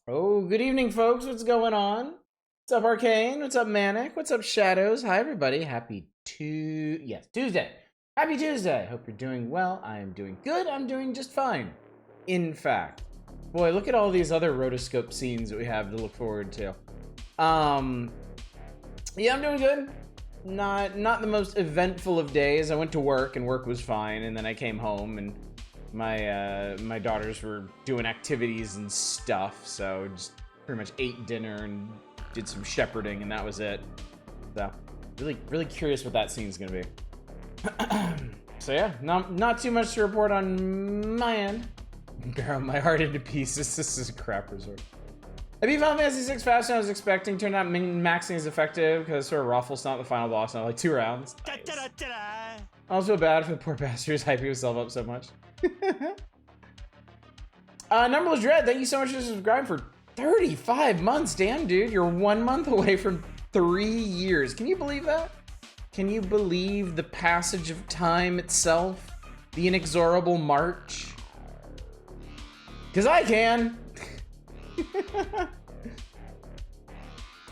Oh, good evening, folks. What's going on? What's up, Arcane? What's up, Manic? What's up, Shadows? Hi, everybody. Happy Tuesday. Happy Tuesday. Hope you're doing well. I am doing good. I'm doing just fine. In fact, boy, look at all these other rotoscope scenes that we have to look forward to. Yeah, I'm doing good. Not the most eventful of days. I went to work and work was fine, and then I came home and my daughters were doing activities and stuff, so just pretty much ate dinner and did some shepherding, and that was it. So really curious what that scene's gonna be. So yeah, not too much to report on my end. Barrow my heart into pieces. This is a crap resort. I beat Final Fantasy VI faster than I was expecting. Turned out min-maxing is effective because sort of Ruffle's not the final boss now, like 2 rounds. Nice. I also feel bad for the poor bastard who's hyping himself up so much. Numberless Dread, thank you so much for subscribing for 35 months. Damn, dude, you're 1 month away from 3 years. Can you believe that? Can you believe the passage of time itself? The inexorable march? Because I can.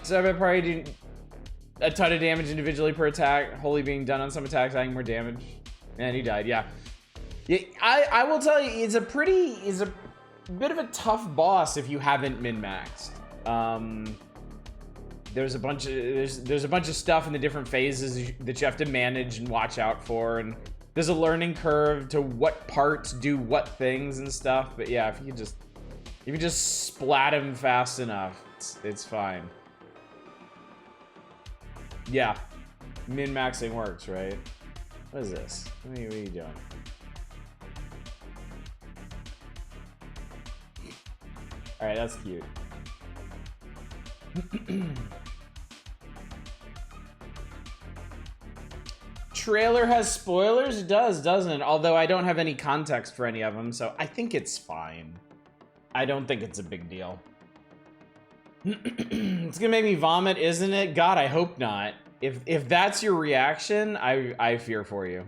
So I probably do a ton of damage individually per attack, wholly being done on some attacks, adding more damage. And he died, yeah. I will tell you, it's a bit of a tough boss if you haven't min-maxed. There's a bunch of stuff in the different phases that you have to manage and watch out for, and there's a learning curve to what parts do what things and stuff. But yeah, if you just splat him fast enough, it's fine. Yeah, min-maxing works, right? What is this? What are you doing? All right, that's cute. Trailer has spoilers? It does, doesn't it? Although I don't have any context for any of them, so I think it's fine. I don't think it's a big deal. It's gonna make me vomit, isn't it? God, I hope not. If that's your reaction, I fear for you.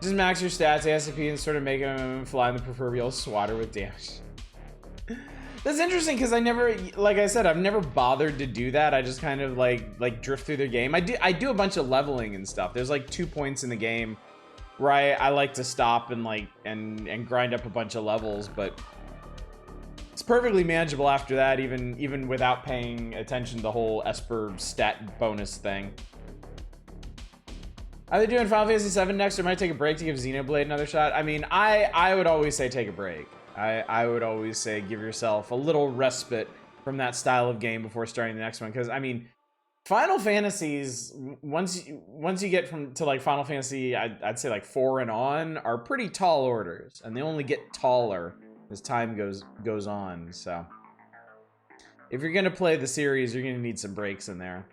Just max your stats, ASCP, and sort of make him fly in the proverbial swatter with damage. That's interesting because like I said, I've never bothered to do that. I just kind of like drift through the game. I do a bunch of leveling and stuff. There's like 2 points in the game where I like to stop and grind up a bunch of levels, but it's perfectly manageable after that, even without paying attention to the whole Esper stat bonus thing. Are they doing Final Fantasy VII next, or might I take a break to give Xenoblade another shot? I mean, I would always say take a break. I would always say give yourself a little respite from that style of game before starting the next one, because I mean, Final Fantasies, once you get to like Final Fantasy, I'd say like 4 and on, are pretty tall orders, and they only get taller as time goes on. So if you're gonna play the series, you're gonna need some breaks in there.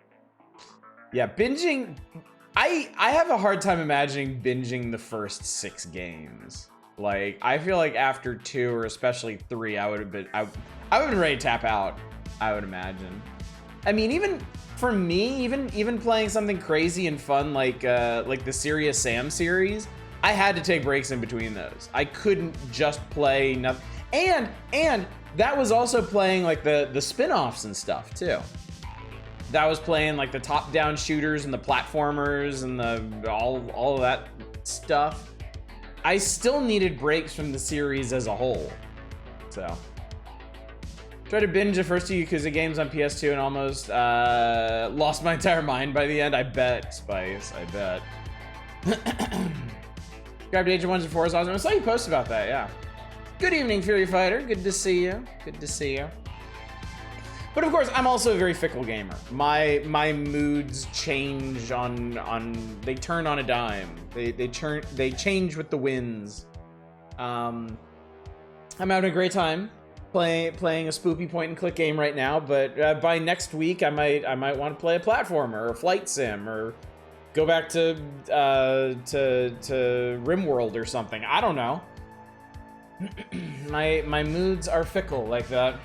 Yeah, binging. I have a hard time imagining binging the first 6 games. Like, I feel like after 2 or especially 3, I would have been ready to tap out, I would imagine. I mean, even for me, even playing something crazy and fun like the Serious Sam series, I had to take breaks in between those. I couldn't just play nothing. And that was also playing like the spin-offs and stuff too. That was playing like the top-down shooters and the platformers and all of that stuff. I still needed breaks from the series as a whole. So tried to binge the first 2 Yakuza games on PS2 and almost lost my entire mind by the end. I bet, Spice. I bet. Grabbed Age of Wonders 4 is awesome. I saw you post about that, yeah. Good evening, Fury Fighter. Good to see you. Good to see you. But of course, I'm also a very fickle gamer. My moods change they turn on a dime. They change with the winds. I'm having a great time playing a spoopy point and click game right now, but by next week I might want to play a platformer or a flight sim or go back to RimWorld or something. I don't know. My moods are fickle like that.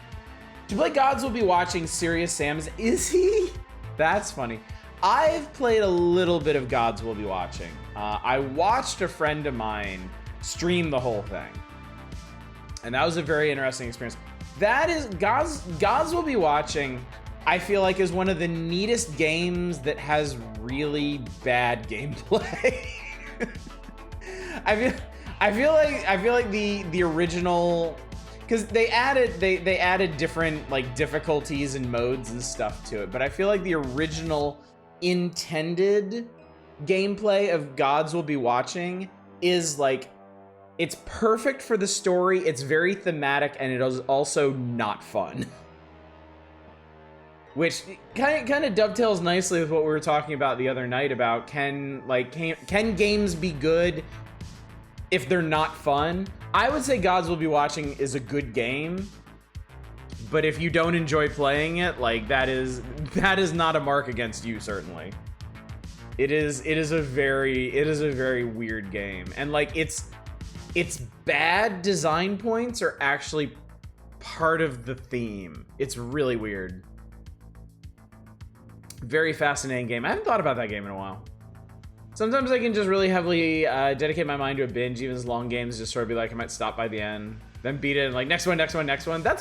To play Gods Will Be Watching Serious Sam's, is he? That's funny. I've played a little bit of Gods Will Be Watching. I watched a friend of mine stream the whole thing. And that was a very interesting experience. That is, Gods Will Be Watching, I feel like, is one of the neatest games that has really bad gameplay. I feel like the original, because they added different like difficulties and modes and stuff to it, but I feel like the original intended gameplay of Gods Will Be Watching is like, it's perfect for the story, it's very thematic, and it is also not fun. Which kind of dovetails nicely with what we were talking about the other night about can games be good if they're not fun? I would say Gods Will Be Watching is a good game, but if you don't enjoy playing it, like that is not a mark against you, certainly. It is a very weird game, and like its bad design points are actually part of the theme. It's really weird. Very fascinating game. I haven't thought about that game in a while. Sometimes I can just really heavily dedicate my mind to a binge, even as long games, just sort of be like, I might stop by the end, then beat it, and like, next one. That's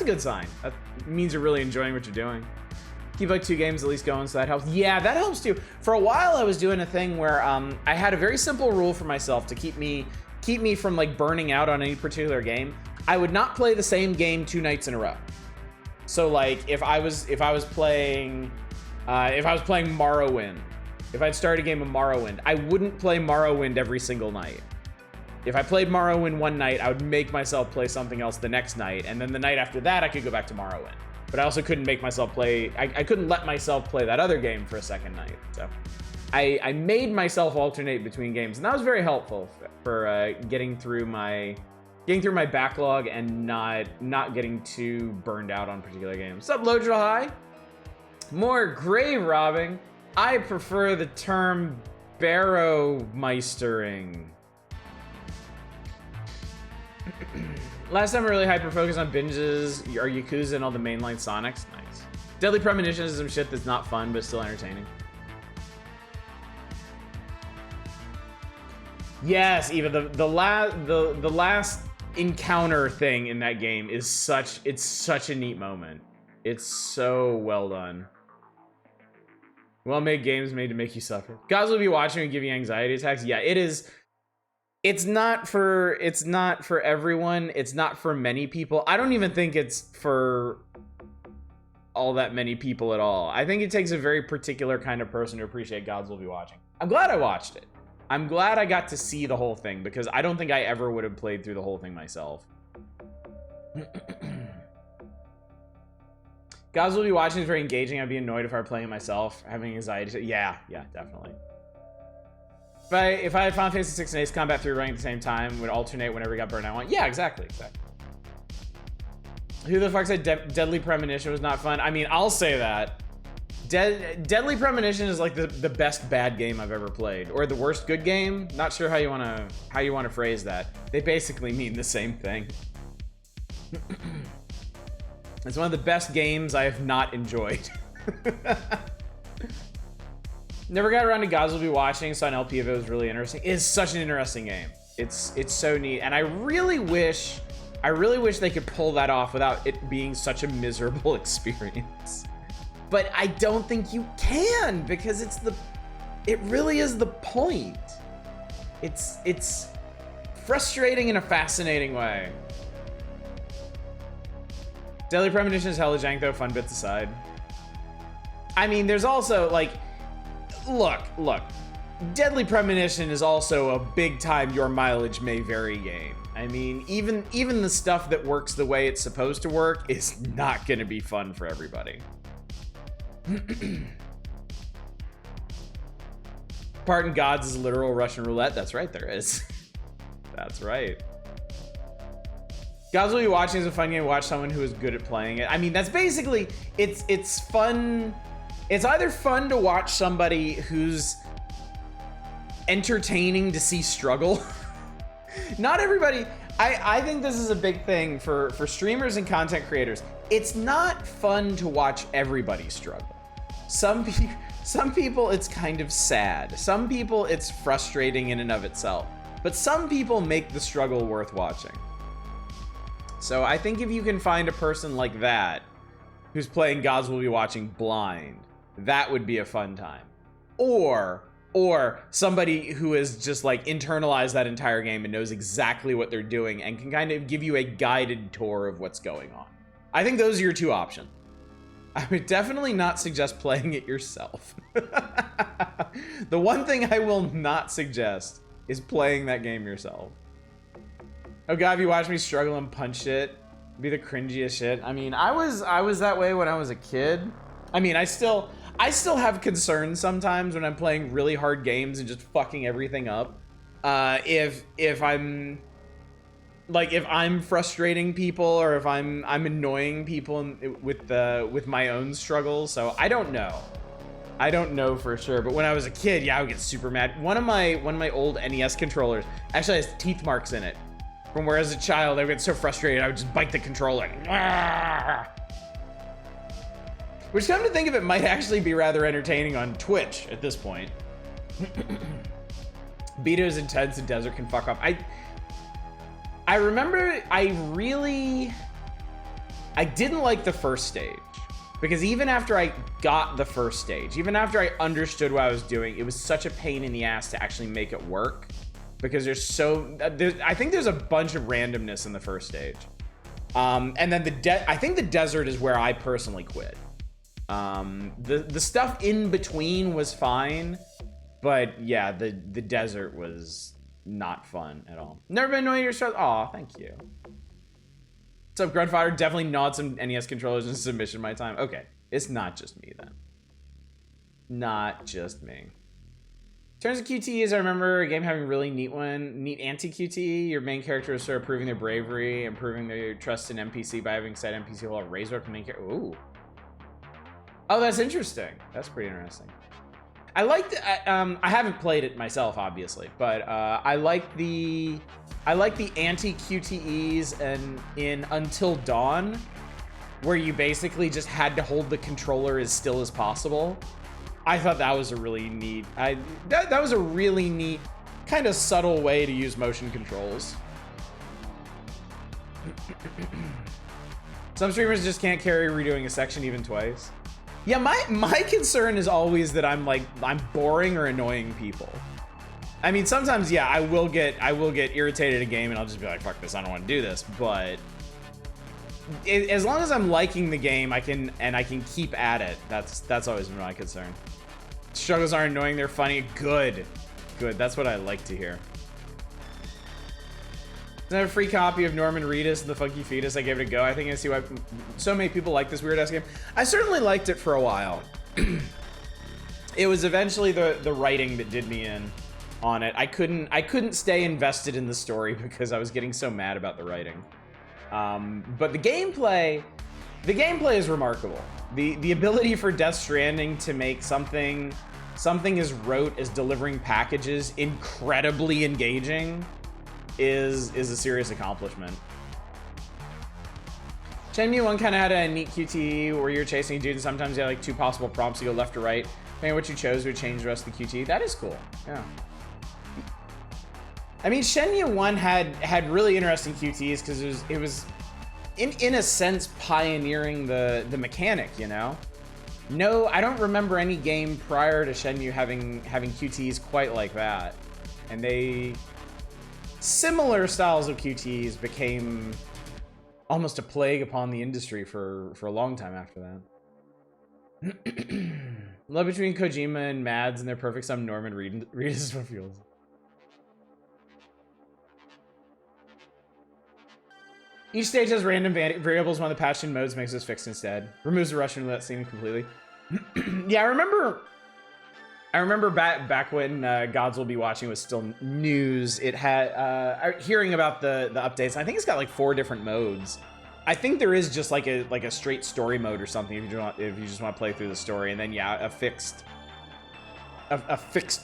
a good sign. That means you're really enjoying what you're doing. Keep like 2 games at least going, so that helps. Yeah, that helps too. For a while, I was doing a thing where I had a very simple rule for myself to keep me from like burning out on any particular game. I would not play the same game 2 nights in a row. So like, if I was playing Morrowind, if I'd start a game of Morrowind, I wouldn't play Morrowind every single night. If I played Morrowind one night, I would make myself play something else the next night, and then the night after that, I could go back to Morrowind. But I also couldn't make myself play, I couldn't let myself play that other game for a second night. So I made myself alternate between games, and that was very helpful for getting through my backlog and not getting too burned out on particular games. What's up, Lodra High? More grave robbing. I prefer the term Barrow meistering. Last time I really hyper-focused on binges are Yakuza and all the mainline Sonics. Nice. Deadly Premonition is some shit that's not fun, but still entertaining. Yes, Eva, the last encounter thing in that game is such a neat moment. It's so well done. Well-made games made to make you suffer. Gods Will Be Watching and give you anxiety attacks. Yeah, it is. It's not for everyone. It's not for many people. I don't even think it's for all that many people at all. I think it takes a very particular kind of person to appreciate Gods Will Be Watching. I'm glad I watched it. I'm glad I got to see the whole thing, because I don't think I ever would have played through the whole thing myself. Gods Will Be Watching is very engaging. I'd be annoyed if I were playing it myself, having anxiety. Yeah, definitely. If I had Final Fantasy 6 and Ace Combat 3 running at the same time, would alternate whenever we got burned out. Yeah, exactly. Who the fuck said Deadly Premonition was not fun? I mean, I'll say that. Deadly Premonition is like the best bad game I've ever played, or the worst good game. Not sure how you wanna phrase that. They basically mean the same thing. It's one of the best games I have not enjoyed. Never got around to Gods Will Be Watching, so an LP of it was really interesting. It's such an interesting game. It's so neat, and I really wish they could pull that off without it being such a miserable experience. But I don't think you can, because it really is the point. It's frustrating in a fascinating way. Deadly Premonition is hella jank though, fun bits aside. I mean, there's also like, look, Deadly Premonition is also a big time your mileage may vary game. I mean, even the stuff that works the way it's supposed to work is not gonna be fun for everybody. Pardon Gods is literal Russian roulette. That's right, there is. That's right. Gods Will Be Watching is a fun game to watch someone who is good at playing it. I mean, that's basically, it's fun. It's either fun to watch somebody who's entertaining to see struggle. Not everybody, I think this is a big thing for streamers and content creators. It's not fun to watch everybody struggle. Some people it's kind of sad. Some people it's frustrating in and of itself. But some people make the struggle worth watching. So I think if you can find a person like that who's playing Gods Will Be Watching blind, that would be a fun time. Or somebody who has just like internalized that entire game and knows exactly what they're doing and can kind of give you a guided tour of what's going on. I think those are your two options. I would definitely not suggest playing it yourself. The one thing I will not suggest is playing that game yourself. Oh god, if you watch me struggle and punch it, it'd be the cringiest shit. I mean, I was that way when I was a kid. I mean, I still have concerns sometimes when I'm playing really hard games and just fucking everything up. If I'm frustrating people or if I'm annoying people with my own struggles. So I don't know for sure, but when I was a kid, yeah, I would get super mad. One of my old NES controllers actually has teeth marks in it from where as a child I would get so frustrated I would just bite the controller. Which, come to think of it, might actually be rather entertaining on Twitch at this point. Beato's intense and Desert can fuck up. I remember I didn't like the first stage. Because even after I got the first stage, even after I understood what I was doing, it was such a pain in the ass to actually make it work. Because I think there's a bunch of randomness in the first stage. And then I think the desert is where I personally quit. The stuff in between was fine, but yeah, the desert was not fun at all. Never been annoying yourself? Aw, thank you. What's up, Grunfire? Definitely gnawed some NES controllers in submission my time. Okay, it's not just me then. Not just me. In terms of QTEs, I remember a game having really neat anti-QTE. Your main character is sort of proving their bravery and proving their trust in NPC by having said NPC will have razor up the main character. Ooh. Oh, that's interesting. That's pretty interesting. I liked I haven't played it myself, obviously, but I like the anti-QTEs and in Until Dawn, where you basically just had to hold the controller as still as possible. I thought that was a really neat, that was a really neat, kind of subtle way to use motion controls. Some streamers just can't carry redoing a section even twice. Yeah, my concern is always that I'm boring or annoying people. I mean, sometimes, yeah, I will get irritated at a game and I'll just be like, fuck this, I don't want to do this. But as long as I'm liking the game, I can keep at it. That's always been my concern. Struggles aren't annoying, they're funny. Good. That's what I like to hear. I have a free copy of Norman Reedus and the Funky Fetus. I gave it a go. I think I see why so many people like this weird ass game. I certainly liked it for a while. It was eventually the writing that did me in on it. I couldn't stay invested in the story because I was getting so mad about the writing. But the gameplay is remarkable. The ability for Death Stranding to make something as rote as delivering packages incredibly engaging is a serious accomplishment. Shenmue 1 kind of had a neat QTE where you're chasing a dude and sometimes you had like two possible prompts to go left or right. Depending on what you chose would change the rest of the QTE. That is cool. Yeah. I mean, Shenmue 1 had really interesting QTEs because it was in a sense pioneering the mechanic, you know? No, I don't remember any game prior to Shenmue having QTEs quite like that. And similar styles of QTEs became almost a plague upon the industry for a long time after that. Love between Kojima and Mads and their perfect sum Norman Reedus fuels. Each stage has random variables. One of the patched in modes makes this fixed instead. Removes the Russian roulette scene completely. Yeah, I remember back when Gods Will Be Watching was still news. It had hearing about the updates. I think it's got like 4 different modes. I think there is just like a straight story mode or something if you just want to play through the story, and then yeah, a fixed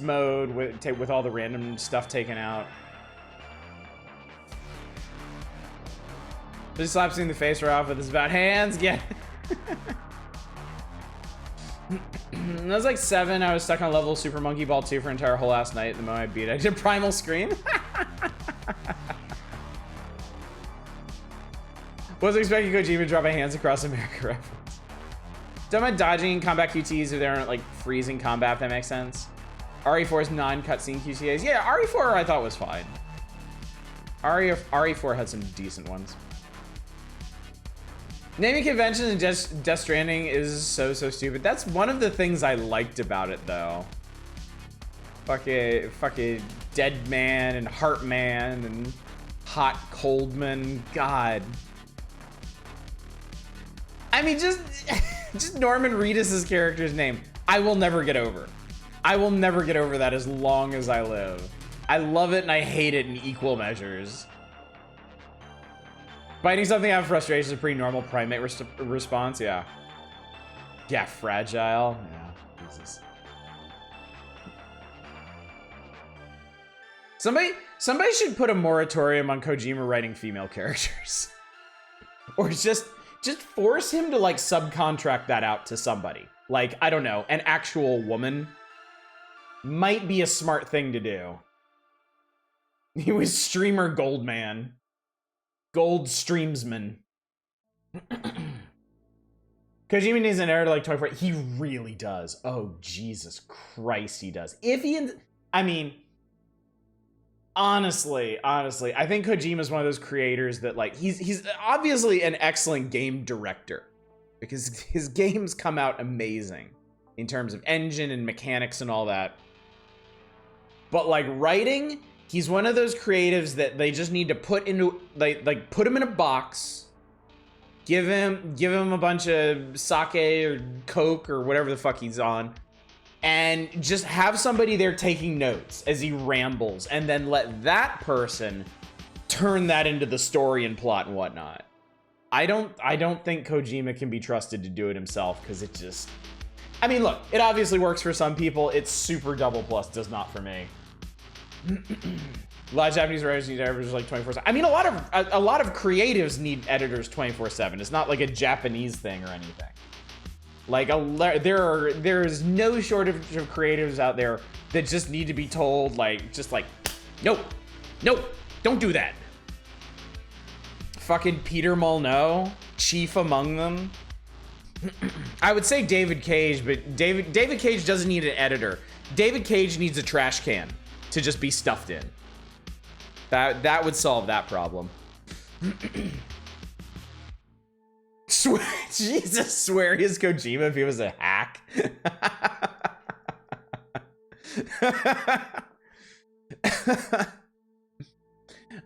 mode with all the random stuff taken out. Just slaps you in the face right off with this about hands. Yeah. When I was like 7, I was stuck on level Super Monkey Ball 2 for an entire whole last night. The moment I beat it, I did Primal Scream. Wasn't expecting Kojima to drop a Hands Across America reference. Don't mind dodging combat QTs if they aren't like freezing combat, if that makes sense. RE4's non-cutscene QTAs. Yeah, RE4 I thought was fine. RE4 had some decent ones. Naming conventions and Death Stranding is so stupid. That's one of the things I liked about it though. Fucking Dead Man and Heart Man and Hot Coldman. God. I mean, just Norman Reedus' character's name. I will never get over. I will never get over that as long as I live. I love it and I hate it in equal measures. Biting something out of frustration is a pretty normal primate response, yeah. Yeah, fragile. Yeah, Jesus. Somebody should put a moratorium on Kojima writing female characters. Or just force him to like subcontract that out to somebody. Like, I don't know, an actual woman might be a smart thing to do. He was streamer Goldman. Gold streamsman. Kojima needs an editor like 24. He really does. Oh, Jesus Christ, he does. If he, I mean, honestly, I think Kojima is one of those creators that like, he's obviously an excellent game director because his games come out amazing in terms of engine and mechanics and all that. But like writing, he's one of those creatives that they just need to put into like put him in a box, give him a bunch of sake or coke or whatever the fuck he's on, and just have somebody there taking notes as he rambles, and then let that person turn that into the story and plot and whatnot. I don't think Kojima can be trusted to do it himself because it just, I mean, look, it obviously works for some people. It's super double plus, does not for me. A lot of Japanese writers need editors like 24/7. I mean, a lot of creatives need editors 24/7. It's not like a Japanese thing or anything. Like there's no shortage of creatives out there that just need to be told like no, don't do that. Fucking Peter Molyneux, chief among them. I would say David Cage, but David Cage doesn't need an editor. David Cage needs a trash can to just be stuffed in. That would solve that problem. Jesus, swear he is Kojima if he was a hack.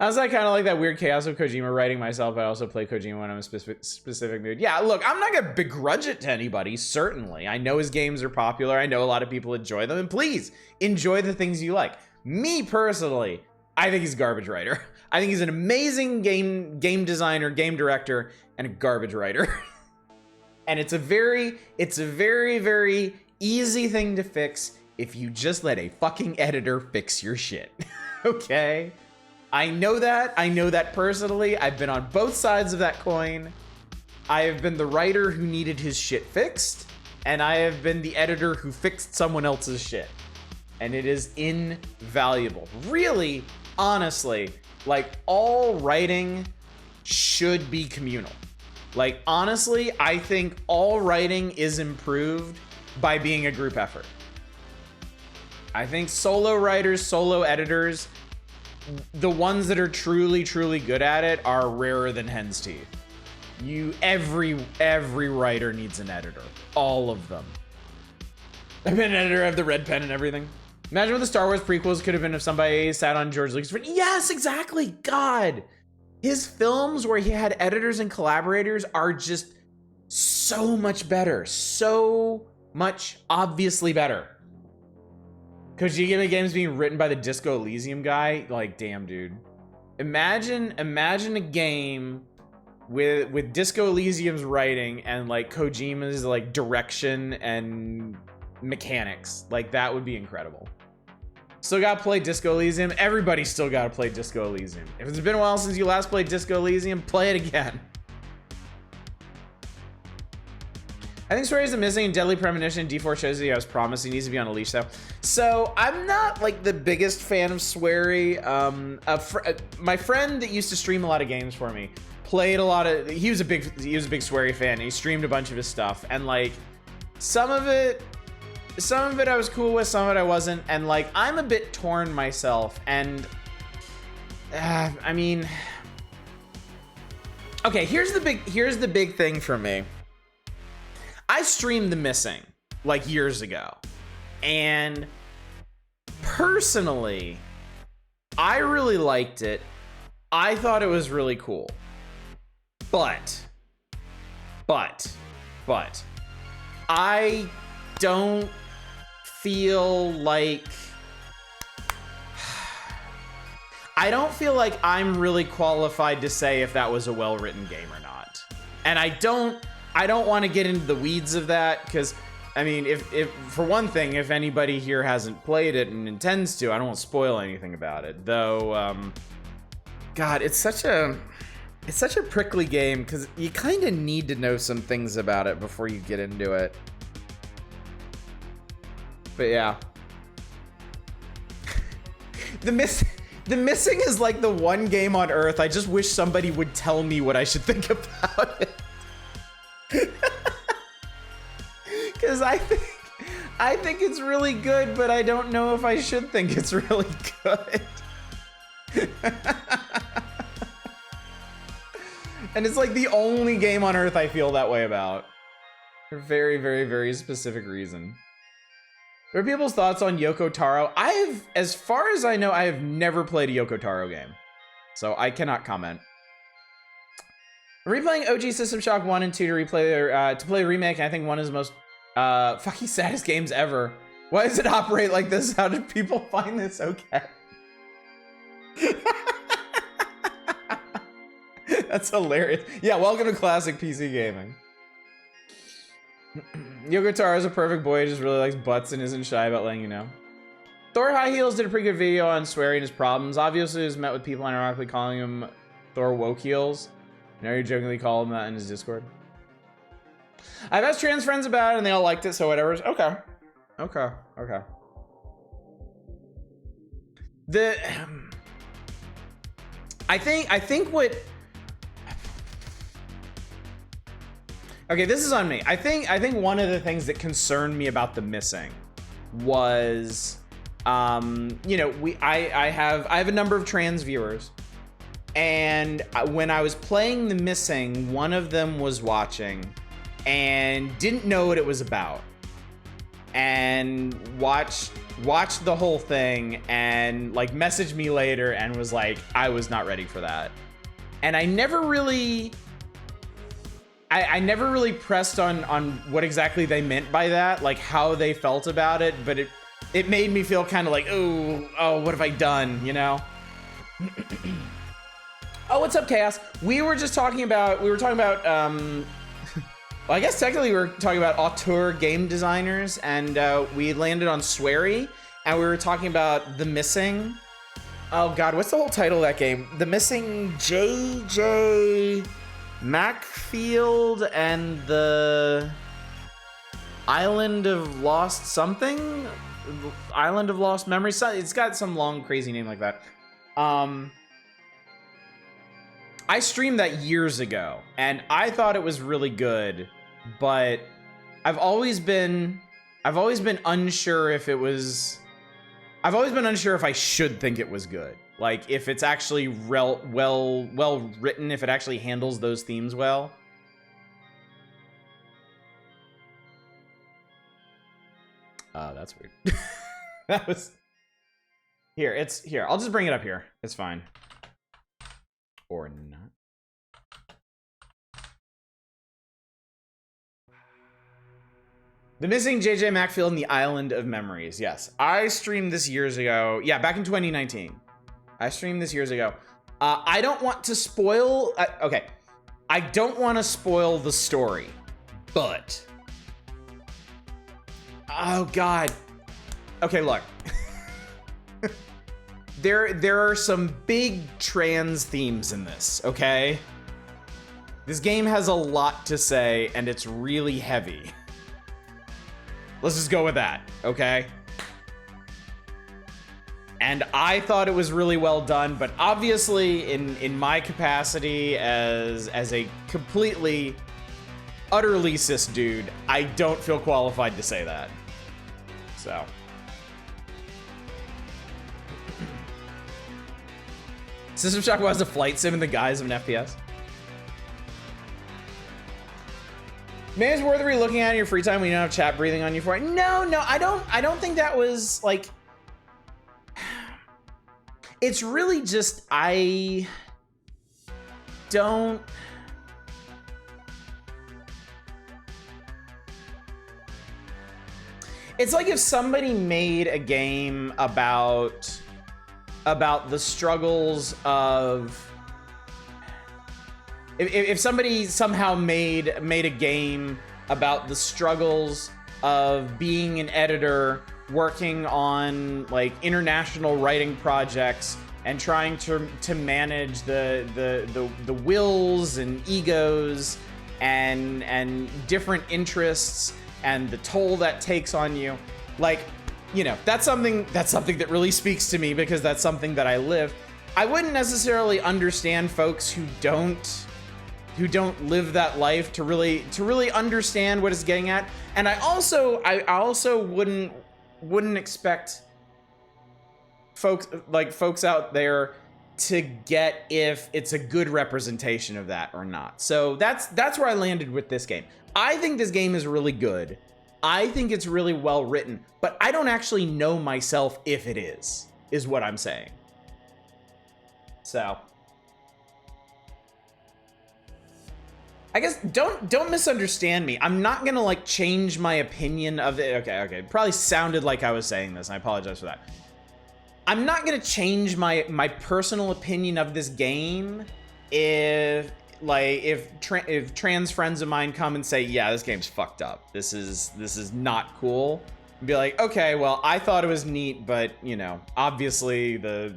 I was like kind of like that weird chaos of Kojima writing myself. I also play Kojima when I'm in a specific mood. Yeah, look, I'm not gonna begrudge it to anybody, certainly. I know his games are popular. I know a lot of people enjoy them, and please enjoy the things you like. Me personally, I think he's a garbage writer. I think he's an amazing game designer, game director, and a garbage writer. And it's a very, very easy thing to fix if you just let a fucking editor fix your shit. Okay? I know that personally. I've been on both sides of that coin. I have been the writer who needed his shit fixed, and I have been the editor who fixed someone else's shit. And it is invaluable. Really, honestly, like all writing should be communal. Like honestly, I think all writing is improved by being a group effort. I think solo writers, solo editors, the ones that are truly good at it are rarer than hen's teeth. Every writer needs an editor. All of them. I've been an editor, I have the red pen and everything. Imagine what the Star Wars prequels could have been if somebody sat on George Lucas. Yes, exactly. God. His films where he had editors and collaborators are just so much better. So much obviously better. Kojima games being written by the Disco Elysium guy. Like, damn, dude. Imagine a game with Disco Elysium's writing and like Kojima's like direction and mechanics. Like, that would be incredible. Still gotta play Disco Elysium. Everybody's still gotta play Disco Elysium. If it's been a while since you last played Disco Elysium, play it again. I think Swery is missing in Deadly Premonition. D4 shows that I was promised he needs to be on a leash though. So I'm not like the biggest fan of Swery. My friend that used to stream a lot of games for me played a lot of, he was a big Swery fan, and he streamed a bunch of his stuff, and like some of it I was cool with, some of it I wasn't, and like I'm a bit torn myself, and I mean, okay, here's the big thing for me. I streamed The Missing like years ago, and personally, I really liked it. I thought it was really cool. But I don't feel like I'm really qualified to say if that was a well-written game or not. And I don't want to get into the weeds of that, because I mean, if for one thing, if anybody here hasn't played it and intends to, I don't want to spoil anything about it. Though, God, it's such a prickly game, because you kind of need to know some things about it before you get into it. But yeah. The Missing is like the one game on Earth I just wish somebody would tell me what I should think about it. Because I think it's really good, but I don't know if I should think it's really good. And it's like the only game on Earth I feel that way about. For a very, very, very specific reason. What are people's thoughts on Yoko Taro? As far as I know, I have never played a Yoko Taro game, so I cannot comment. Replaying OG System Shock 1 and 2 to play the remake, I think one is the most fucking saddest games ever. Why does it operate like this? How did people find this okay? That's hilarious. Yeah, welcome to classic PC gaming. Yoko Taro is a perfect boy, he just really likes butts and isn't shy about letting you know. Thor High Heels did a pretty good video on swearing his problems. Obviously, he was met with people ironically calling him Thor Woke Heels. Now you jokingly call him that in his Discord. I've asked trans friends about it and they all liked it, so whatever. Okay. I think what... Okay, this is on me. I think one of the things that concerned me about The Missing was, you know, I have a number of trans viewers, and when I was playing The Missing, one of them was watching and didn't know what it was about, and watched the whole thing and like messaged me later and was like, I was not ready for that, and I never really pressed on what exactly they meant by that, like how they felt about it, but it made me feel kind of like, oh, what have I done, you know? Oh, what's up, Chaos? We were talking about, well, I guess technically we were talking about auteur game designers, and we landed on Swery, and we were talking about The Missing. Oh God, what's the whole title of that game? The Missing JJ Macfield and the Island of Lost something? Island of Lost Memories? It's got some long crazy name like that. I streamed that years ago and I thought it was really good, but I've always been unsure if it was... I've always been unsure if I should think it was good. Like, if it's actually well written, if it actually handles those themes well. That's weird. That was... Here, here. I'll just bring it up here. It's fine. Or not. The Missing JJ Macfield and the Island of Memories. Yes, I streamed this years ago. Yeah, back in 2019. I streamed this years ago. I don't want to spoil... okay. I don't want to spoil the story, but... Oh, God. Okay, look. There are some big trans themes in this, okay? This game has a lot to say, and it's really heavy. Let's just go with that, okay? And I thought it was really well done, but obviously in my capacity as a completely, utterly cis dude, I don't feel qualified to say that. So. System Shock was a flight sim in the guise of an FPS. Maybe it's worth re-looking at in your free time when you don't have chat breathing on you for it. No, I don't think that was like. It's really just I don't. It's like if somebody made a game about the struggles of if somebody somehow made a game about the struggles of being an editor working on like international writing projects and trying to manage the wills and egos and different interests and the toll that takes on you, like, you know, that's something that really speaks to me because that's something that I live. I wouldn't necessarily understand folks who don't live that life to really understand what it's getting at. And I also wouldn't expect folks out there to get if it's a good representation of that or not. So that's where I landed with this game. I think this game is really good. I think it's really well written, but I don't actually know myself if it is what I'm saying. So I guess don't misunderstand me. I'm not gonna like change my opinion of it. Okay. It probably sounded like I was saying this, and I apologize for that. I'm not gonna change my personal opinion of this game if trans friends of mine come and say, yeah, this game's fucked up. This is not cool. And be like, okay, well, I thought it was neat, but you know, obviously the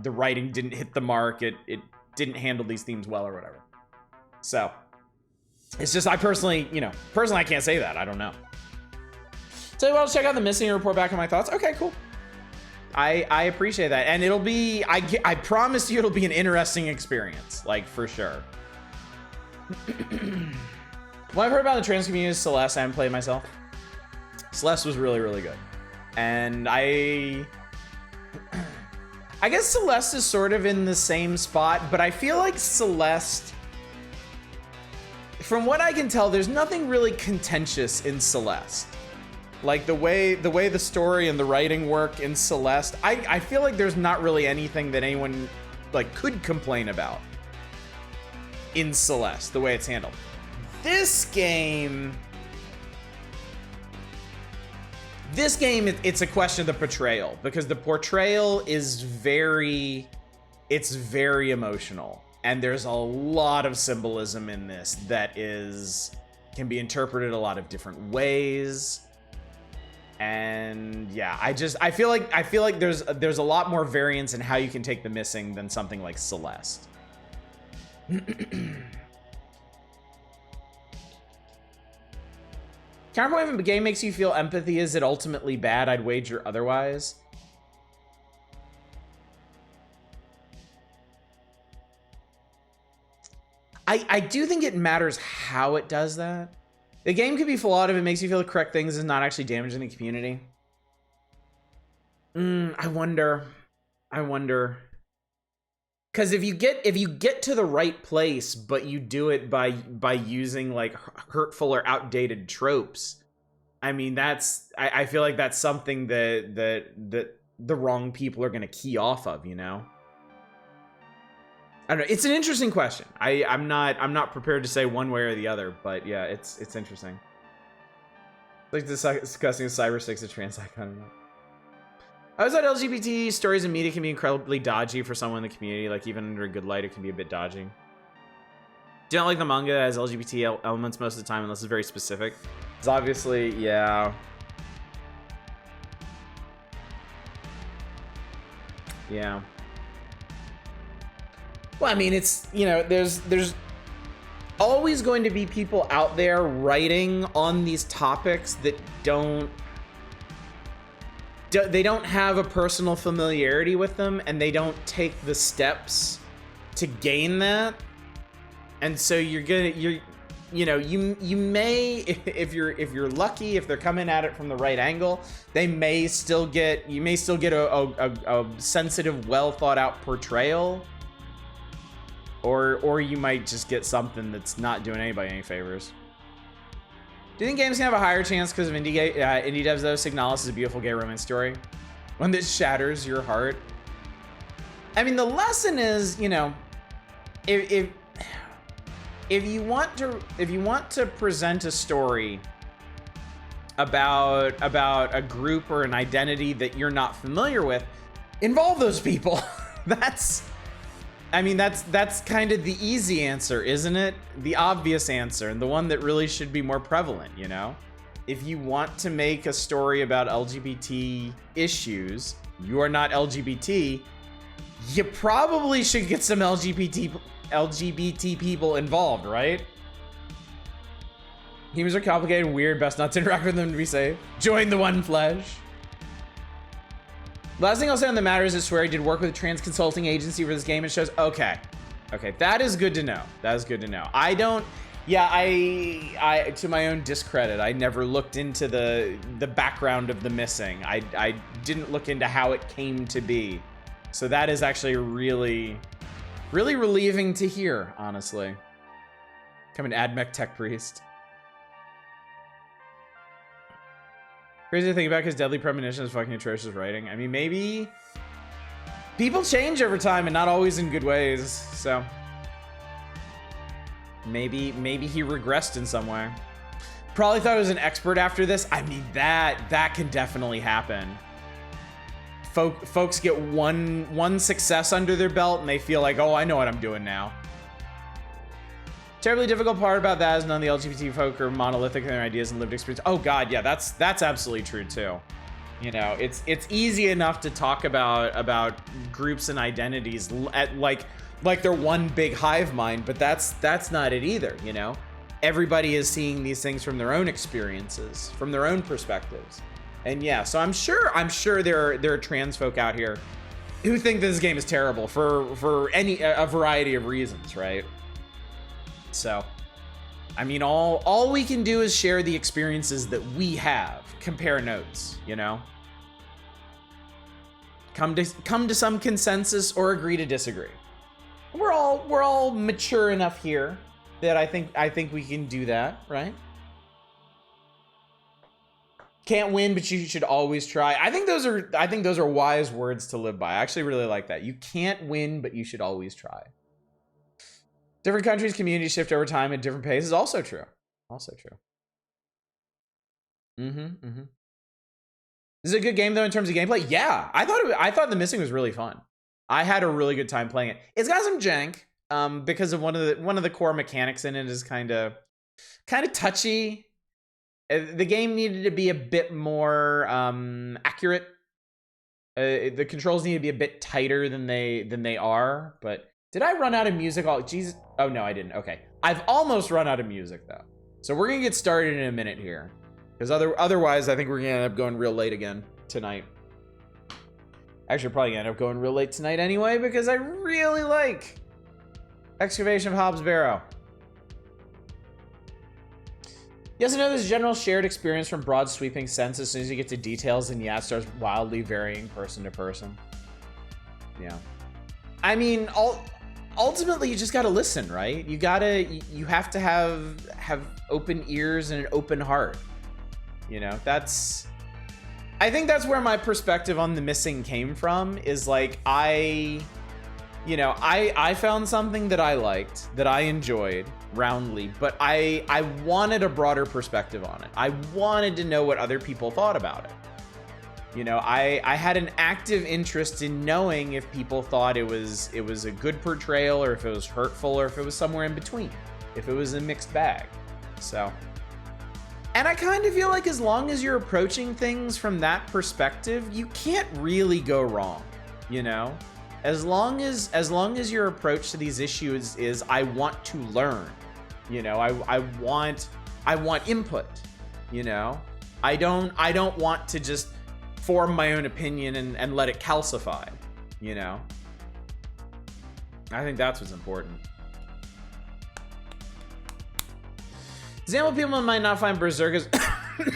writing didn't hit the mark. It didn't handle these themes well or whatever. So it's just I personally I can't say that. I don't know. Tell you what, I'll check out the missing and report back on my thoughts. Okay, cool. I appreciate that, and it'll be I promise you it'll be an interesting experience, like for sure. What I've heard about the trans community is Celeste. I haven't played myself. Celeste was really, really good, and I guess Celeste is sort of in the same spot, but I feel like Celeste, from what I can tell, there's nothing really contentious in Celeste. Like the way the story and the writing work in Celeste, I feel like there's not really anything that anyone like could complain about in Celeste, the way it's handled. This game, it's a question of the portrayal, because the portrayal is very emotional, and there's a lot of symbolism in this that can be interpreted a lot of different ways. And yeah, I feel like there's a lot more variance in how you can take the missing than something like Celeste. Counterpoint, if a game makes you feel empathy, is it ultimately bad? I'd wager otherwise. I do think it matters how it does that. The game could be flawed if it makes you feel the correct things and not actually damaging the community. I wonder. Because if you get to the right place, but you do it by using like hurtful or outdated tropes, I mean I feel like that's something that the wrong people are gonna key off of, you know? I don't know. It's an interesting question. I'm not prepared to say one way or the other, but yeah, it's interesting. Like discussing cyber sticks of trans icon. I was thought LGBT stories and media can be incredibly dodgy for someone in the community. Like even under a good light, it can be a bit dodgy. Do you not like the manga that has LGBT elements most of the time unless it's very specific? It's obviously, yeah. Yeah. Well, I mean, it's, you know, there's always going to be people out there writing on these topics that don't they don't have a personal familiarity with them, and they don't take the steps to gain that. And so you may, if you're lucky, if they're coming at it from the right angle, you may still get a sensitive, well thought out portrayal, or you might just get something that's not doing anybody any favors. Do you think games can have a higher chance because of indie devs though? Signalis is a beautiful gay romance story, one that shatters your heart. I mean, the lesson is, if you want to present a story about a group or an identity that you're not familiar with, involve those people. That's kind of the easy answer, isn't it? The obvious answer, and the one that really should be more prevalent, If you want to make a story about LGBT issues, you are not LGBT, you probably should get some LGBT people involved, right? Humans are complicated and weird. Best not to interact with them to be safe. Join the One Flesh. Last thing I'll say on the matter is that Swery did work with a trans consulting agency for this game. It shows, okay, that is good to know. That is good to know. I to my own discredit, I never looked into the background of the missing. I didn't look into how it came to be. So that is actually really relieving to hear, honestly. Come an AdMech tech priest. Crazy to think about because Deadly Premonition is fucking atrocious writing. I mean, maybe people change over time and not always in good ways. So maybe he regressed in some way. Probably thought he was an expert after this. I mean, that can definitely happen. Folks get one success under their belt and they feel like, oh, I know what I'm doing now. Terribly difficult part about that is none of the LGBT folk are monolithic in their ideas and lived experience. Oh God, yeah, that's absolutely true too. It's easy enough to talk about groups and identities at like they're one big hive mind, but that's not it either. Everybody is seeing these things from their own experiences, from their own perspectives. And yeah, so I'm sure there are trans folk out here who think this game is terrible for a variety of reasons, right? So, I mean, all we can do is share the experiences that we have, compare notes, come to some consensus or agree to disagree. We're all mature enough here that I think we can do that, right? Can't win, but you should always try. I think those are wise words to live by. I actually really like that. You can't win, but you should always try. Different countries' communities shift over time at different paces. Also true. Also true. This is a good game though in terms of gameplay. Yeah, I thought The Missing was really fun. I had a really good time playing it. It's got some jank because of one of the core mechanics in it is kind of touchy. The game needed to be a bit more accurate. The controls need to be a bit tighter than they are. But did I run out of music? Oh Jesus! Oh no, I didn't. Okay, I've almost run out of music though. So we're gonna get started in a minute here, because otherwise I think we're gonna end up going real late again tonight. Actually, probably gonna end up going real late tonight anyway because I really like Excavation of Hobbs Barrow. Yes, I know there's a general shared experience from broad sweeping sense. As soon as you get to details, and yeah, it starts wildly varying person to person. Yeah. I mean, ultimately, you just gotta listen, right? You have to have open ears and an open heart. I think that's where my perspective on The Missing came from, is like, I found something that I liked, that I enjoyed roundly, but I wanted a broader perspective on it. I wanted to know what other people thought about it. I had an active interest in knowing if people thought it was a good portrayal, or if it was hurtful, or if it was somewhere in between, if it was a mixed bag. So, and I kind of feel like as long as you're approaching things from that perspective, you can't really go wrong, As long as your approach to these issues is, I want to learn, I want input, I don't want to just form my own opinion and let it calcify, you know? I think that's what's important. Example, people might not find Berserk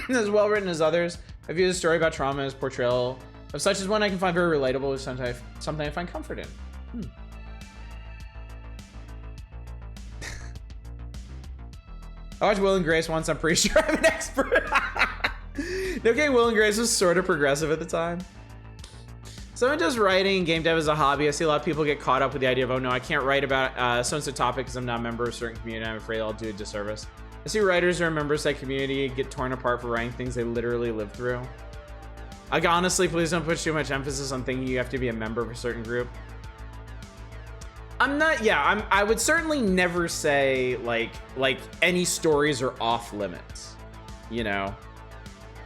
as well written as others. I view the story about trauma as portrayal of such as one I can find very relatable with something I find comfort in. I watched Will and Grace once. I'm pretty sure I'm an expert. Okay, Will and Grace was sort of progressive at the time. Someone does writing and game dev as a hobby. I see a lot of people get caught up with the idea of, oh no, I can't write about so-and-so topic because I'm not a member of a certain community. I'm afraid I'll do a disservice. I see writers who are members of that community get torn apart for writing things they literally live through. Like, honestly, please don't put too much emphasis on thinking you have to be a member of a certain group. I would certainly never say like any stories are off limits, you know?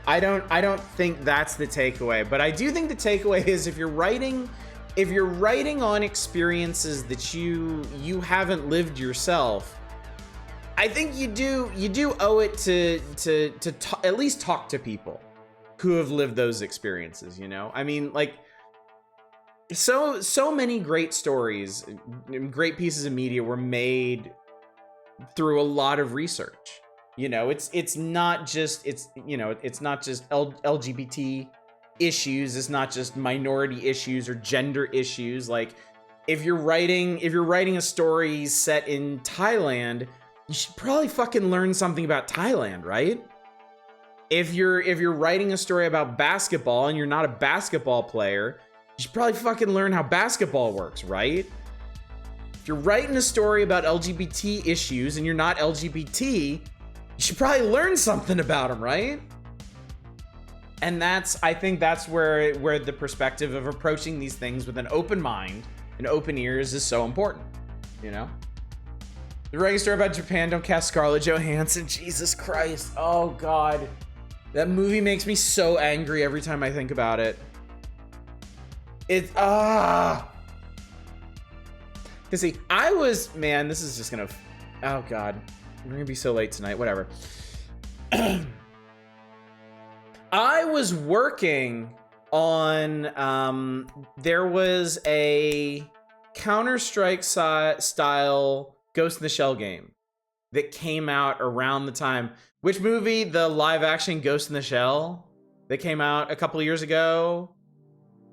I don't think that's the takeaway, but I do think the takeaway is if you're writing on experiences that you haven't lived yourself, I think you do owe it to at least talk to people who have lived those experiences, you know? I mean, like, so many great stories, great pieces of media were made through a lot of research. You know, it's not just LGBT issues, it's not just minority issues or gender issues. Like, if you're writing a story set in Thailand, you should probably fucking learn something about Thailand, right? If you're writing a story about basketball and you're not a basketball player, you should probably fucking learn how basketball works, right? If you're writing a story about LGBT issues and you're not LGBT, you should probably learn something about them, right? And I think that's where the perspective of approaching these things with an open mind and open ears is so important, you know? The writing story about Japan, don't cast Scarlett Johansson. Jesus Christ. Oh, God. That movie makes me so angry every time I think about it. Because see, this is just gonna, oh God, we're gonna be so late tonight, whatever. I was working on, there was a Counter-Strike style Ghost in the Shell game that came out around the time. Which movie? The live action Ghost in the Shell that came out a couple of years ago,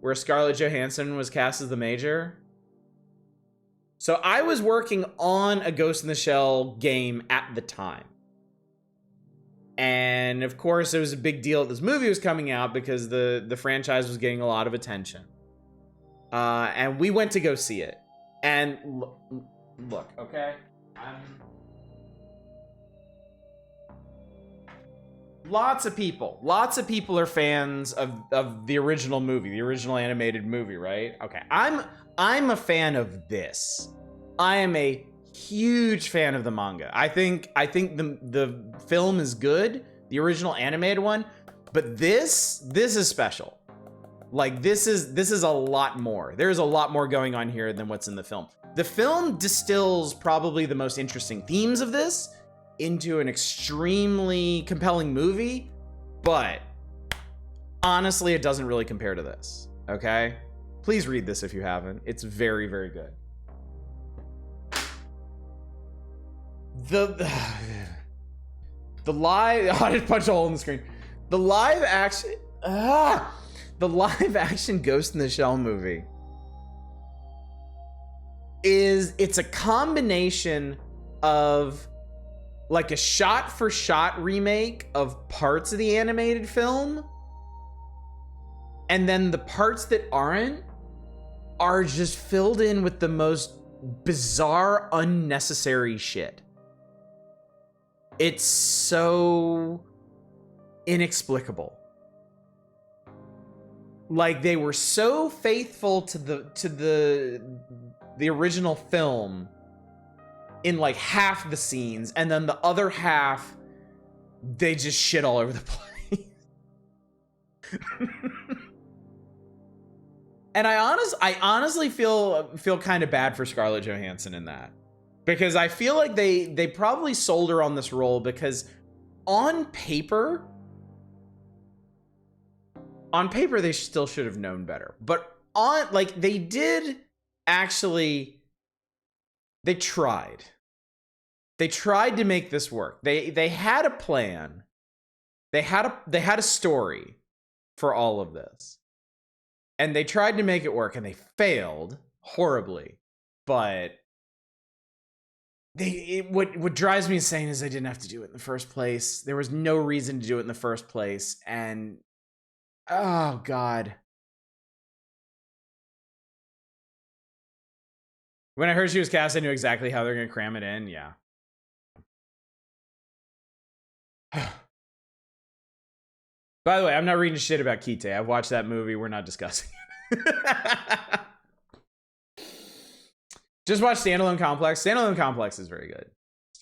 where Scarlett Johansson was cast as the Major. So I was working on a Ghost in the Shell game at the time. And of course, it was a big deal that this movie was coming out because the franchise was getting a lot of attention. And we went to go see it. And look, okay? Lots of people are fans of the original movie, the original animated movie, right? Okay, I'm a fan of this. I am a huge fan of the manga. I think the film is good, the original animated one, but this is special. Like, this is a lot more. There's a lot more going on here than what's in the film. The film distills probably the most interesting themes of this into an extremely compelling movie, but honestly, it doesn't really compare to this, okay? Please read this if you haven't. It's very, very good. The live, I just punched a hole in the screen. The live action Ghost in the Shell movie it's a combination of like a shot-for-shot remake of parts of the animated film, and then the parts that aren't are just filled in with the most bizarre, unnecessary shit. It's so inexplicable. Like, they were so faithful to the original film in like half the scenes, and then the other half they just shit all over the place. And I honestly feel kind of bad for Scarlett Johansson in that, because I feel like they probably sold her on this role because on paper on paper, they still should have known better. But on, like, they did actually, they tried. They tried to make this work. They had a plan. They had a story for all of this. And they tried to make it work, and they failed horribly. But what drives me insane is they didn't have to do it in the first place. There was no reason to do it in the first place. And oh God. When I heard she was cast, I knew exactly how they're gonna cram it in. Yeah. By the way, I'm not reading shit about Kite. I've watched that movie. We're not discussing it. Just watch Standalone Complex. Standalone Complex is very good.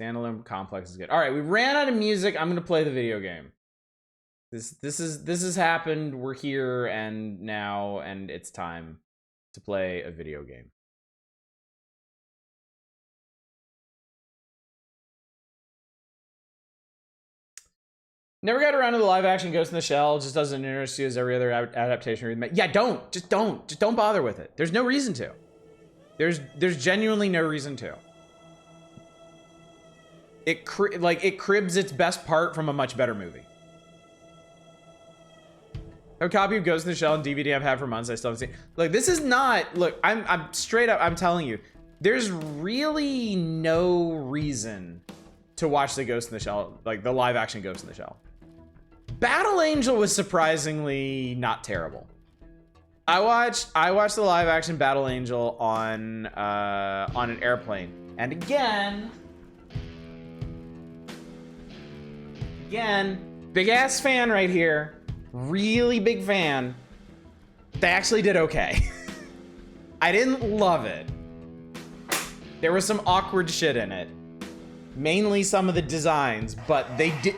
Standalone Complex is good. All right, we ran out of music. I'm gonna play the video game. This has happened. We're here and now, and it's time to play a video game. Never got around to the live action Ghost in the Shell. Just doesn't interest you as every other adaptation. Yeah, just don't bother with it. There's no reason to. There's genuinely no reason to. It cribs its best part from a much better movie. A copy of Ghost in the Shell and DVD I've had for months. I still haven't seen. Look, this is not. Look, I'm straight up. I'm telling you, there's really no reason to watch the Ghost in the Shell, like the live action Ghost in the Shell. Battle Angel was surprisingly not terrible. I watched the live action Battle Angel on an airplane, and again, big ass fan right here, really big fan. They actually did okay. I didn't love it. There was some awkward shit in it, mainly some of the designs, but they did.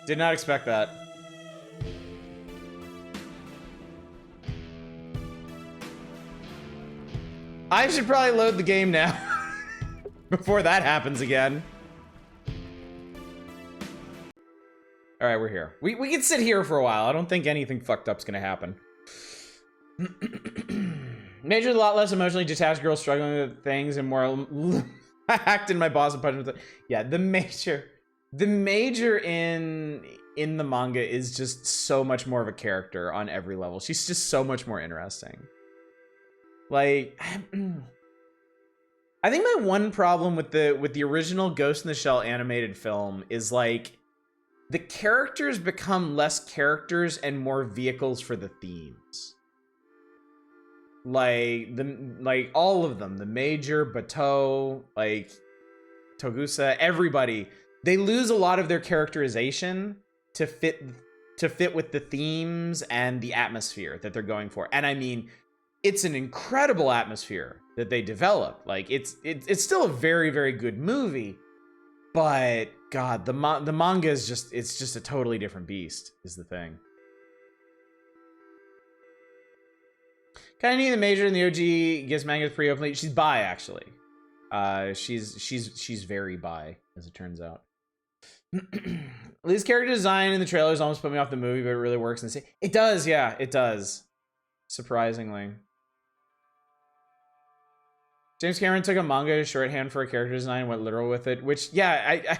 Did not expect that. I should probably load the game now before that happens again. All right, we're here. We can sit here for a while. I don't think anything fucked up's gonna happen. Major, a lot less emotionally detached girl struggling with things and more acting my boss and punching. Yeah, the major in the manga is just so much more of a character on every level. She's just so much more interesting. Like, I think my one problem with the original Ghost in the Shell animated film is like the characters become less characters and more vehicles for the themes. Like all of them, the Major, Bateau, like Togusa, everybody, they lose a lot of their characterization to fit with the themes and the atmosphere that they're going for. And I mean, it's an incredible atmosphere that they develop. Like it's still a very, very good movie, but God, the manga is just a totally different beast is the thing. Kind of need the Major in the OG gets mangas pretty openly. She's bi, actually. She's very bi, as it turns out. Lee's character design in the trailers almost put me off the movie, but it really works. And it does, yeah, it does. Surprisingly. James Cameron took a manga shorthand for a character design and went literal with it, which, yeah, I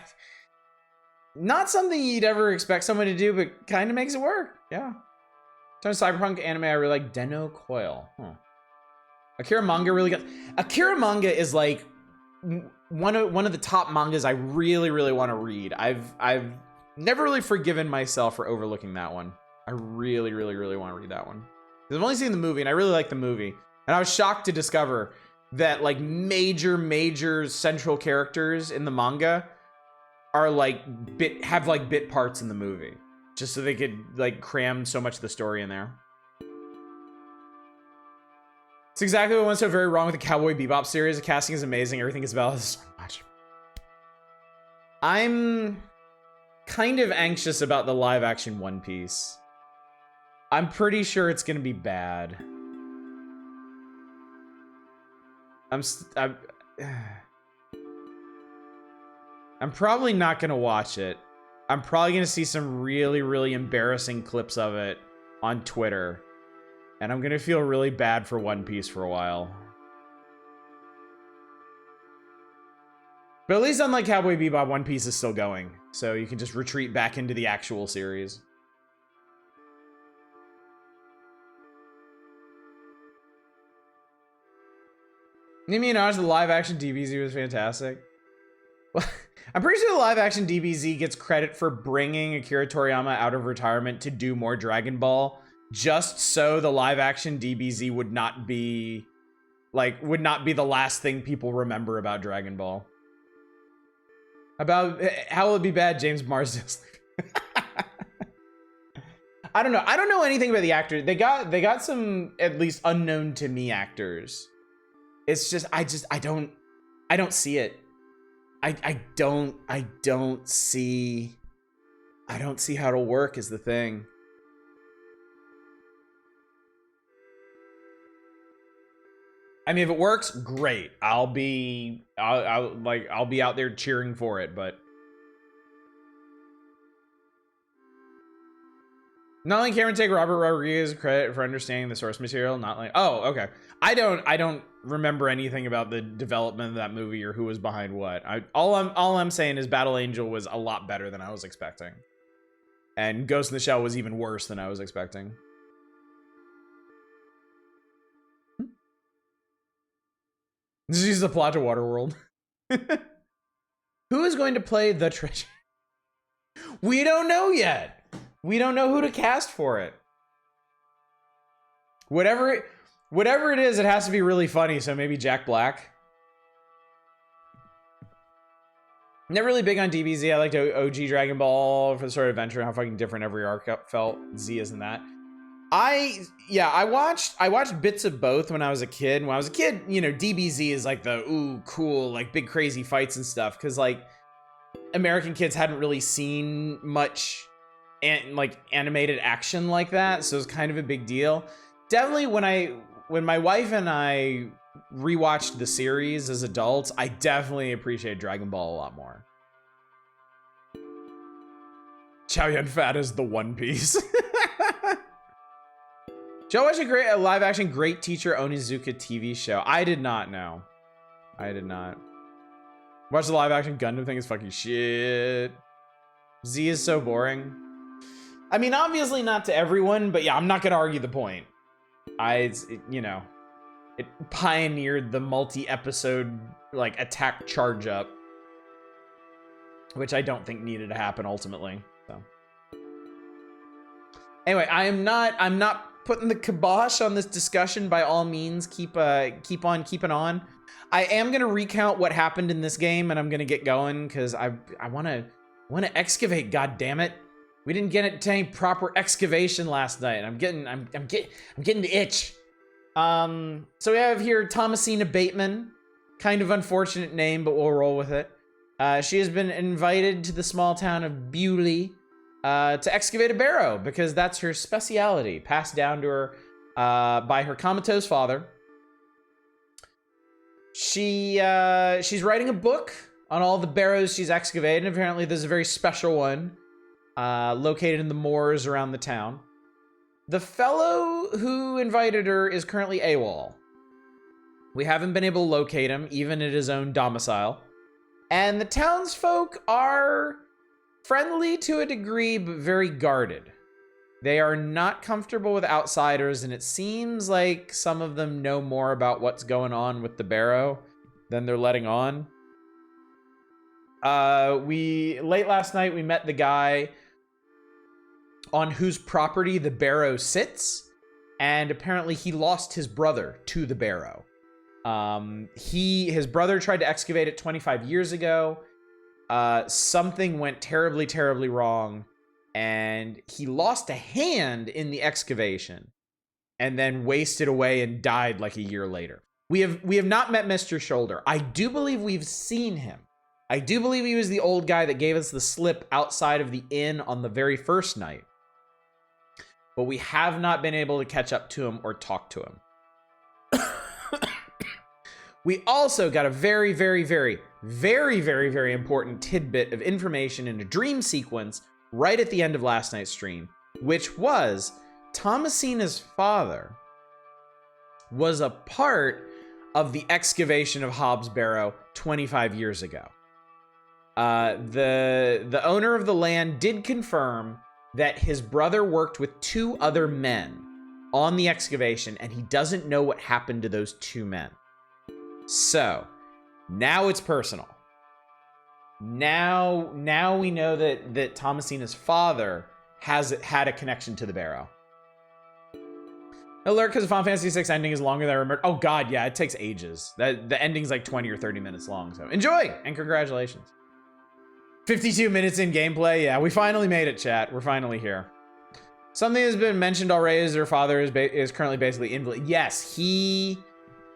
not something you'd ever expect someone to do, but kind of makes it work. Yeah. In terms of cyberpunk anime, I really like Denno Coil. Huh. Akira manga really got. Akira manga is like one of the top mangas I really, really want to read. I've never really forgiven myself for overlooking that one. I really, really, really want to read that one. I've only seen the movie, and I really like the movie. And I was shocked to discover that like major central characters in the manga are like have bit parts in the movie, just so they could like cram so much of the story in there. It's exactly what went so very wrong with the Cowboy Bebop series. The casting is amazing. Everything is about so much. I'm kind of anxious about the live action One Piece. I'm pretty sure it's gonna be bad. I'm probably not gonna watch it. I'm probably gonna see some really, really embarrassing clips of it on Twitter. And I'm gonna feel really bad for One Piece for a while. But at least unlike Cowboy Bebop, One Piece is still going. So you can just retreat back into the actual series. Nicki Minaj, the live action DBZ was fantastic. Well, I'm pretty sure the live action DBZ gets credit for bringing Akira Toriyama out of retirement to do more Dragon Ball, just so the live action DBZ would not be the last thing people remember about Dragon Ball. About how will it be bad, James Marsden? I don't know. I don't know anything about the actors. They got some at least unknown to me actors. It's just I don't see it. I don't see how it'll work is the thing. I mean, if it works, great. I'll be out there cheering for it, but not only Cameron take Robert Rodriguez credit for understanding the source material, not like, oh, okay. I don't remember anything about the development of that movie or who was behind what. All I'm saying is Battle Angel was a lot better than I was expecting. And Ghost in the Shell was even worse than I was expecting. This is the plot to Waterworld. Who is going to play the treasure? We don't know yet. We don't know who to cast for it. Whatever it is, it has to be really funny, so maybe Jack Black. I'm not really big on DBZ. I liked OG Dragon Ball for the sort of adventure and how fucking different every arc felt. Z isn't that. I watched bits of both when I was a kid. When I was a kid, you know, DBZ is like the ooh cool, like big crazy fights and stuff, because like American kids hadn't really seen much like animated action like that, so it's kind of a big deal. Definitely when my wife and I rewatched the series as adults, I definitely appreciate Dragon Ball a lot more. Chow Yun Fat is the One Piece. Did y'all watch a live action Great Teacher Onizuka TV show? I did not know. I did not. Watch the live action Gundam thing is fucking shit. Z is so boring. I mean, obviously not to everyone, but yeah, I'm not gonna argue the point. It pioneered the multi-episode like attack charge up, which I don't think needed to happen ultimately. So anyway, I'm not putting the kibosh on this discussion. By all means, keep on keeping on. I am gonna recount what happened in this game, and I'm gonna get going because I wanna excavate. God damn it, we didn't get to any proper excavation last night. I'm getting the itch. So we have here Thomasina Bateman, kind of unfortunate name, but we'll roll with it. She has been invited to the small town of Bewley to excavate a barrow because that's her speciality, passed down to her by her comatose father. She's writing a book on all the barrows she's excavated. Apparently, there's a very special one located in the moors around the town. The fellow who invited her is currently AWOL. We haven't been able to locate him, even at his own domicile. And the townsfolk are friendly to a degree, but very guarded. They are not comfortable with outsiders, and it seems like some of them know more about what's going on with the barrow than they're letting on. Late last night, we met the guy on whose property the barrow sits, and apparently he lost his brother to the barrow. His brother tried to excavate it 25 years ago. Something went terribly, terribly wrong, and he lost a hand in the excavation and then wasted away and died like a year later. We have not met Mr. Shoulder. I do believe we've seen him. I do believe he was the old guy that gave us the slip outside of the inn on the very first night. But we have not been able to catch up to him or talk to him. We also got a very, very, very, very, very, very important tidbit of information in a dream sequence right at the end of last night's stream, which was Thomasina's father was a part of the excavation of Hobbs Barrow 25 years ago. The owner of the land did confirm that his brother worked with 2 other men on the excavation, and he doesn't know what happened to those 2 men. So, now it's personal. Now we know that Thomasina's father had a connection to the Barrow. Alert, because the Final Fantasy VI ending is longer than I remember. Oh god, yeah, it takes ages. The ending's like 20 or 30 minutes long, so enjoy, and congratulations. 52 minutes in gameplay, yeah, we finally made it, chat. We're finally here. Something that's been mentioned already is her father is currently basically invalid. Yes, he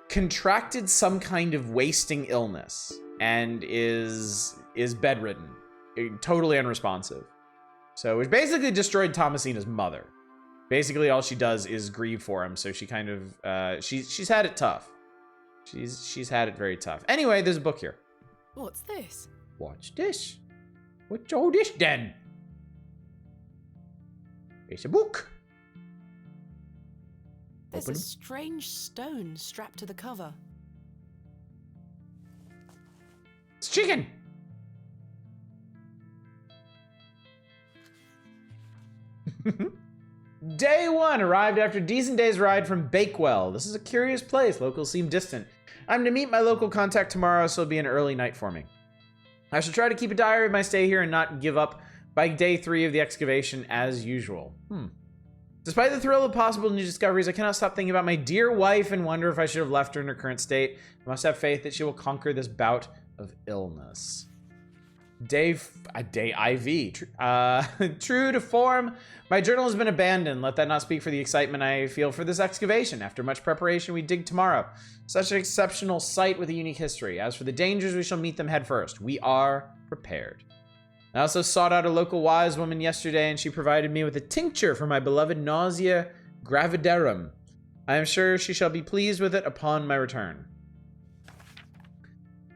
contracted some kind of wasting illness and is bedridden, totally unresponsive. So which basically destroyed Thomasina's mother. Basically all she does is grieve for him, so she kind of she's had it tough. She's had it very tough. Anyway, there's a book here. What's this? What's this? What's all this then? It's a book. There's Open a it. strange stone strapped to the cover. It's chicken. Day 1 arrived after a decent day's ride from Bakewell. This is a curious place. Locals seem distant. I'm to meet my local contact tomorrow, so it'll be an early night for me. I shall try to keep a diary of my stay here and not give up by day 3 of the excavation as usual. Despite the thrill of possible new discoveries, I cannot stop thinking about my dear wife and wonder if I should have left her in her current state. I must have faith that she will conquer this bout of illness. Day IV. True to form, my journal has been abandoned. Let that not speak for the excitement I feel for this excavation. After much preparation, we dig tomorrow. Such an exceptional site with a unique history. As for the dangers, we shall meet them head first. We are prepared. I also sought out a local wise woman yesterday, and she provided me with a tincture for my beloved nausea gravidarum. I am sure she shall be pleased with it upon my return.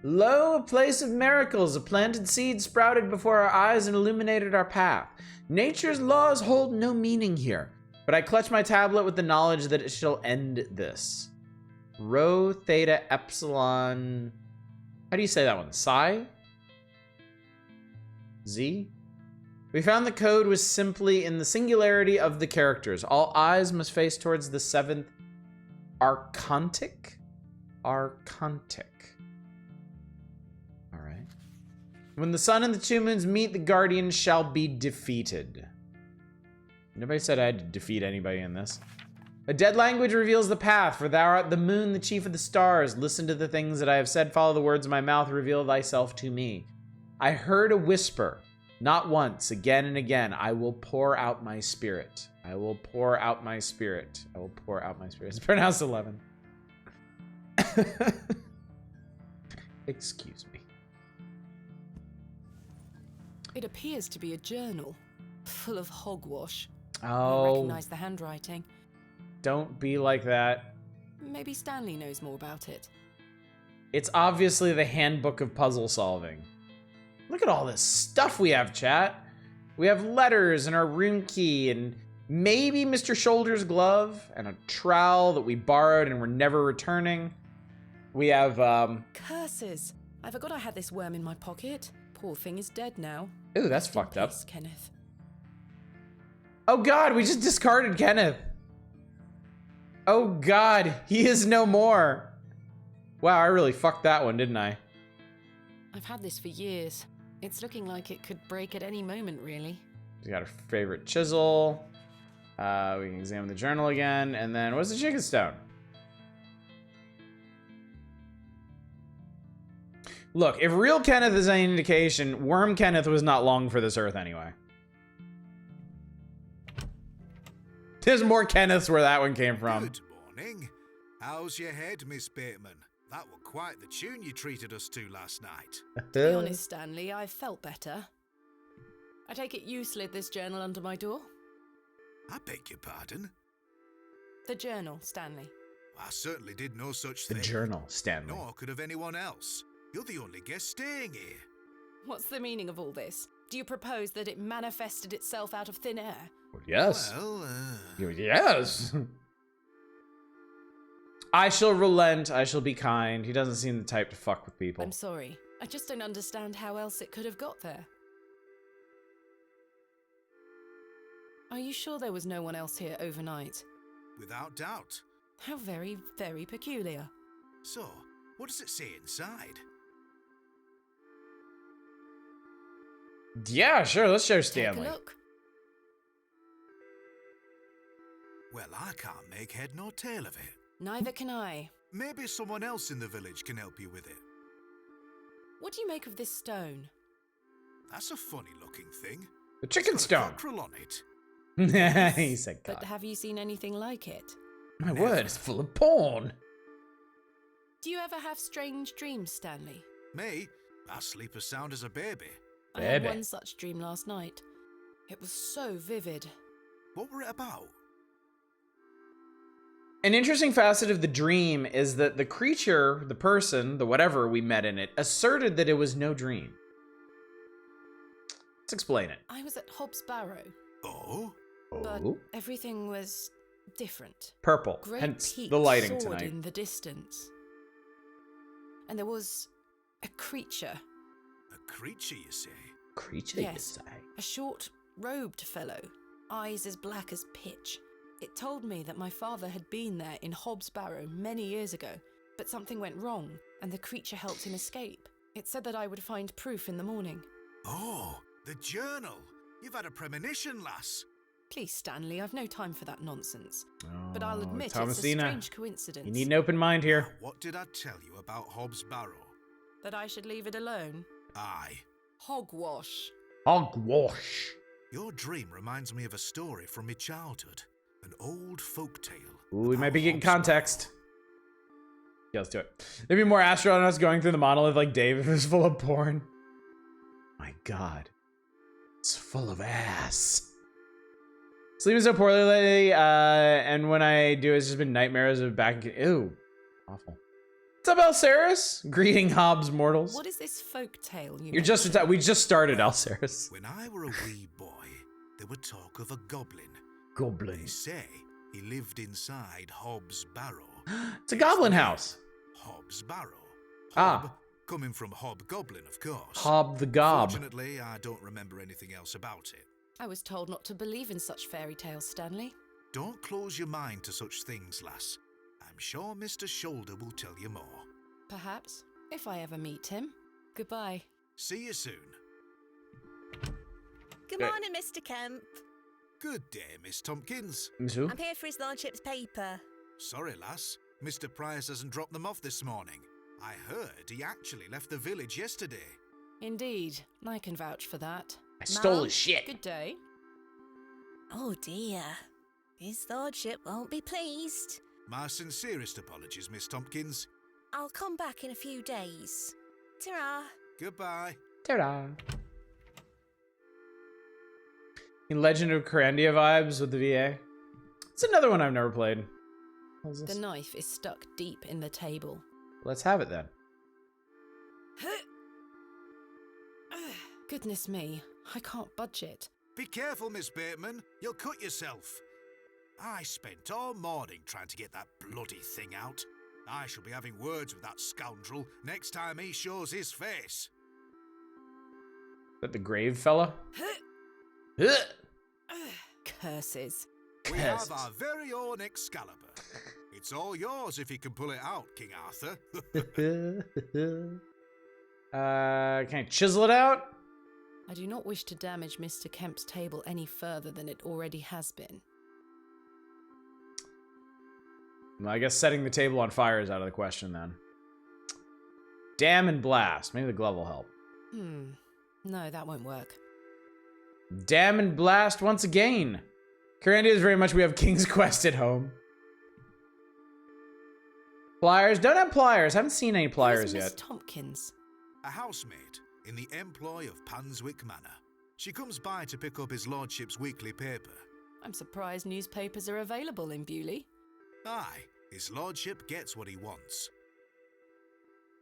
Lo, a place of miracles. A planted seed sprouted before our eyes and illuminated our path. Nature's laws hold no meaning here, but I clutch my tablet with the knowledge that it shall end this. Rho, theta, epsilon... How do you say that one? Psi? Z? We found the code was simply in the singularity of the characters. All eyes must face towards the 7th Archontic? Archontic. Alright. When the sun and the 2 moons meet, the guardians shall be defeated. Nobody said I had to defeat anybody in this. A dead language reveals the path, for thou art the moon, the chief of the stars. Listen to the things that I have said, follow the words of my mouth, reveal thyself to me. I heard a whisper, not once, again and again, I will pour out my spirit. I will pour out my spirit. I will pour out my spirit. It's pronounced 11. Excuse me. It appears to be a journal, full of hogwash. Oh. I recognize the handwriting. Don't be like that. Maybe Stanley knows more about it. It's obviously the handbook of puzzle solving. Look at all this stuff we have, chat. We have letters and our rune key and maybe Mr. Shoulder's glove and a trowel that we borrowed and we're never returning. We have, Curses! I forgot I had this worm in my pocket. Poor thing is dead now. Ooh, that's Rest in fucked up. peace, Kenneth. Oh god, we just discarded Kenneth. Oh god, he is no more. Wow, I really fucked that one, didn't I? I've had this for years. It's looking like it could break at any moment, really. We got our favorite chisel. We can examine the journal again. And then, what's the chicken stone? Look, if real Kenneth is any indication, Worm Kenneth was not long for this earth anyway. There's more Kenneths where that one came from. Good morning. How's your head, Miss Bateman? That were quite the tune you treated us to last night. To be honest, Stanley, I felt better. I take it you slid this journal under my door? I beg your pardon? The journal, Stanley. I certainly did no such The thing. journal, Stanley. Nor could have anyone else. You're the only guest staying here. What's the meaning of all this? Do you propose that it manifested itself out of thin air? Yes. Well, Yes. I shall relent. I shall be kind. He doesn't seem the type to fuck with people. I'm sorry. I just don't understand how else it could have got there. Are you sure there was no one else here overnight? without doubt. How very, very peculiar. So, what does it say inside? Yeah, sure. Let's show Take Stanley. a look. Well, I can't make head nor tail of it. Neither can I. Maybe someone else in the village can help you with it. What do you make of this stone? That's a funny looking thing. The chicken It's got a stone. cockerel on it. He said, But God. have you seen anything like it? My word, it's full of porn. Do you ever have strange dreams, Stanley? Me, I sleep as sound as a baby. I had Baby. one such dream last night. It was so vivid. What were it about? An interesting facet of the dream is that the creature, the person, the whatever we met in it, asserted that it was no dream. Let's explain it. I was at Hobbs Barrow, Oh? but Oh. everything was different. Purple, Great hence peaks the lighting soared tonight. in the distance. And there was a creature, A creature, you say? Creature, you Yes. say? a short, robed fellow, eyes as black as pitch. It told me that my father had been there in Hobbs Barrow many years ago, but something went wrong, and the creature helped him escape. It said that I would find proof in the morning. Oh, the journal. You've had a premonition, lass. Please, Stanley, I've no time for that nonsense. But I'll admit it's a Thomasina, strange coincidence. you need an open mind here. Now, what did I tell you about Hobbs Barrow? That I should leave it alone? Aye. Hogwash. Hogwash. Your dream reminds me of a story from my childhood. An old folk tale. Ooh, we might about be getting Hobbs context. Yeah, let's do it. There'd be more astronauts going through the monolith like Dave if it was full of porn. My God. It's full of ass. Sleeping so poorly lately, and when I do, it's just been nightmares of back. Ew. Awful. What's up, Alceris? Greeting Hobbs mortals. What is this folk tale you You're just mentioned? we just started, Alceris. When I were a wee boy, there would talk of a goblin. They Goblin. say he lived inside Hobbs Barrow. It's a goblin house. Hobbs Barrow. Ah. Hob, coming from Hobgoblin, of course. Hob the Gob. Fortunately, I don't remember anything else about it. I was told not to believe in such fairy tales, Stanley. Don't close your mind to such things, lass. I'm sure Mr. Shoulder will tell you more. Perhaps, if I ever meet him. Goodbye. See you soon. Good Okay. morning, Mr. Kemp. Good day, Miss Tompkins. Who? I'm here for his lordship's paper. Sorry, lass. Mr. Price hasn't dropped them off this morning. I heard he actually left the village yesterday. Indeed, I can vouch for that. I stole Mom, his shit. Good day. Oh dear. His lordship won't be pleased. My sincerest apologies, Miss Tompkins. I'll come back in a few days. Ta-ra. Goodbye. Ta-da. In Legend of Corandia vibes with the VA. It's another one I've never played. What is The this? knife is stuck deep in the table. Let's have it then. Goodness me, I can't budge it. Be careful, Miss Bateman. You'll cut yourself. I spent all morning trying to get that bloody thing out. I shall be having words with that scoundrel next time he shows his face. Is that the grave fella? Ugh. Curses. We Curses. have our very own Excalibur. It's all yours if you can pull it out, King Arthur. Can I chisel it out? I do not wish to damage Mr. Kemp's table any further than it already has been. Well, I guess setting the table on fire is out of the question then. Damn and blast. Maybe the glove will help. No, that won't work. Damn and blast once again. Corandia is very much we have King's Quest at home. Pliers. Don't have pliers. Haven't seen any pliers Who's Miss yet. Tompkins? A housemaid in the employ of Panswick Manor. She comes by to pick up his lordship's weekly paper. I'm surprised newspapers are available in Bewley. Aye, His lordship gets what he wants.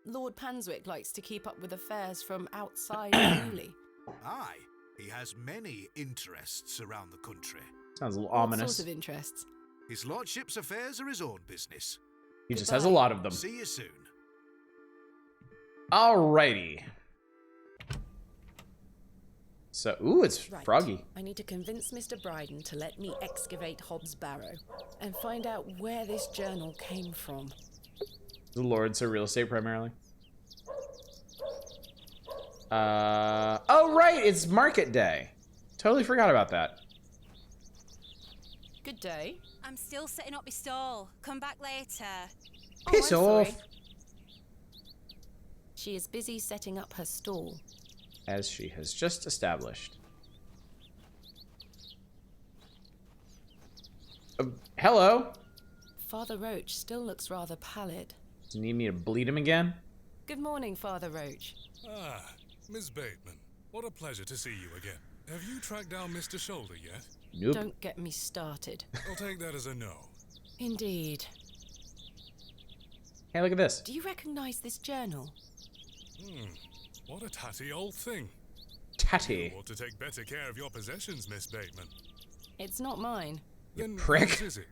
Lord Panswick likes to keep up with affairs from outside Bewley. Aye, he has many interests around the country. Sounds a little What ominous. sort of interests? His lordship's affairs are his own business. He just has a lot of them. See you soon. Alrighty. So, ooh, it's Right. froggy. I need to convince Mr. Bryden to let me excavate Hobbs Barrow and find out where this journal came from. The Lord, so real estate primarily. Oh right, it's market day. Totally forgot about that. Good day. I'm still setting up my stall. Come back later. Piss I'm off. sorry. She is busy setting up her stall. As she has just established. Hello? Father Roach still looks rather pallid. Do you need me to bleed him again? Good morning, Father Roach. Ah, Miss Bateman. What a pleasure to see you again. Have you tracked down Mr. Shoulder yet? Nope. Don't get me started. I'll take that as a no. Indeed. Hey, look at this. Do you recognize this journal? What a tatty old thing. Tatty. You ought to take better care of your possessions, Miss Bateman. It's not mine. Then prick. whose is it?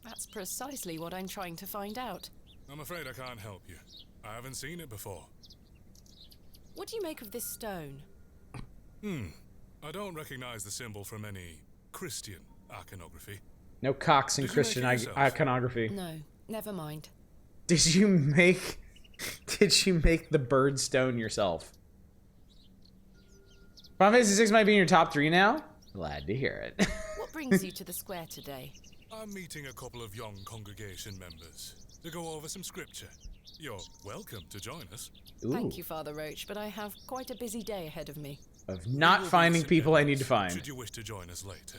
That's precisely what I'm trying to find out. I'm afraid I can't help you. I haven't seen it before. What do you make of this stone? I don't recognize the symbol from any Christian iconography. No cocks in Did you Christian make it yourself? iconography. No, never mind. Did you make the bird stone yourself? Final Fantasy 6 might be in your top 3 now? Glad to hear it. What brings you to the square today? I'm meeting a couple of young congregation members to go over some scripture. You're welcome to join us. Ooh, Thank you, Father Roach, but I have quite a busy day ahead of me. of We not will be finding St. people I need Edmunds, to find. Should you wish to join us later?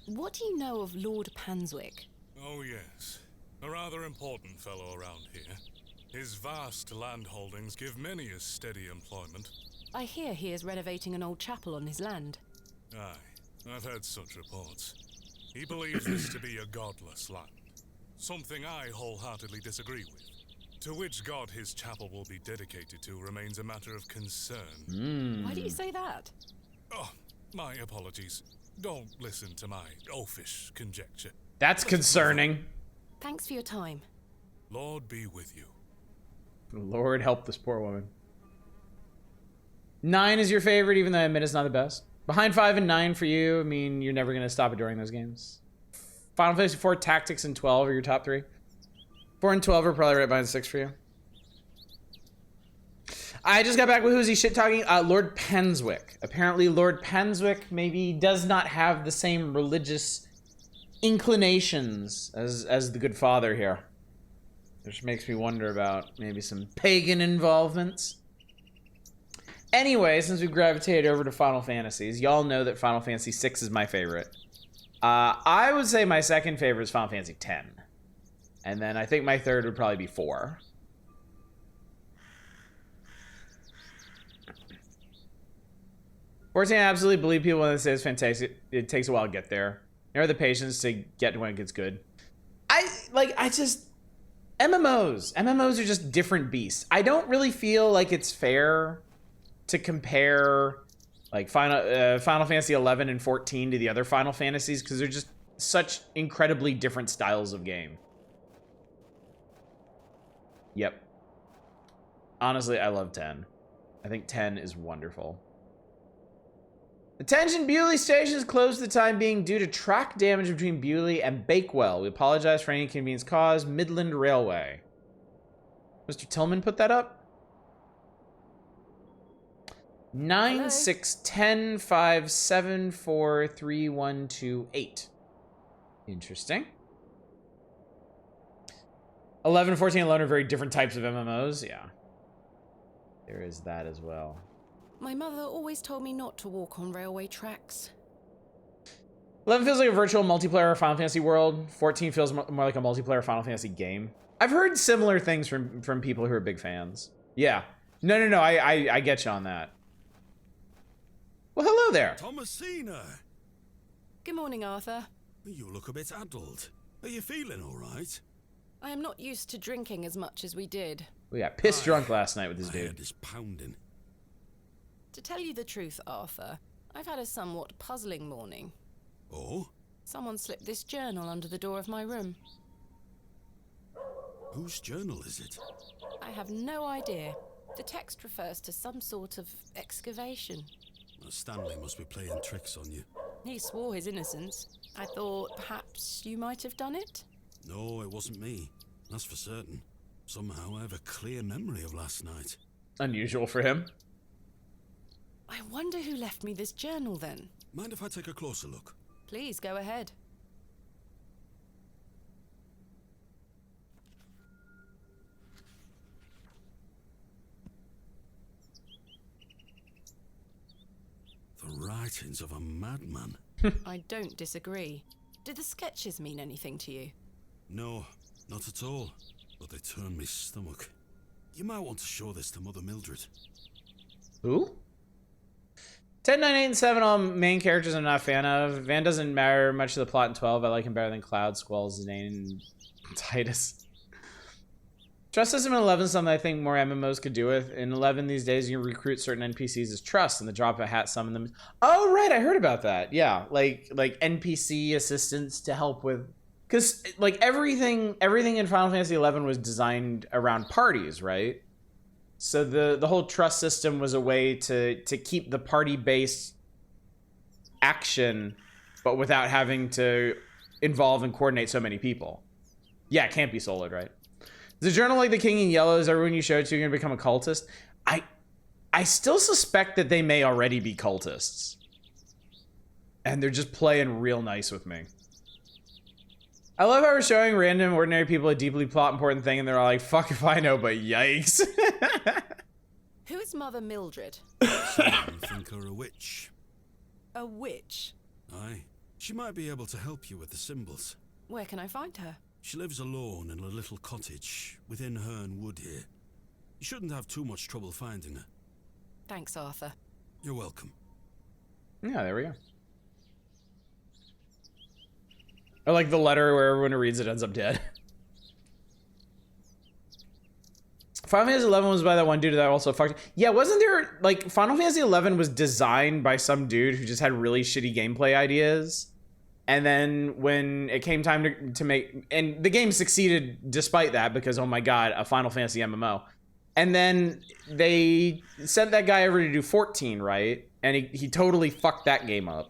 What do you know of Lord Panswick? Oh, yes. A rather important fellow around here. His vast land holdings give many a steady employment. I hear he is renovating an old chapel on his land. Aye, I've heard such reports. He believes this to be a godless land. Something I wholeheartedly disagree with. To which god his chapel will be dedicated to remains a matter of concern. Why do you say that? Oh, my apologies. Don't listen to my oafish conjecture. That's concerning. Thanks for your time. Lord be with you. Lord help this poor woman. 9 is your favorite, even though I admit it's not the best. Behind 5 and 9 for you, I mean, you're never going to stop adoring those games. Final Fantasy 4, Tactics, and 12 are your top 3. 4 and 12 are probably right behind 6 for you. I just got back with who's he shit talking? Lord Panswick. Apparently, Lord Panswick maybe does not have the same religious inclinations as the good father here. Which makes me wonder about maybe some pagan involvements. Anyway, since we gravitated over to Final Fantasies, y'all know that Final Fantasy 6 is my favorite. I would say my second favorite is Final Fantasy 10. And then I think my third would probably be 4. I absolutely believe people when they say it's fantastic. It takes a while to get there. Never the patience to get to when it gets good. MMOs are just different beasts. I don't really feel like it's fair to compare like Final Fantasy 11 and 14 to the other Final Fantasies because they're just such incredibly different styles of game. Yep. Honestly, I love 10. I think 10 is wonderful. Attention, Bewley Station is closed for the time being due to track damage between Bewley and Bakewell. We apologize for any inconvenience caused. Midland Railway. Mr. Tillman put that up? 9, 6, 10, 5, 7, 4, 3, 1, 2, 8. Interesting. 11 and 14 alone are very different types of MMOs. Yeah. There is that as well. My mother always told me not to walk on railway tracks. 11 feels like a virtual multiplayer Final Fantasy world. 14 feels more like a multiplayer Final Fantasy game. I've heard similar things from people who are big fans. Yeah. No. I get you on that. Well, hello there. Thomasina! Good morning, Arthur. You look a bit addled. Are you feeling all right? I am not used to drinking as much as we did. We got pissed drunk last night with this My dude. head is pounding. To tell you the truth, Arthur, I've had a somewhat puzzling morning. Oh? Someone slipped this journal under the door of my room. Whose journal is it? I have no idea. The text refers to some sort of excavation. Stanley must be playing tricks on you. He swore his innocence. I thought perhaps you might have done it? No, it wasn't me. That's for certain. Somehow I have a clear memory of last night. Unusual for him. I wonder who left me this journal then. Mind if I take a closer look? Please go ahead. The writings of a madman. I don't disagree. Did the sketches mean anything to you? No, not at all. But they turn me stomach. You might want to show this to Mother Mildred. Who? 10, 9, 8, and 7, all main characters I'm not a fan of. Van doesn't matter much to the plot in 12. I like him better than Cloud, Squall, Zidane, and Titus. Trust system in 11 is something I think more MMOs could do with. In 11 these days, you can recruit certain NPCs as trust, and the drop of a hat summon them. Oh, right, I heard about that. Yeah, like NPC assistants to help with... Because, like, everything in Final Fantasy 11 was designed around parties, right? So the whole trust system was a way to keep the party-based action, but without having to involve and coordinate so many people. Yeah, it can't be soloed, right? Is the journal like the King in Yellow? Is everyone you show it to going to become a cultist? I still suspect that they may already be cultists. And they're just playing real nice with me. I love how we're showing random, ordinary people a deeply plot important thing, and they're all like, fuck if I know, but yikes. Who is Mother Mildred? Some think her a witch. A witch? Aye. She might be able to help you with the symbols. Where can I find her? She lives alone in a little cottage within Herne Wood here. You shouldn't have too much trouble finding her. Thanks, Arthur. You're welcome. Yeah, there we go. I like the letter where everyone who reads it ends up dead. Final Fantasy 11 was by that one dude that also fucked. Yeah, wasn't there, like, Final Fantasy 11 was designed by some dude who just had really shitty gameplay ideas. And then when it came time to make, and the game succeeded despite that because, oh my god, a Final Fantasy MMO. And then they sent that guy over to do 14, right? And he totally fucked that game up.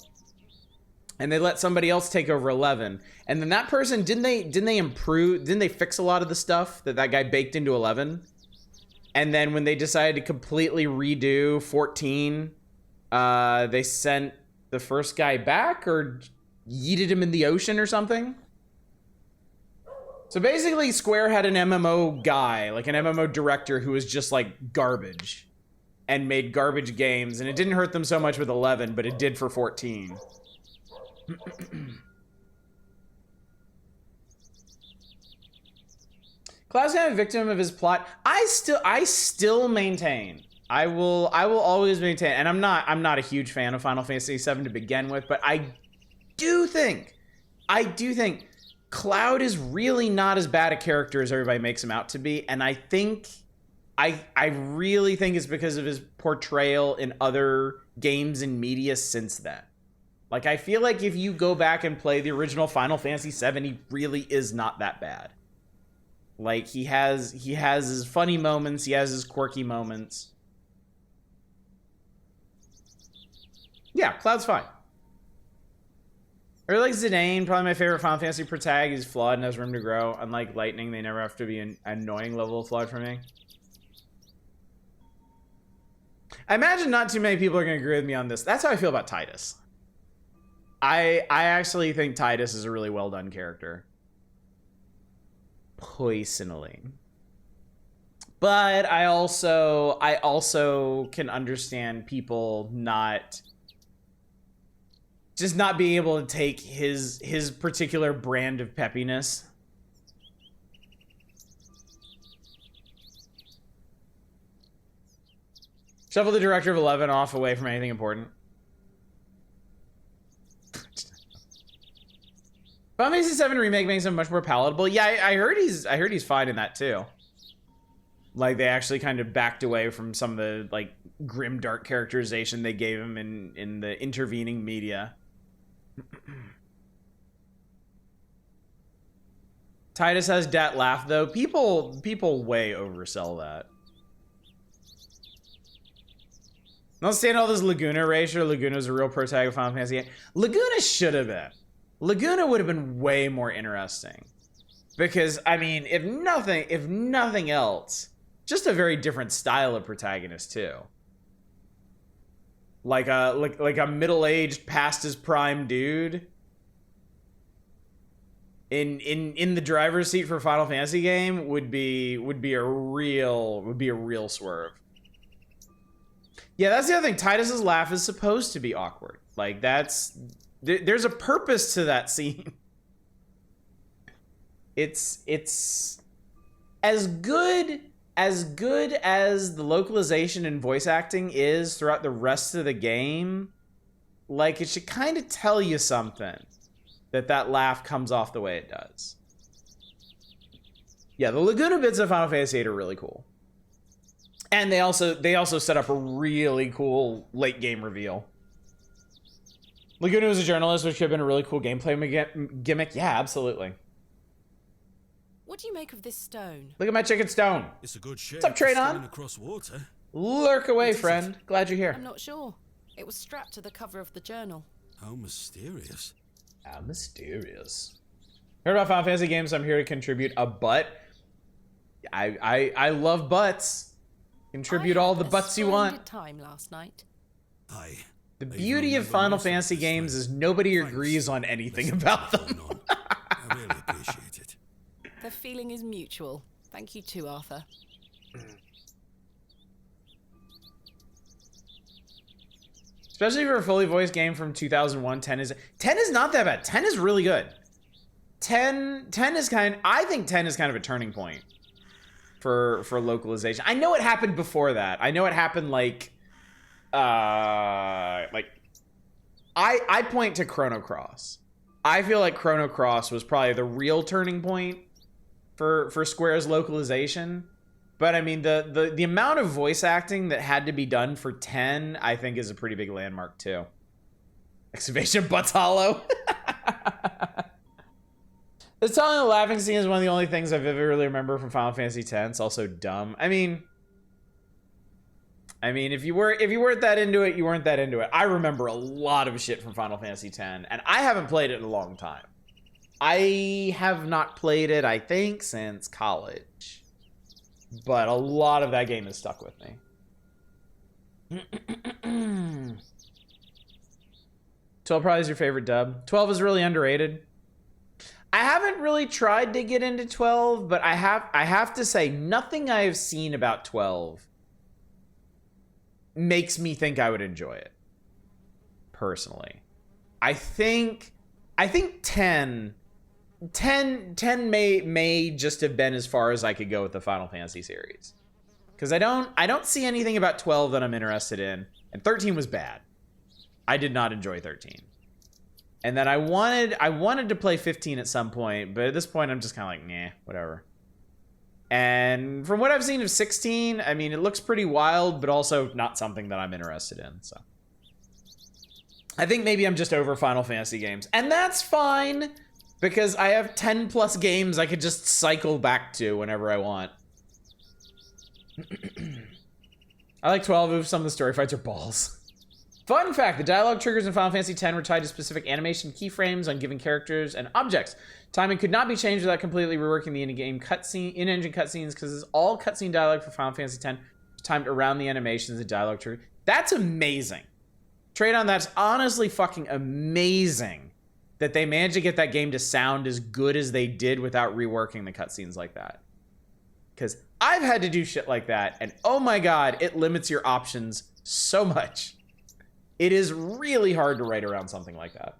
And they let somebody else take over 11. And then that person, didn't they fix a lot of the stuff that guy baked into 11? And then when they decided to completely redo 14, they sent the first guy back or yeeted him in the ocean or something. So basically Square had an MMO guy, like an MMO director who was just like garbage and made garbage games. And it didn't hurt them so much with 11, but it did for 14. Cloud's kind of a victim of his plot. I still maintain. I will always maintain, and I'm not a huge fan of Final Fantasy VII to begin with, but I do think Cloud is really not as bad a character as everybody makes him out to be, and I think I really think it's because of his portrayal in other games and media since then. Like, I feel like if you go back and play the original Final Fantasy VII, he really is not that bad. Like, he has his funny moments, he has his quirky moments. Yeah, Cloud's fine. I really like Zidane, probably my favorite Final Fantasy protag. He's flawed and has room to grow. Unlike Lightning, they never have to be an annoying level of flawed for me. I imagine not too many people are going to agree with me on this. That's how I feel about Titus. I actually think Titus is a really well done character. Personally. But I also can understand people not being able to take his particular brand of peppiness. Shuffle the director of 11 off away from anything important. Final Fantasy VII Remake makes him much more palatable. Yeah, I heard he's fine in that too. Like, they actually kind of backed away from some of the, like, grim, dark characterization they gave him in the intervening media. Titus has dat laugh, though. People way oversell that. Don't stand all this Laguna erasure. Laguna's a real protagonist of Final Fantasy game. Laguna should have been. Laguna would have been way more interesting. Because, I mean, if nothing else, just a very different style of protagonist, too. Like a middle-aged, past his prime dude. In the driver's seat for a Final Fantasy game would be a real swerve. Yeah, that's the other thing. Titus's laugh is supposed to be awkward. Like, there's a purpose to that scene. It's as good as the localization and voice acting is throughout the rest of the game. Like, it should kind of tell you something that laugh comes off the way it does. Yeah, the Laguna bits of Final Fantasy VIII are really cool. And they also set up a really cool late game reveal. Laguna was a journalist, which could have been a really cool gameplay gimmick. Yeah, absolutely. What do you make of this stone? Look at my chicken stone. It's a good shape. What's up, Traydon? Swimming across water. Lurk away, friend. Glad you're here. I'm not sure. It was strapped to the cover of the journal. How mysterious. How mysterious. Heard about Final Fantasy games, I'm here to contribute a butt. I love butts. Contribute all the butts you want. Time last night. The beauty of Final Fantasy games is nobody agrees on anything about them. I really appreciate it. The feeling is mutual. Thank you too, Arthur. Especially for a fully voiced game from 2001, 10 is not that bad. 10 is really good. 10 is I think 10 is kind of a turning point for localization. I know it happened before that. I know it happened I point to Chrono Cross. I feel like Chrono Cross was probably the real turning point for Square's localization. But I mean, the amount of voice acting that had to be done for 10, I think, is a pretty big landmark too. Excavation butts hollow. The telling the laughing scene is one of the only things I vividly remember from Final Fantasy X. It's also dumb. I mean, if you weren't that into it, you weren't that into it. I remember a lot of shit from Final Fantasy X, and I haven't played it in a long time. I have not played it, I think, since college. But a lot of that game has stuck with me. 12 probably is your favorite dub. 12 is really underrated. I haven't really tried to get into 12, but I have to say, nothing I have seen about 12 makes me think I would enjoy it. Personally. I think 10 may just have been as far as I could go with the Final Fantasy series. Because I don't see anything about 12 that I'm interested in. And 13 was bad. I did not enjoy 13. And then I wanted to play 15 at some point, but at this point I'm just kind of like, nah, whatever. And from what I've seen of 16, I mean, it looks pretty wild, but also not something that I'm interested in, so. I think maybe I'm just over Final Fantasy games. And that's fine, because I have 10 plus games I could just cycle back to whenever I want. I like 12, some of the story fights are balls. Fun fact, the dialogue triggers in Final Fantasy X were tied to specific animation keyframes on given characters and objects. Timing could not be changed without completely reworking the in-game cutscene, in-engine cutscenes, because all cutscene dialogue for Final Fantasy X was timed around the animations and dialogue trigger. That's amazing. Traydon, that's honestly fucking amazing that they managed to get that game to sound as good as they did without reworking the cutscenes like that. Because I've had to do shit like that, and oh my god, it limits your options so much. It is really hard to write around something like that.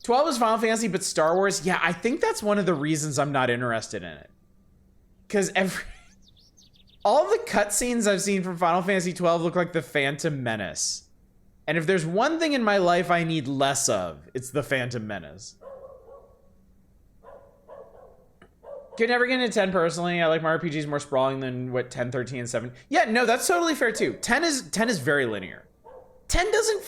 12 is Final Fantasy, but Star Wars, yeah, I think that's one of the reasons I'm not interested in it. Because all the cutscenes I've seen from Final Fantasy 12 look like the Phantom Menace. And if there's one thing in my life I need less of, it's the Phantom Menace. Could never get into 10 personally. I like my RPGs more sprawling than what 10, 13, and 7. Yeah, no, that's totally fair too. 10 is very linear. 10 didn't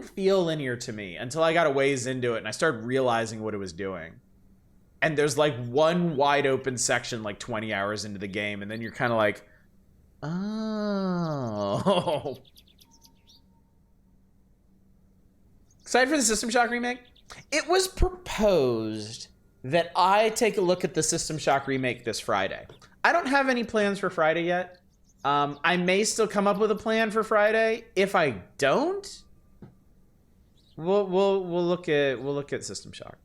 feel linear to me until I got a ways into it and I started realizing what it was doing. And there's like one wide open section like 20 hours into the game, and then you're kind of like, oh. Excited for the System Shock remake? It was proposed that I take a look at the System Shock remake this Friday. I don't have any plans for Friday yet. I may still come up with a plan for Friday. If I don't, we'll look at System Shock.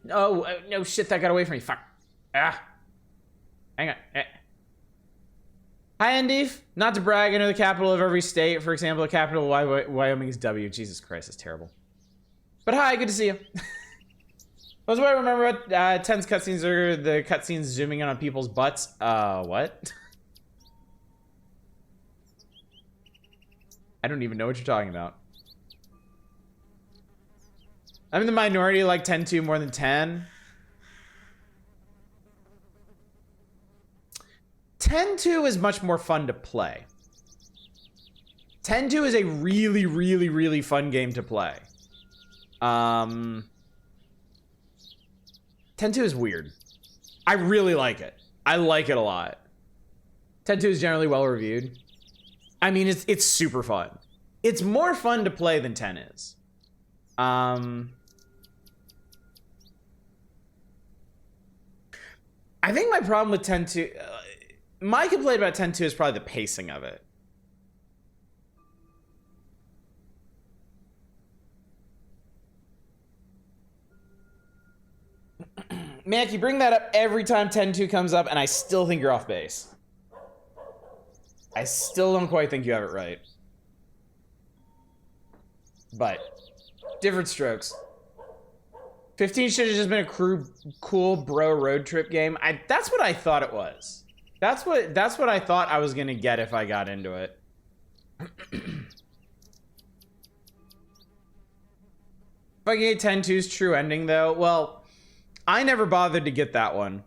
No, no shit, that got away from me. Fuck. Ah. Hang on. Hi, Endeef. Not to brag, I know the capital of every state. For example, the capital of Wyoming is W. Jesus Christ, that's terrible. But hi, good to see you. That's what I remember what 10's cutscenes are the cutscenes zooming in on people's butts. What? I don't even know what you're talking about. I'm in the minority, like 10-2 more than 10. 10-2 is much more fun to play. 10-2 is a really, really, really fun game to play. 10-2 is weird. I really like it. I like it a lot. 10-2 is generally well reviewed. I mean, it's super fun. It's more fun to play than 10 is. I think my problem with 10-2... my complaint about 10-2 is probably the pacing of it. Mac, you bring that up every time 10-2 comes up, and I still think you're off base. I still don't quite think you have it right. But, different strokes. 15 should have just been a cool bro road trip game. That's what I thought it was. That's what I thought I was gonna get if I got into it. If I get 10-2's true ending though, well, I never bothered to get that one.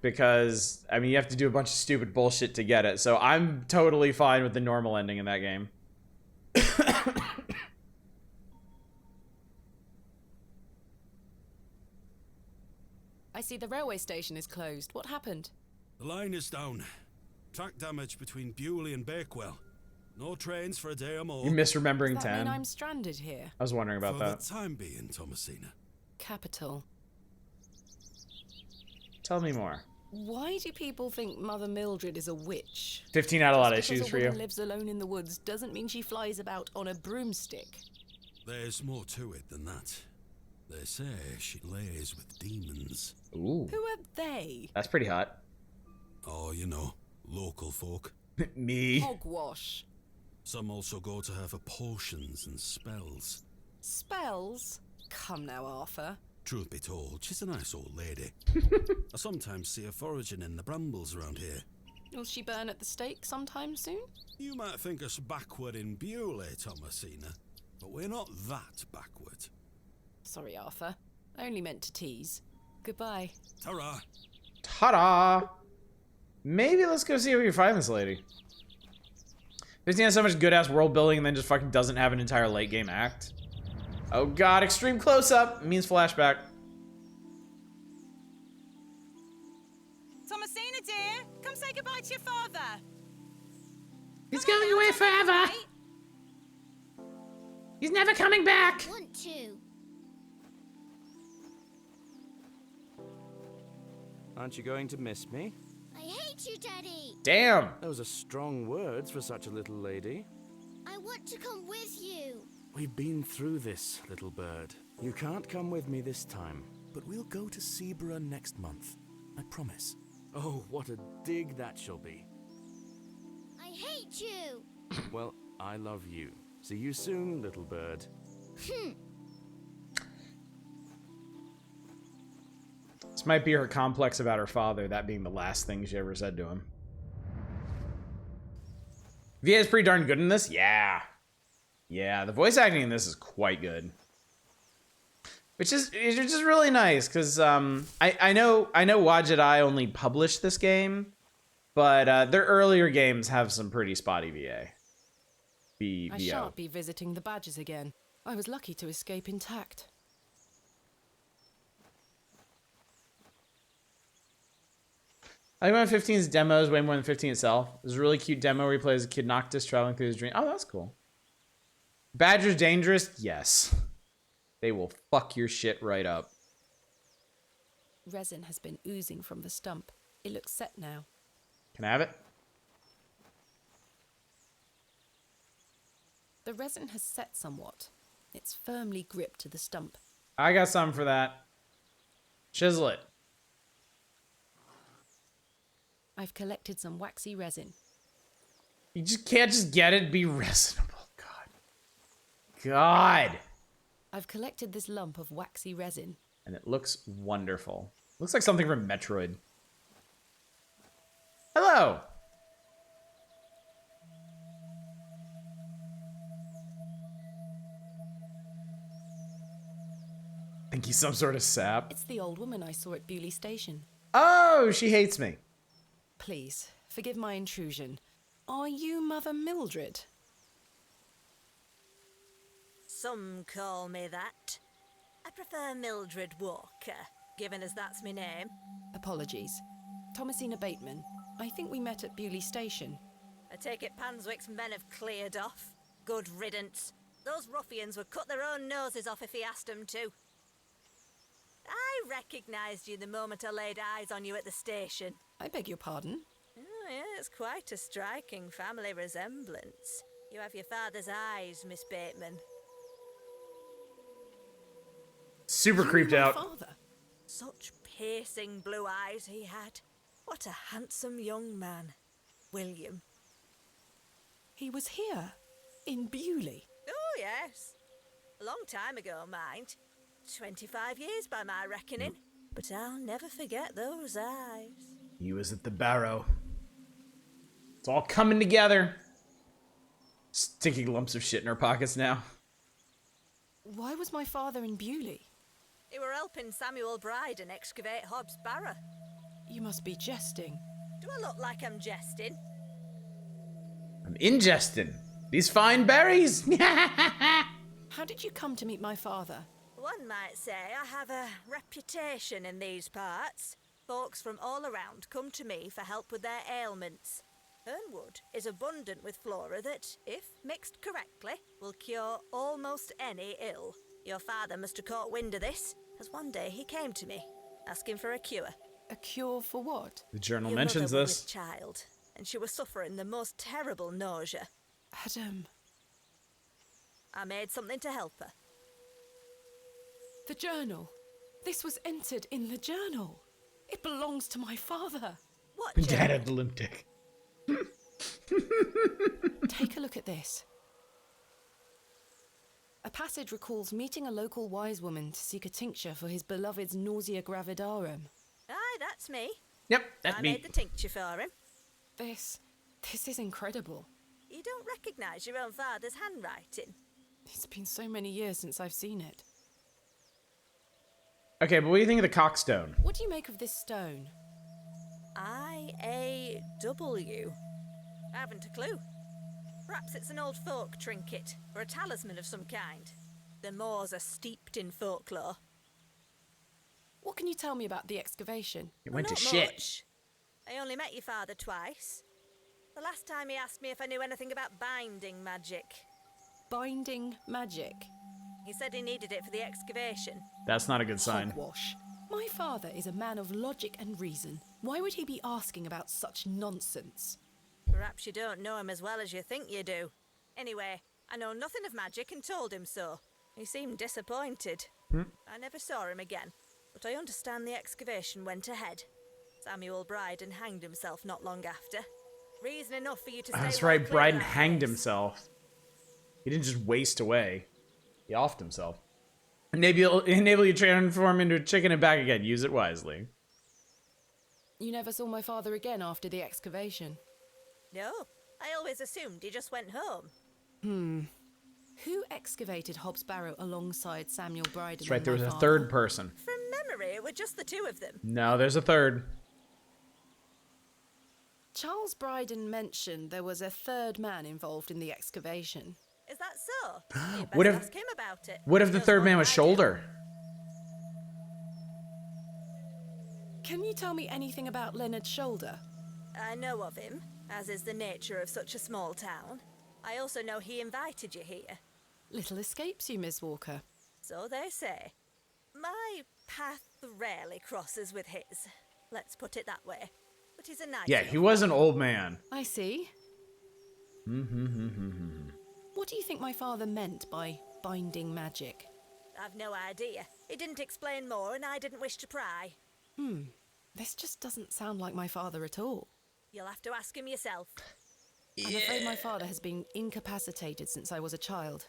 Because, I mean, you have to do a bunch of stupid bullshit to get it. So I'm totally fine with the normal ending in that game. I see the railway station is closed. What happened? The line is down. Track damage between Bewley and Bakewell. No trains for a day or more. You're misremembering Does that 10. mean I'm stranded here? I was wondering about for that. the time being, Thomasina. Capital. Tell me more. Why do people think Mother Mildred is a witch? 15 had a lot of Just because issues for a you. woman lives alone in the woods doesn't mean she flies about on a broomstick. There's more to it than that. They say she lays with demons. Ooh. Who are they? That's pretty hot. Oh, you know, local folk. Me. Hogwash. Some also go to her for potions and spells. Spells? Come now, Arthur. Truth be told, she's a nice old lady. I sometimes see her foraging in the brambles around here. Will she burn at the stake sometime soon? You might think us backward in Bewley, Thomasina, but we're not that backward. Sorry, Arthur. I only meant to tease. Goodbye. Ta-ra! Ta-da! Maybe let's go see if we can find this lady. 15 has so much good-ass world building and then just fucking doesn't have an entire late game act. Oh god, extreme close-up means flashback. Thomasina, dear, come say goodbye to your father. He's going away forever. He's never coming back. Want to. Aren't you going to miss me? I hate you, Daddy. Damn. Those are strong words for such a little lady. I want to come with you. We've been through this, little bird. You can't come with me this time, but we'll go to Seaborough next month. I promise. Oh, what a dig that shall be. I hate you. Well, I love you. See you soon, little bird. This might be her complex about her father, that being the last thing she ever said to him. VA is pretty darn good in this? Yeah. Yeah, the voice acting in this is quite good. Which is just really nice, because I know Wadjet Eye only published this game, but their earlier games have some pretty spotty VA. I shan't be visiting the badges again. I was lucky to escape intact. I think 15's demo is way more than 15 itself. There's a really cute demo where he plays a kid Noctis traveling through his dream. Oh, that's cool. Badger's dangerous? Yes. They will fuck your shit right up. Resin has been oozing from the stump. It looks set now. Can I have it? The resin has set somewhat. It's firmly gripped to the stump. I got something for that. Chisel it. I've collected some waxy resin. You just can't just get it, be reasonable. God. I've collected this lump of waxy resin. And it looks wonderful. Looks like something from Metroid. Hello. I think he's some sort of sap. It's the old woman I saw at Bewley Station. Oh, she hates me. Please, forgive my intrusion. Are you Mother Mildred? Some call me that. I prefer Mildred Walker, given as that's my name. Apologies. Thomasina Bateman. I think we met at Bewley Station. I take it Panswick's men have cleared off. Good riddance. Those ruffians would cut their own noses off if he asked them to. I recognised you the moment I laid eyes on you at the station. I beg your pardon? Oh, yeah, it's quite a striking family resemblance. You have your father's eyes, Miss Bateman. Super creeped My out. father. Such piercing blue eyes he had. What a handsome young man. William. He was here, in Bewley. Oh, yes. A long time ago, mind. 25 years by my reckoning. But I'll never forget those eyes. He was at the Barrow. It's all coming together. Sticking lumps of shit in our pockets now. Why was my father in Bewley? He were helping Samuel Bryden excavate Hobbs Barrow. You must be jesting. Do I look like I'm jesting? I'm ingesting these fine berries. How did you come to meet my father? One might say I have a reputation in these parts. Folks from all around come to me for help with their ailments. Hernwood is abundant with flora that, if mixed correctly, will cure almost any ill. Your father must have caught wind of this, as one day he came to me, asking for a cure. A cure for what? The journal Your mentions mother was this. with child, and she was suffering the most terrible nausea. Adam. I made something to help her. The journal. This was entered in the journal. It belongs to my father. What Dad journal? had the limp dick. Take a look at this. A passage recalls meeting a local wise woman to seek a tincture for his beloved's nausea gravidarum. Aye, that's me. Yep, that's I me. made the tincture for him. This is incredible. You don't recognise your own father's handwriting? It's been so many years since I've seen it. Okay, but what do you think of the cockstone? What do you make of this stone? I-A-W. I haven't a clue. Perhaps it's an old folk trinket, or a talisman of some kind. The moors are steeped in folklore. What can you tell me about the excavation? It went Not to shit. much. I only met your father twice. The last time he asked me if I knew anything about binding magic. Binding magic. He said he needed it for the excavation. That's not a good sign. Hogwash. My father is a man of logic and reason. Why would he be asking about such nonsense? Perhaps you don't know him as well as you think you do. Anyway, I know nothing of magic and told him so. He seemed disappointed. I never saw him again, but I understand the excavation went ahead. Samuel Bryden hanged himself not long after. Reason enough for you to stay That's well right, clear of Bryden that hanged place. himself. He didn't just waste away. He offed himself. Enable you to transform into a chicken and back again. Use it wisely. You never saw my father again after the excavation. No, I always assumed he just went home. Who excavated Hobbs Barrow alongside Samuel Bryden? That's right, there and was my a third father? person. From memory, it were just the two of them. No, there's a third. Charles Bryden mentioned there was a third man involved in the excavation. Is that so? You What best if- ask him about it. What if He the knows third more man than was I do. Shoulder? Can you tell me anything about Leonard Shoulder? I know of him, as is the nature of such a small town. I also know he invited you here. Little escapes you, Miss Walker. So they say. My path rarely crosses with his. Let's put it that way. But he's a nice Yeah, he was an old man. I see. What do you think my father meant by binding magic? I've no idea. He didn't explain more, and I didn't wish to pry. This just doesn't sound like my father at all. You'll have to ask him yourself. I'm afraid my father has been incapacitated since I was a child.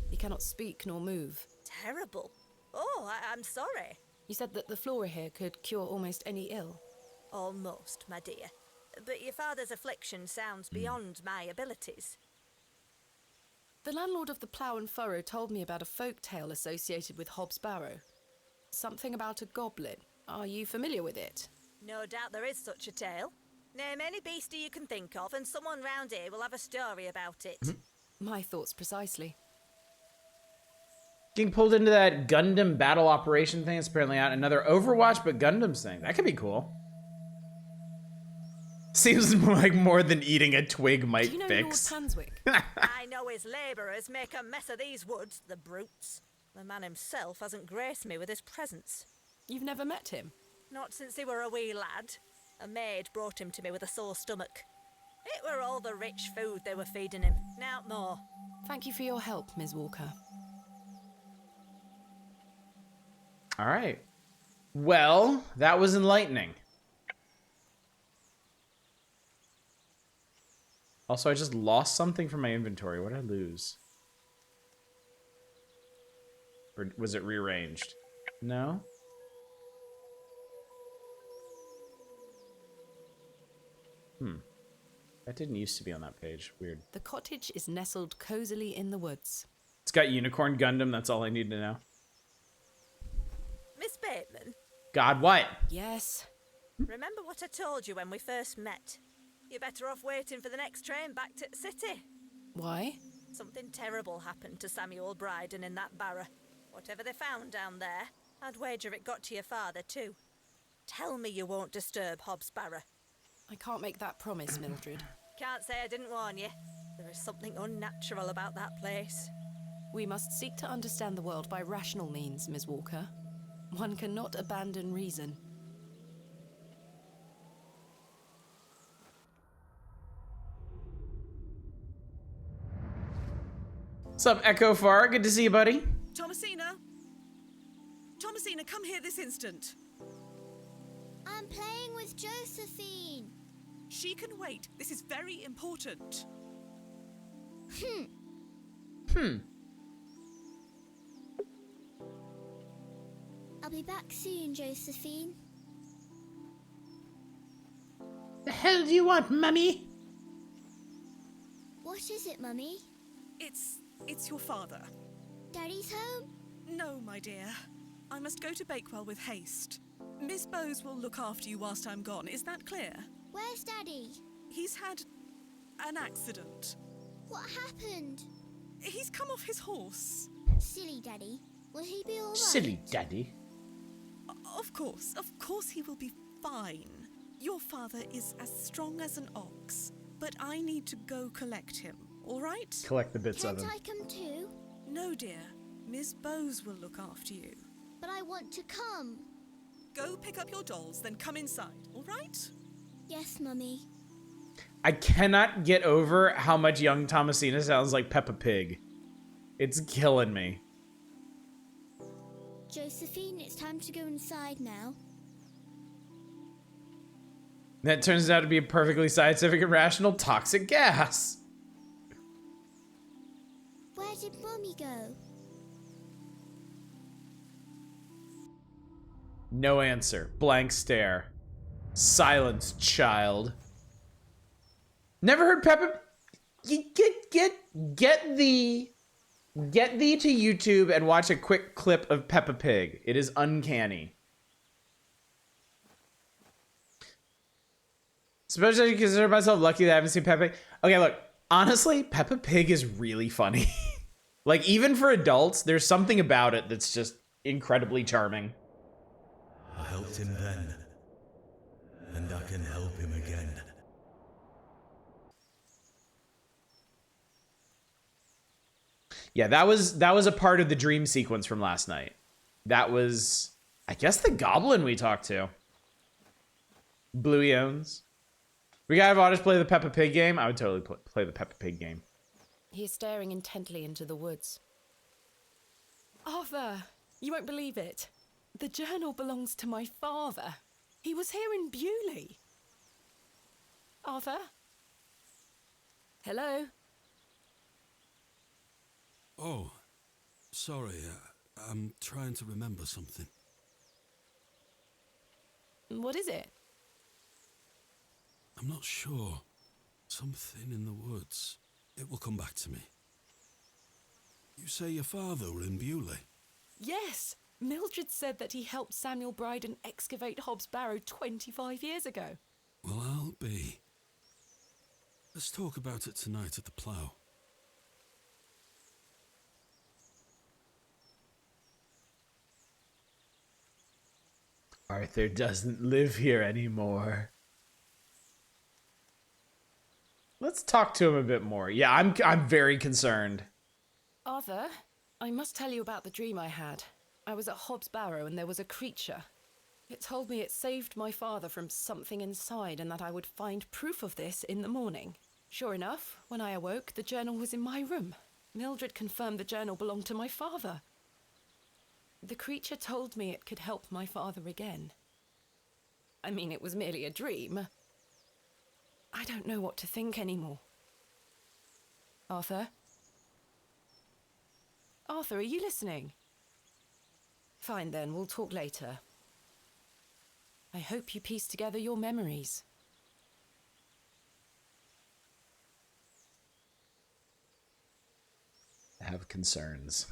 He cannot speak nor move. Terrible. Oh, I'm sorry. You said that the flora here could cure almost any ill. Almost, my dear. But your father's affliction sounds beyond my abilities. The landlord of the Plough and Furrow told me about a folk tale associated with Hobbs Barrow. Something about a goblin. Are you familiar with it? No doubt there is such a tale. Name any beastie you can think of, and someone round here will have a story about it. My thoughts precisely. Getting pulled into that Gundam battle operation thing. It's apparently out. Another Overwatch, but Gundams thing. That could be cool. Seems like more than eating a twig might Do you know fix. Lord Tanswick? I know his labourers make a mess of these woods, the brutes. The man himself hasn't graced me with his presence. You've never met him? Not since he were a wee lad. A maid brought him to me with a sore stomach. It were all the rich food they were feeding him, nowt more. Thank you for your help, Ms. Walker. All right. Well, that was enlightening. Also, I just lost something from my inventory. What did I lose? Or was it rearranged? No? That didn't used to be on that page. Weird. The cottage is nestled cozily in the woods. It's got Unicorn Gundam. That's all I need to know. Miss Bateman, God, what? Yes. remember what I told you when we first met? You're better off waiting for the next train back to the city. Why? Something terrible happened to Samuel Bryden in that barrow. Whatever they found down there, I'd wager it got to your father too. Tell me you won't disturb Hobbs Barrow. I can't make that promise, Mildred. Can't say I didn't warn you. There is something unnatural about that place. We must seek to understand the world by rational means, Ms. Walker. One cannot abandon reason. What's up, Echo Far? Good to see you, buddy. Thomasina! Thomasina, come here this instant. I'm playing with Josephine. She can wait. This is very important. I'll be back soon, Josephine. The hell do you want, Mummy? What is it, Mummy? It's your father. Daddy's home? No, my dear. I must go to Bakewell with haste. Miss Bowes will look after you whilst I'm gone. Is that clear? Where's Daddy? He's had an accident. What happened? He's come off his horse. Silly Daddy. Will he be alright? Silly daddy. Of course he will be fine. Your father is as strong as an ox, but I need to go collect him, all right? Collect the bits Can't of him. I come too? No, dear. Miss Bowes will look after you. But I want to come. Go pick up your dolls, then come inside, all right? Yes, Mummy. I cannot get over how much young Thomasina sounds like Peppa Pig. It's killing me. Josephine, it's time to go inside now. That turns out to be a perfectly scientific and rational toxic gas. Where did Mummy go? No answer. Blank stare. Silence, child. Never heard Peppa... Get Get thee to YouTube and watch a quick clip of Peppa Pig. It is uncanny. Especially consider myself lucky that I haven't seen Peppa Pig. Okay, look. Honestly, Peppa Pig is really funny. Like, even for adults, there's something about it that's just incredibly charming. I helped him then, and I can help him again. Yeah, that was a part of the dream sequence from last night. That was, I guess, the goblin we talked to. Bluey owns. We gotta have Otis play the Peppa Pig game. I would totally play the Peppa Pig game. He is staring intently into the woods. Arthur, you won't believe it. The journal belongs to my father. He was here in Bewley. Arthur? Hello? Oh, sorry. I'm trying to remember something. What is it? I'm not sure. Something in the woods. It will come back to me. You say your father were in Bewley? Yes! Mildred said that he helped Samuel Bryden excavate Hobbs Barrow 25 years ago. Well, I'll be. Let's talk about it tonight at the plough. Arthur doesn't live here anymore. Let's talk to him a bit more. Yeah, I'm very concerned. Arthur, I must tell you about the dream I had. I was at Hobbs Barrow and there was a creature. It told me it saved my father from something inside and that I would find proof of this in the morning. Sure enough, when I awoke, the journal was in my room. Mildred confirmed the journal belonged to my father. The creature told me it could help my father again. I mean, it was merely a dream. I don't know what to think anymore. Arthur? Arthur, are you listening? Fine then, we'll talk later. I hope you piece together your memories. I have concerns.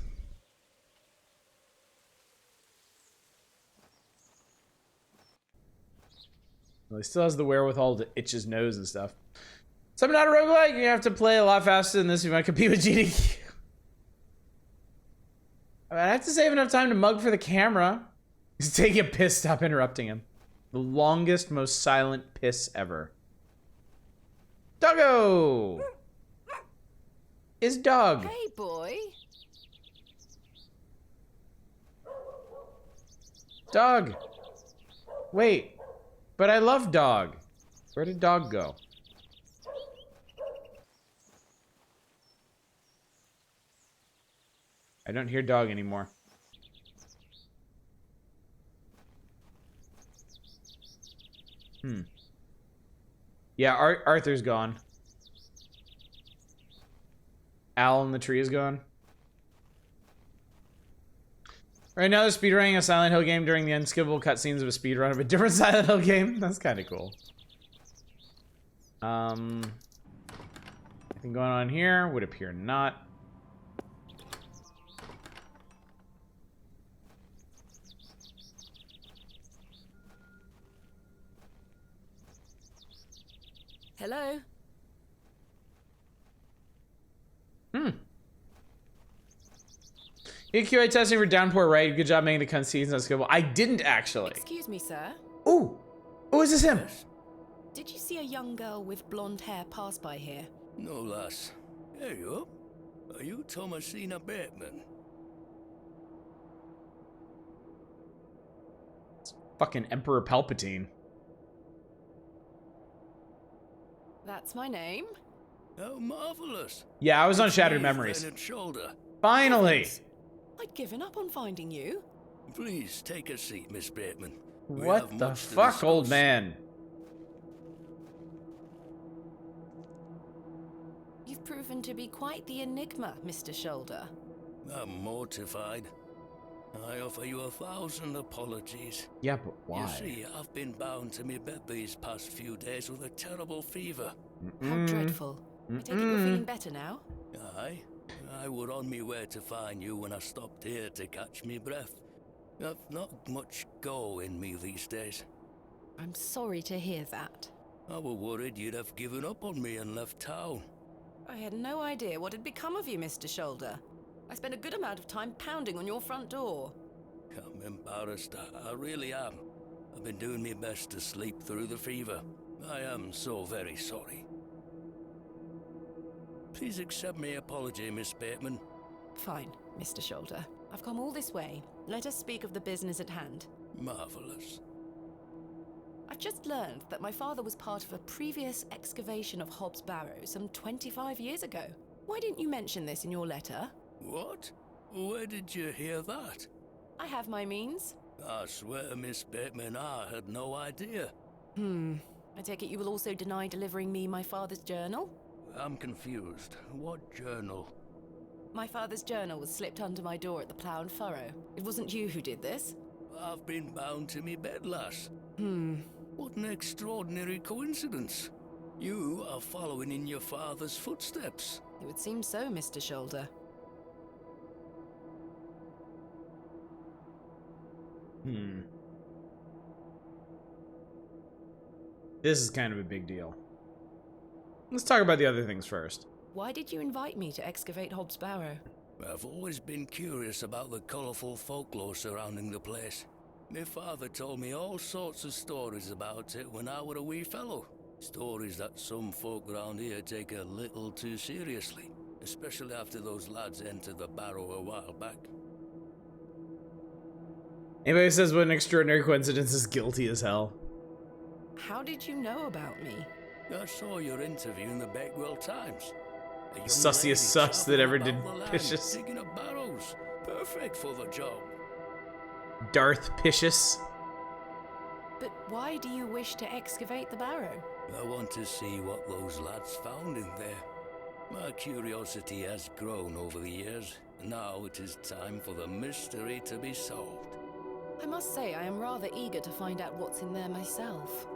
Well, he still has the wherewithal to itch his nose and stuff. So I'm not a roguelike. You have to play a lot faster than this if you might compete with GDQ. I mean, I have to save enough time to mug for the camera. He's taking a piss. Stop interrupting him. The longest, most silent piss ever. Doggo! Is dog. Hey, boy. Dog. Wait. But I love dog. Where did dog go? I don't hear dog anymore. Yeah, Arthur's gone. Owl in the tree is gone. Right now, they're speedrunning a Silent Hill game during the unskippable cutscenes of a speedrun of a different Silent Hill game. That's kind of cool. Anything going on here? Would appear not. Hello? EQA testing for downpour, right? Good job making the cutscenes unskippable. I didn't actually. Excuse me, sir. Ooh! Oh, is this him? Did you see a young girl with blonde hair pass by here? No, lass. There you are. Are you Thomasina Bateman? Fucking Emperor Palpatine. That's my name. How marvelous. Yeah, I was on It's Shattered me, Memories. Leonard Shoulder. Finally! I'd given up on finding you. Please take a seat, Miss Bateman. We have What the much to fuck, old discuss. man? You've proven to be quite the enigma, Mr. Shoulder. I'm mortified. I offer you 1,000 apologies. Yeah, but why? You see, I've been bound to me bed these past few days with a terrible fever. How dreadful. I take it you're feeling better now? Aye, I were on me way to find you when I stopped here to catch me breath. I've not much go in me these days. I'm sorry to hear that. I were worried you'd have given up on me and left town. I had no idea what had become of you, Mr. Shoulder. I spent a good amount of time pounding on your front door. I'm embarrassed, I really am. I've been doing my best to sleep through the fever. I am so very sorry. Please accept my apology, Miss Bateman. Fine, Mr. Shoulder. I've come all this way. Let us speak of the business at hand. Marvelous. I've just learned that my father was part of a previous excavation of Hobbs Barrow some 25 years ago. Why didn't you mention this in your letter? What? Where did you hear that? I have my means. I swear, Miss Bateman, I had no idea. I take it you will also deny delivering me my father's journal? I'm confused. What journal? My father's journal was slipped under my door at the Plough and Furrow. It wasn't you who did this? I've been bound to me bed, lass. What an extraordinary coincidence. You are following in your father's footsteps. It would seem so, Mr. Shoulder. This is kind of a big deal. Let's talk about the other things first. Why did you invite me to excavate Hobbs Barrow? I've always been curious about the colourful folklore surrounding the place. My father told me all sorts of stories about it when I were a wee fellow. Stories that some folk around here take a little too seriously, especially after those lads entered the Barrow a while back. Anybody who says what an extraordinary coincidence is guilty as hell. How did you know about me? I saw your interview in the Bakewell Times. A young Sussiest lady sus that ever travelling did about the land, Picious. digging up barrows. Perfect for the job. Darth Picious. But why do you wish to excavate the barrow? I want to see what those lads found in there. My curiosity has grown over the years, and now it is time for the mystery to be solved. I must say I am rather eager to find out what's in there myself.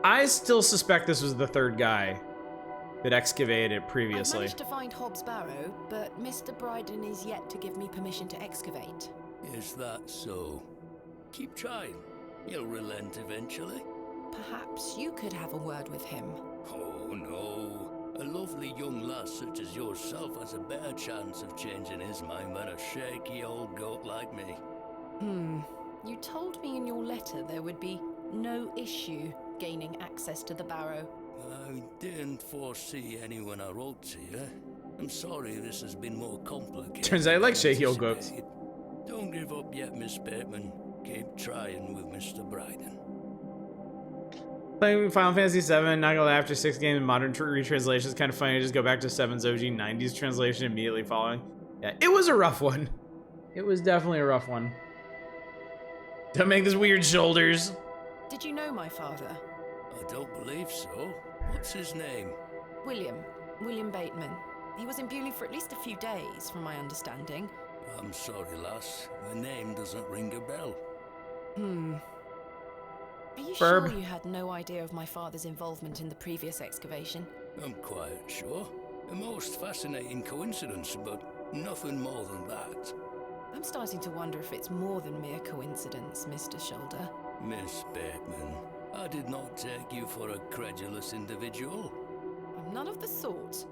I still suspect this was the third guy that excavated it I previously. managed to find Hobbs Barrow, but Mr. Bryden is yet to give me permission to excavate. Is that so? Keep trying. He'll relent eventually. Perhaps you could have a word with him. Oh no. A lovely young lass such as yourself has a better chance of changing his mind than a shaky old goat like me. You told me in your letter there would be no issue gaining access to the barrow. I didn't foresee any when I wrote to you. I'm sorry this has been more complicated. Turns out I like than shaky old goats. anticipated. Don't give up yet, Miss Bateman. Keep trying with Mr. Bryden. Playing Final Fantasy VII, not gonna lie, after 6 games in modern retranslation, it's kind of funny to just go back to 7's OG 90s translation immediately following. Yeah, it was a rough one. It was definitely a rough one. Don't make those weird shoulders. Did you know my father? I don't believe so. What's his name? William Bateman. He was in Bewley for at least a few days, from my understanding. I'm sorry, lass. The name doesn't ring a bell. Are you Ferb. sure you had no idea of my father's involvement in the previous excavation? I'm quite sure. A most fascinating coincidence, but nothing more than that. I'm starting to wonder if it's more than mere coincidence, Mr. Shoulder. Miss Bateman, I did not take you for a credulous individual. I'm none of the sort.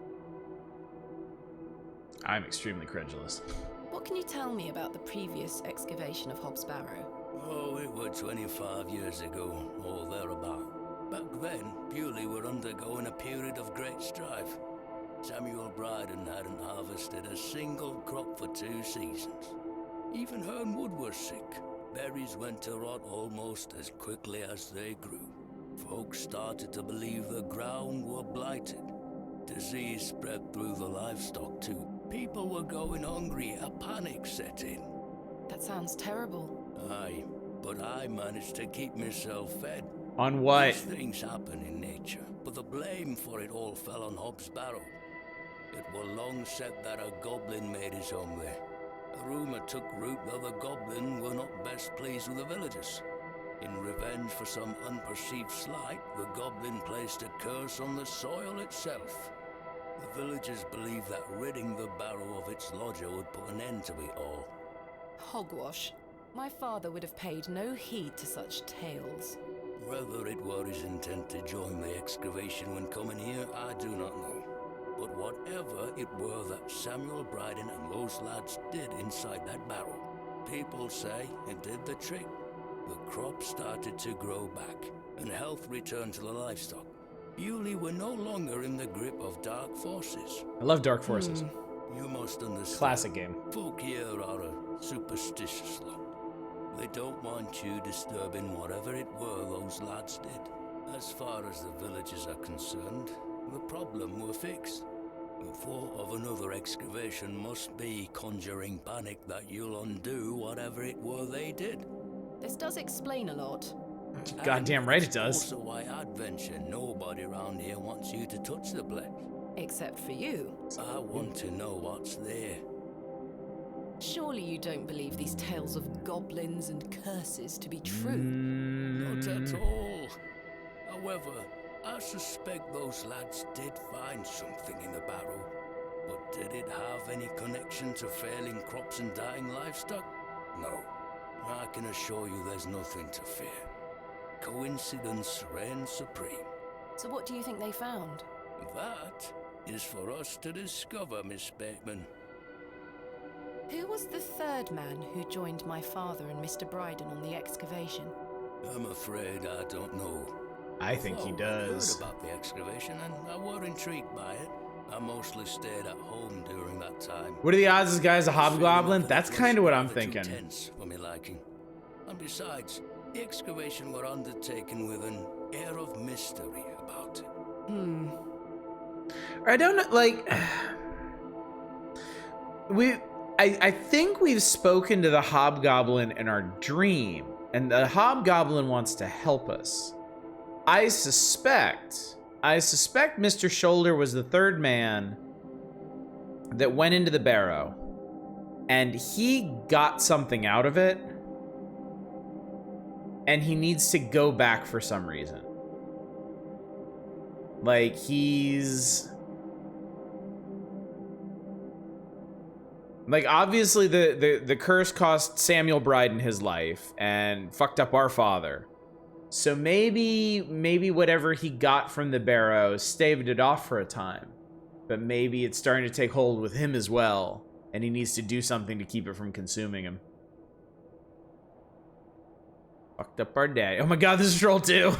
I'm extremely credulous. What can you tell me about the previous excavation of Hobbs Barrow? Oh, it were 25 years ago, or thereabout. Back then, Bewley were undergoing a period of great strife. Samuel Bryden hadn't harvested a single crop for 2 seasons. Even Hernwood was sick. Berries went to rot almost as quickly as they grew. Folks started to believe the ground were blighted. Disease spread through the livestock too. People were going hungry, a panic set in. That sounds terrible. Aye, but I managed to keep myself fed. On what? These things happen in nature, but the blame for it all fell on Hobbs Barrow. It were long said that a goblin made his home there. A rumour took root that the goblin were not best pleased with the villagers. In revenge for some unperceived slight, the goblin placed a curse on the soil itself. The villagers believe that ridding the Barrow of its lodger would put an end to it all. Hogwash. My father would have paid no heed to such tales. Whether it were his intent to join the excavation when coming here, I do not know. But whatever it were that Samuel Bryden and those lads did inside that barrow, people say it did the trick. The crops started to grow back, and health returned to the livestock. Bewley were no longer in the grip of dark forces. I love Dark Forces. You must understand. Classic game. Folk here are a superstitious lot. They don't want you disturbing whatever it were those lads did. As far as the villagers are concerned, the problem were fixed. The thought of another excavation must be conjuring panic that you'll undo whatever it were they did. This does explain a lot. Goddamn right it does. Also why I'd venture nobody around here wants you to touch the place. Except for you. I want to know what's there. Surely you don't believe these tales of goblins and curses to be true? Not at all. However, I suspect those lads did find something in the barrow. But did it have any connection to failing crops and dying livestock? No. I can assure you there's nothing to fear. Coincidence reigns supreme. So what do you think they found? That is for us to discover, Miss Bateman. Who was the third man who joined my father and Mr. Bryden on the excavation? I'm afraid I don't know. I think he does. I heard about the excavation and I were intrigued by it. I mostly stayed at home during that time. What are the odds this guy's a hobgoblin? That's kind of what I'm thinking. Too tense for me liking. And besides, the excavation were undertaken with an air of mystery about it. I don't know, like... I think we've spoken to the hobgoblin in our dream, and the hobgoblin wants to help us. I suspect Mr. Shoulder was the third man that went into the barrow, and he got something out of it, and he needs to go back for some reason. Like, he's... Like, obviously, the curse cost Samuel Bryden his life and fucked up our father. So maybe whatever he got from the barrow staved it off for a time. But maybe it's starting to take hold with him as well, and he needs to do something to keep it from consuming him. Fucked up our day. Oh my god, this is Troll 2.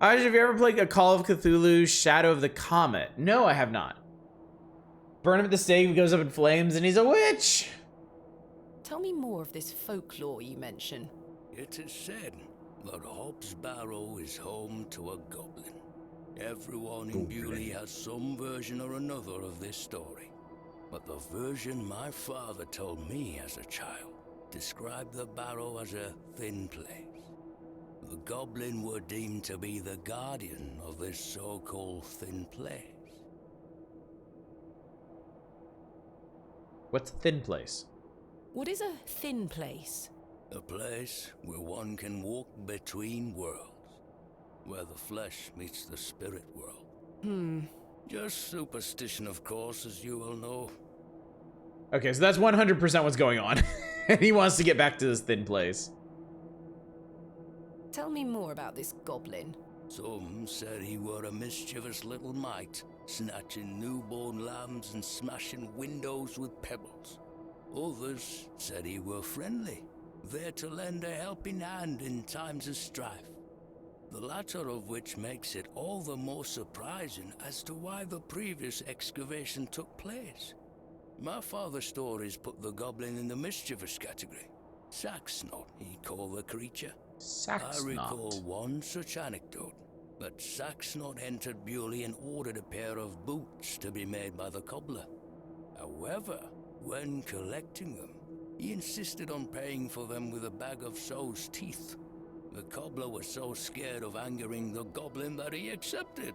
Aj, have you ever played a Call of Cthulhu Shadow of the Comet? No, I have not. Burn him at the stake, he goes up in flames, and he's a witch! Tell me more of this folklore you mention. It is said that Hobbs Barrow is home to a goblin. Everyone in Bewley has some version or another of this story. But the version my father told me as a child described the barrow as a thin place. The goblin were deemed to be the guardian of this so-called thin place. What's a thin place? What is a thin place? A place where one can walk between worlds, where the flesh meets the spirit world. Just superstition, of course, as you will know. Okay, so that's 100% what's going on. And he wants to get back to this thin place. Tell me more about this goblin. Some said he were a mischievous little mite, snatching newborn lambs and smashing windows with pebbles. Others said he were friendly, there to lend a helping hand in times of strife. The latter of which makes it all the more surprising as to why the previous excavation took place. My father's stories put the goblin in the mischievous category. Saxnot, he called the creature. Saxnot. I recall one such anecdote, that Saxnot entered Bewley and ordered a pair of boots to be made by the cobbler. However, when collecting them, he insisted on paying for them with a bag of sow's teeth. The cobbler was so scared of angering the goblin that he accepted.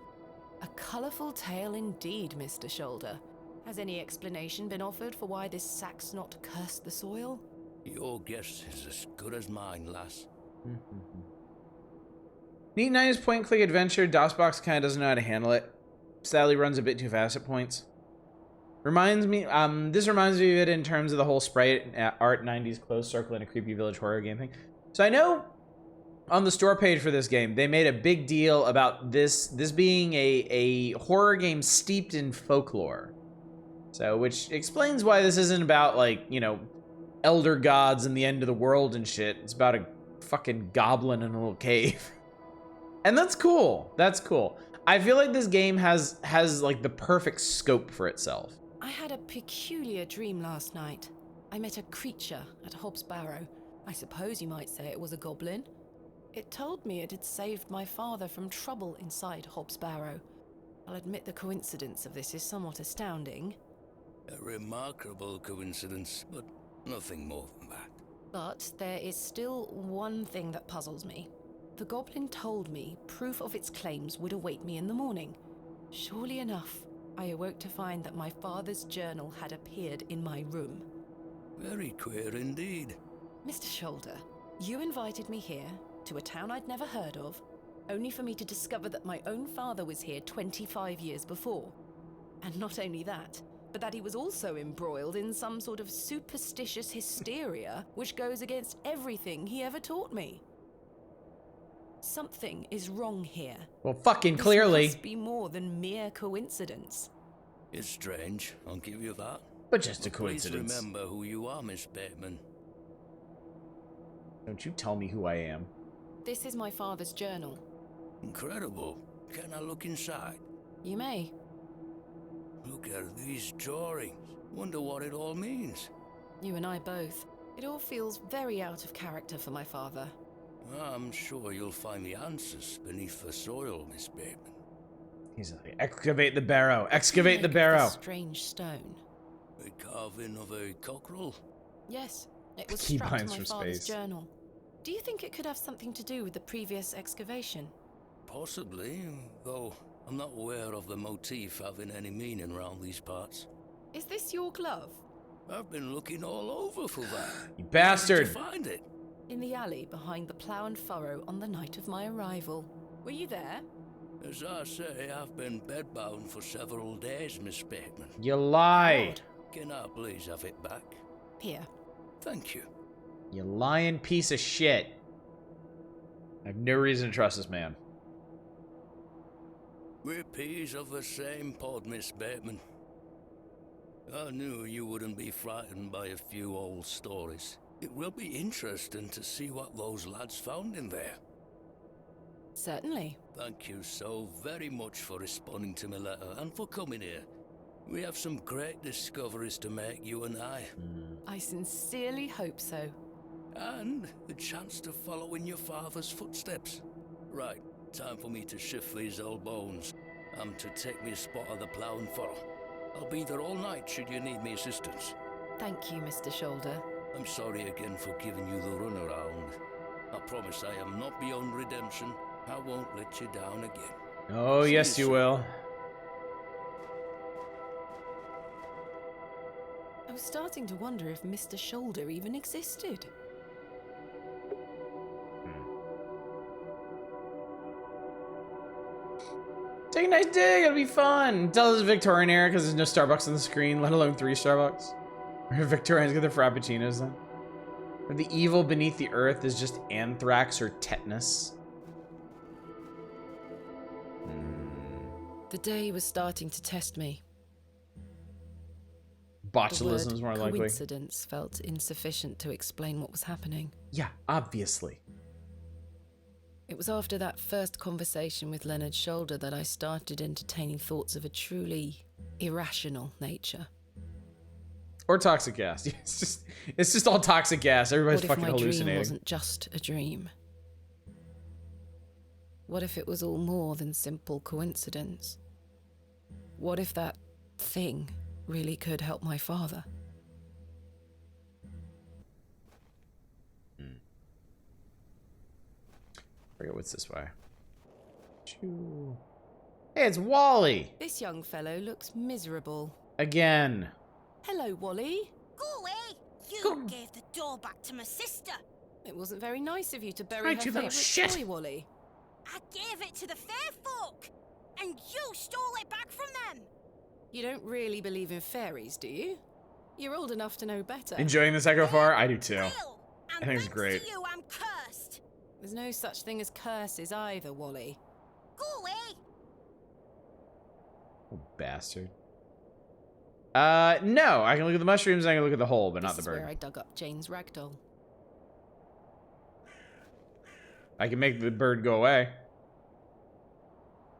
A colourful tale indeed, Mr. Shoulder. Has any explanation been offered for why this Saxnot cursed the soil? Your guess is as good as mine, lass. Neat 90s point-click adventure. DOSBox kind of doesn't know how to handle it. sadly runs a bit too fast at points. Reminds me, this reminds me of it in terms of the whole sprite art 90s closed circle in a creepy village horror game thing. So I know on the store page for this game, they made a big deal about this being a horror game steeped in folklore. So, which explains why this isn't about, like, you know, elder gods and the end of the world and shit. It's about a fucking goblin in a little cave. And that's cool. That's cool. I feel like this game has like the perfect scope for itself. I had a peculiar dream last night. I met a creature at Hobbs Barrow. I suppose you might say it was a goblin. It told me it had saved my father from trouble inside Hobbs Barrow. I'll admit the coincidence of this is somewhat astounding. A remarkable coincidence, but nothing more than that. But there is still one thing that puzzles me. The goblin told me proof of its claims would await me in the morning. Surely enough, I awoke to find that my father's journal had appeared in my room. Very queer indeed. Mr. Shoulder, you invited me here, to a town I'd never heard of, only for me to discover that my own father was here 25 years before. And not only that, but that he was also embroiled in some sort of superstitious hysteria which goes against everything he ever taught me. Something is wrong here. Well, fucking clearly. This must be more than mere coincidence. It's strange, I'll give you that. But just a coincidence. Please remember who you are, Miss Bateman. Don't you tell me who I am. This is my father's journal. Incredible. Can I look inside? You may. Look at these drawings. Wonder what it all means. You and I both. It all feels very out of character for my father. I'm sure you'll find the answers beneath the soil, Miss Bateman. He's like, excavate the barrow. Excavate the barrow. Strange stone. A carving of a cockerel? Yes, it was Key strapped to binds my from father's space. journal. Do you think it could have something to do with the previous excavation? Possibly, though I'm not aware of the motif having any meaning around these parts. Is this your glove? I've been looking all over for that. You bastard! Where did you find it? In the alley behind the plough and furrow on the night of my arrival. Were you there? As I say, I've been bedbound for several days, Miss Bateman. You lie. God. Can I please have it back? Here. Thank you. You lying piece of shit. I have no reason to trust this man. We're peas of the same pod, Miss Bateman. I knew you wouldn't be frightened by a few old stories. It will be interesting to see what those lads found in there. Certainly. Thank you so very much for responding to my letter and for coming here. We have some great discoveries to make, you and I. I sincerely hope so. And the chance to follow in your father's footsteps. Right, time for me to shift these old bones. I'm to take me a spot of the plough and furrow. I'll be there all night should you need me assistance. Thank you, Mr. Shoulder. I'm sorry again for giving you the runaround. I promise I am not beyond redemption. I won't let you down again. Oh, yes, you will. I was starting to wonder if Mr. Shoulder even existed. Take a nice dig, it'll be fun. Tell us Victorian era because there's no Starbucks on the screen, let alone 3 Starbucks. Or Victorians get their frappuccinos then. Or the evil beneath the earth is just anthrax or tetanus. The day was starting to test me. Botulism is more the word likely. coincidence felt insufficient to explain what was happening. Yeah, obviously. It was after that first conversation with Leonard Shoulder that I started entertaining thoughts of a truly irrational nature. Or toxic gas. It's just all toxic gas. Everybody's What if fucking my dream hallucinating. wasn't just a dream? What if it was all more than simple coincidence? What if that thing really could help my father? Forget what's this way. Choo. Hey, it's Wally! This young fellow looks miserable. Again. Hello, Wally. Go away! You gave the door back to my sister. It wasn't very nice of you to bury Right, her you little favourite shit. toy, Wally. I gave it to the fair folk. and you stole it back from them! You don't really believe in fairies, do you? You're old enough to know better. Enjoying this echo far? I do too. Real! I think it's great. To you, I'm cursed! There's no such thing as curses either, Wally. Go away! Oh, bastard. No, I can look at the mushrooms and I can look at the hole, but not the This is where bird. I dug up Jane's ragdoll. I can make the bird go away.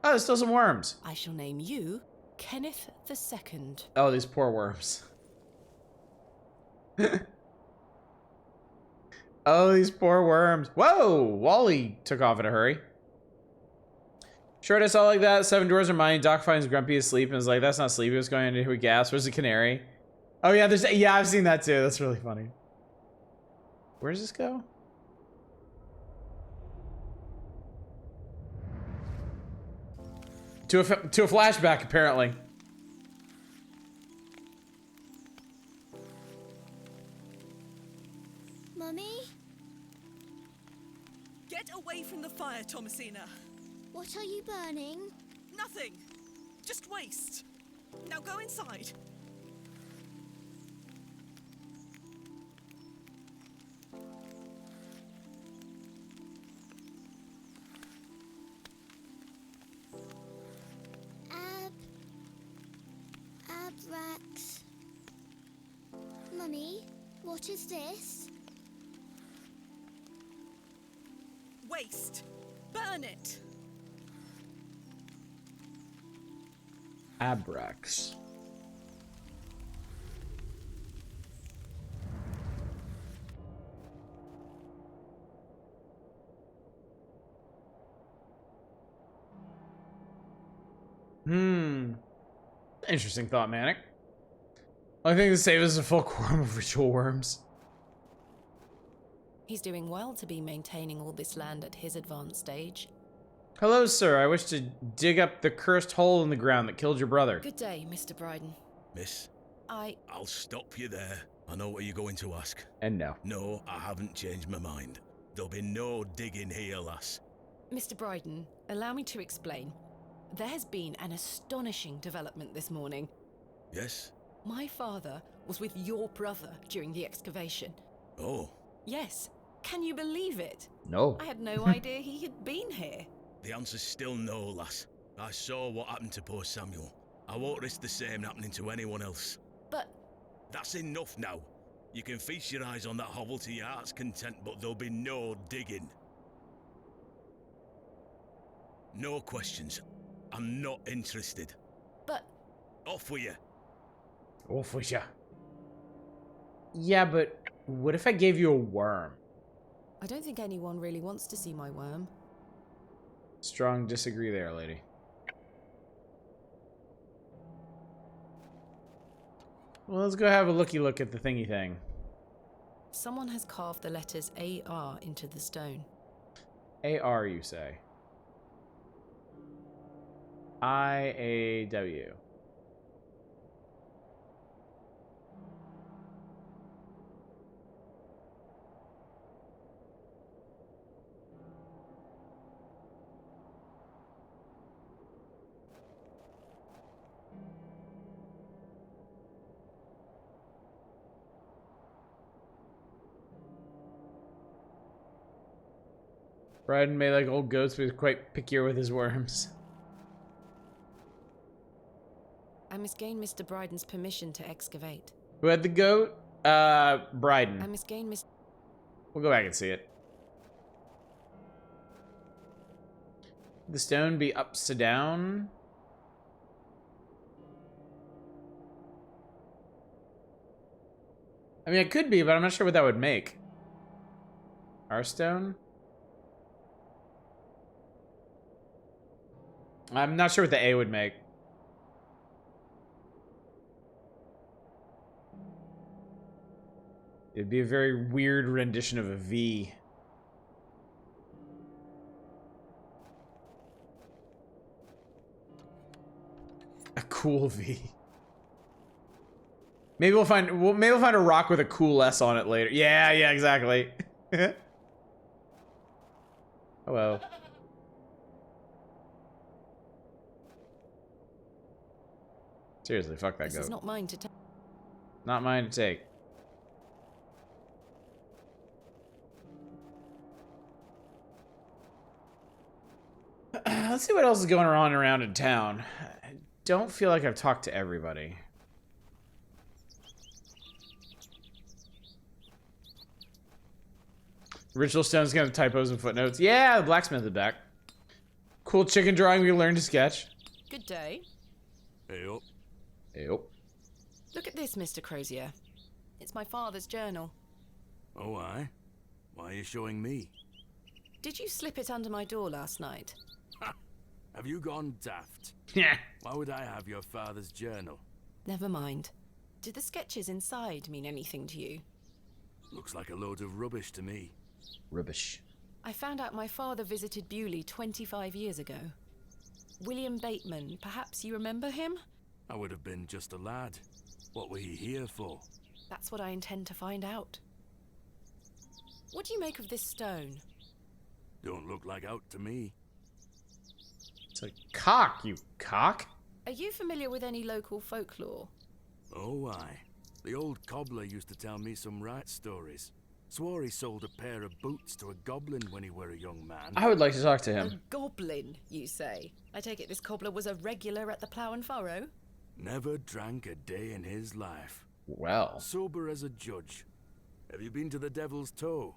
Oh, there's still some worms. I shall name you Kenneth II. Oh, these poor worms. Oh, these poor worms. Whoa! Wally took off in a hurry. Short I saw like that. 7 doors are mine. Doc finds Grumpy asleep and is like, that's not sleep. He was going into a gas. Where's the canary? Oh, yeah, yeah, I've seen that too. That's really funny. Where does this go? To a flashback, apparently. Mummy? Get away from the fire, Thomasina. What are you burning? Nothing. Just waste. Now go inside. Abrax. Mummy, what is this? Waste. Burn it. Abrax. Interesting thought, Manic. I think the save is a full quorum of ritual worms. He's doing well to be maintaining all this land at his advanced stage. Hello, sir. I wish to dig up the cursed hole in the ground that killed your brother. Good day, Mr. Bryden. Miss, I'll stop you there. I know what you're going to ask. And no. No, I haven't changed my mind. There'll be no digging here, lass. Mr. Bryden, allow me to explain. There has been an astonishing development this morning. Yes? My father was with your brother during the excavation. Oh. Yes. Can you believe it? No. I had no idea he had been here. The answer's still no, lass. I saw what happened to poor Samuel. I won't risk the same happening to anyone else. But... That's enough now. You can feast your eyes on that hovel to your heart's content, but there'll be no digging. No questions. I'm not interested. But... Off with you. Off with ya. Yeah, but what if I gave you a worm? I don't think anyone really wants to see my worm. Strong disagree there, lady. Well, let's go have a looky look at the thingy thing. Someone has carved the letters AR into the stone. AR, you say? IAW. Bryden may like old goats, but he's quite pickier with his worms. I must gain Mr. Bryden's permission to excavate. Who had the goat? Bryden. I must gain Mr. We'll go back and see it. The stone be upside down. I mean, it could be, but I'm not sure what that would make. Our stone? I'm not sure what the A would make. It'd be a very weird rendition of a V. A cool V. Maybe we'll find a rock with a cool S on it later. Yeah, exactly. Hello. Seriously, fuck that This goat. is not mine to take. Not mine to take. Let's see what else is going on around in town. I don't feel like I've talked to everybody. Ritual Stone's gonna have typos and footnotes. Yeah, the blacksmith is back. Cool chicken drawing we learned to sketch. Good day. Hey up. Hey, oh. Look at this, Mr. Crozier. It's my father's journal. Oh, aye? Why are you showing me? Did you slip it under my door last night? Ha! Have you gone daft? Yeah. Why would I have your father's journal? Never mind. Did the sketches inside mean anything to you? Looks like a load of rubbish to me. Rubbish. I found out my father visited Bewley 25 years ago. William Bateman, perhaps you remember him? I would have been just a lad. What were he here for? That's what I intend to find out. What do you make of this stone? Don't look like out to me. It's a cock, you cock. Are you familiar with any local folklore? Oh, aye. The old cobbler used to tell me some right stories. Swore he sold a pair of boots to a goblin when he were a young man. I would like to talk to him. A goblin, you say? I take it this cobbler was a regular at the Plough and Furrow? Never drank a day in his life. Well. Sober as a judge. Have you been to the Devil's Toe?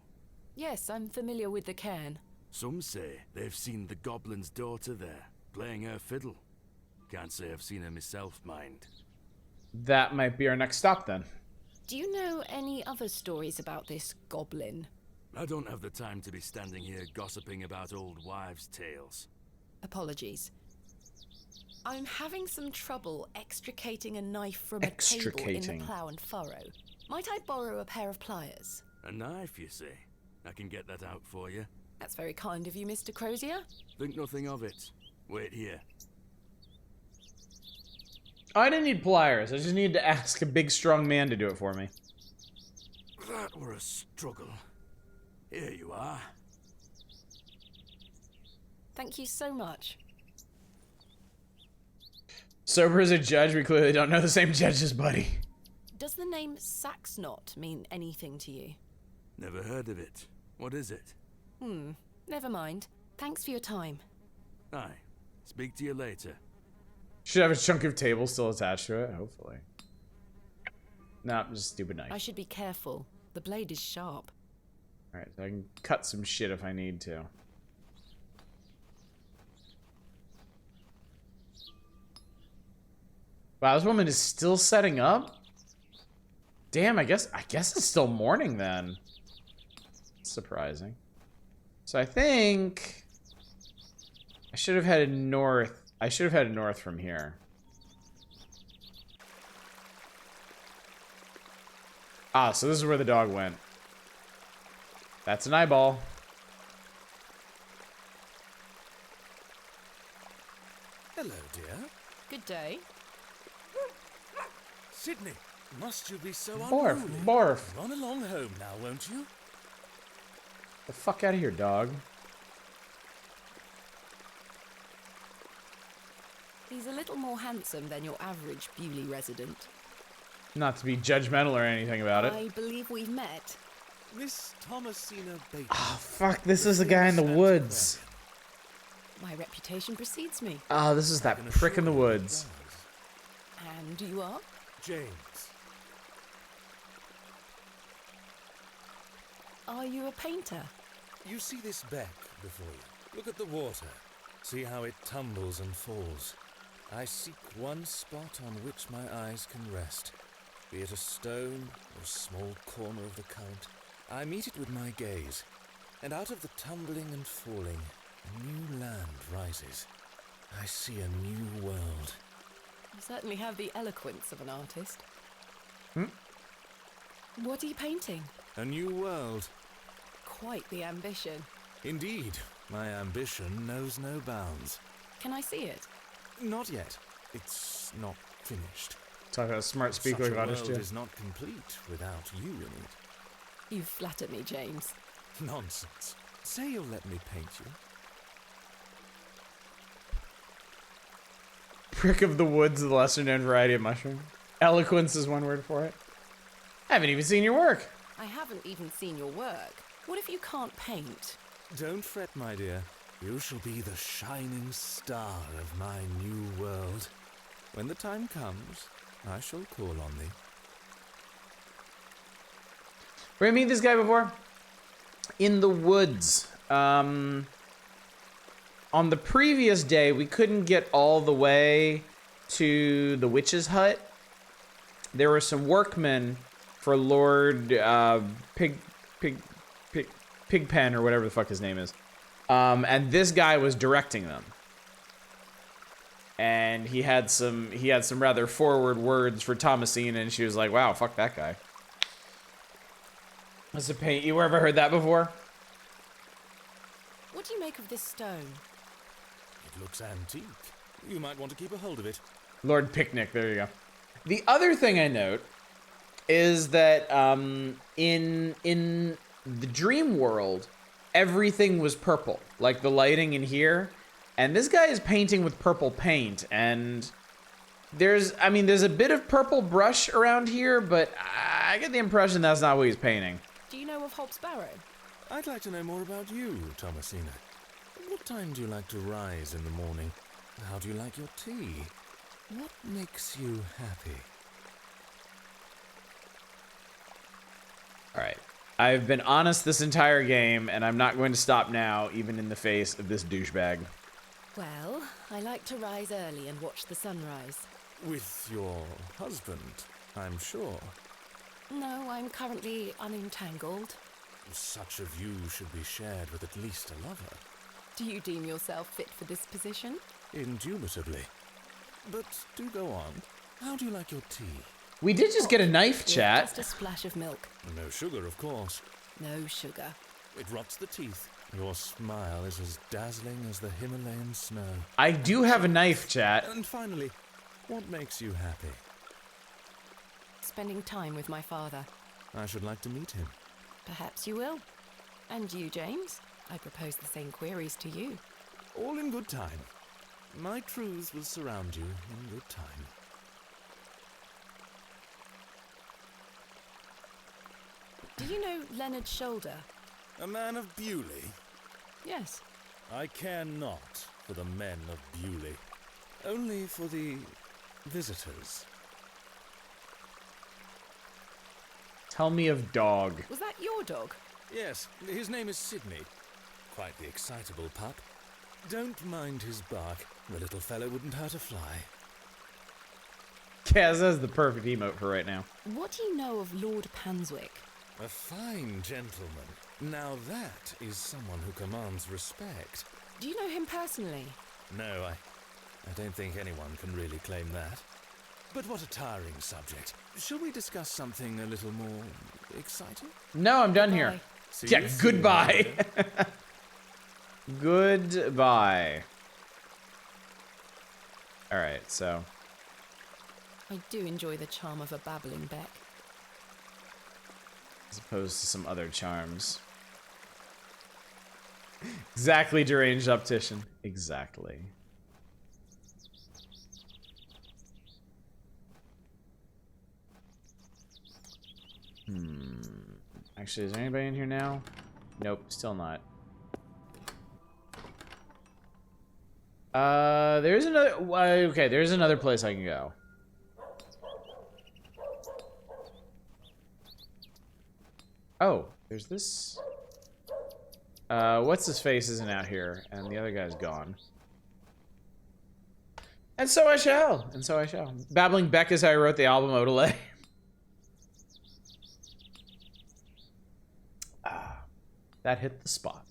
Yes, I'm familiar with the cairn. Some say they've seen the goblin's daughter there, playing her fiddle. Can't say I've seen her myself, mind. That might be our next stop then. Do you know any other stories about this goblin? I don't have the time to be standing here gossiping about old wives' tales. Apologies. I'm having some trouble extricating a knife from a table in the Plough and Furrow. Might I borrow a pair of pliers? A knife, you say? I can get that out for you. That's very kind of you, Mr. Crozier. Think nothing of it. Wait here. I didn't need pliers. I just need to ask a big, strong man to do it for me. That were a struggle. Here you are. Thank you so much. Sober as a judge, we clearly don't know the same judge as Buddy. Does the name Saxnot mean anything to you? Never heard of it. What is it? Never mind. Thanks for your time. Aye. Speak to you later. Should have a chunk of table still attached to it, hopefully. Nah, just a stupid knife. I should be careful. The blade is sharp. Alright, so I can cut some shit if I need to. Wow, this woman is still setting up? Damn, I guess it's still morning then. Surprising. So I think I should have headed north. I should have headed north from here. Ah, so this is where the dog went. That's an eyeball. Hello, dear. Good day. Sydney, must you be so Barf, unruly? barf. Run along home now, won't you? The fuck out of here, dog. He's a little more handsome than your average Bewley resident. Not to be judgmental or anything about it. I believe we've met. Miss Thomasina Bateman. Oh, fuck, this is the guy in the woods. My reputation precedes me. Oh, this is that prick in the woods. And you are? James. Are you a painter? You see this beck before you? Look at the water. See how it tumbles and falls. I seek one spot on which my eyes can rest, be it a stone or a small corner of the current. I meet it with my gaze, and out of the tumbling and falling, a new land rises. I see a new world. You certainly have the eloquence of an artist. Hmm? What are you painting? A new world. Quite the ambition. Indeed, my ambition knows no bounds. Can I see it? Not yet. It's not finished. Talk about a smart speaker Such like a artist world too. is not complete without you in it. You flatter me, James. Nonsense. Say you'll let me paint you. Prick of the woods, the lesser known variety of mushroom. Eloquence is one word for it. I haven't even seen your work. I haven't even seen your work. What if you can't paint? Don't fret, my dear. You shall be the shining star of my new world. When the time comes, I shall call on thee. Where did I meet this guy before? In the woods. On the previous day, we couldn't get all the way to the witch's hut. There were some workmen for Lord Pigpen or whatever the fuck his name is. And this guy was directing them. And he had some rather forward words for Thomasina, and she was like, wow, fuck that guy. That's a paint. You ever heard that before? What do you make of this stone? It looks antique. You might want to keep a hold of it. Lord Picnic, there you go. The other thing I note is that in the dream world, everything was purple, like the lighting in here. And this guy is painting with purple paint, and there's a bit of purple brush around here, but I get the impression that's not what he's painting. Do you know of Hobbs Barrow? I'd like to know more about you, Thomasina. What time do you like to rise in the morning? How do you like your tea? What makes you happy? All right. I've been honest this entire game, and I'm not going to stop now, even in the face of this douchebag. Well, I like to rise early and watch the sunrise. With your husband, I'm sure. No, I'm currently unentangled. Such a view should be shared with at least a lover. Do you deem yourself fit for this position? Indubitably. But do go on. How do you like your tea? We did just get a knife chat. Just a splash of milk. No sugar, of course. No sugar. It rots the teeth. Your smile is as dazzling as the Himalayan snow. I do have a knife chat. And finally, what makes you happy? Spending time with my father. I should like to meet him. Perhaps you will. And you, James? I propose the same queries to you. All in good time. My truths will surround you in good time. Do you know Leonard Shoulder? A man of Bewley? Yes. I care not for the men of Bewley. Only for the visitors. Tell me of dog. Was that your dog? Yes, his name is Sidney. Quite the excitable pup. Don't mind his bark. The little fellow wouldn't hurt a fly. Kaz has the perfect emote for right now. What do you know of Lord Panswick? A fine gentleman. Now that is someone who commands respect. Do you know him personally? No, I don't think anyone can really claim that. But what a tiring subject. Shall we discuss something a little more exciting? No, I'm done here. See Yeah, you soon, goodbye. later. Goodbye. All right, so. I do enjoy the charm of a babbling beck. As opposed to some other charms. Exactly, deranged optician. Exactly. Actually, is there anybody in here now? Nope, still not. There's another. Okay, there's another place I can go. Oh, there's this. What's his face isn't out here, and the other guy's gone. And so I shall. And so I shall. Babbling Beck is how I wrote the album Odelay. That hit the spot.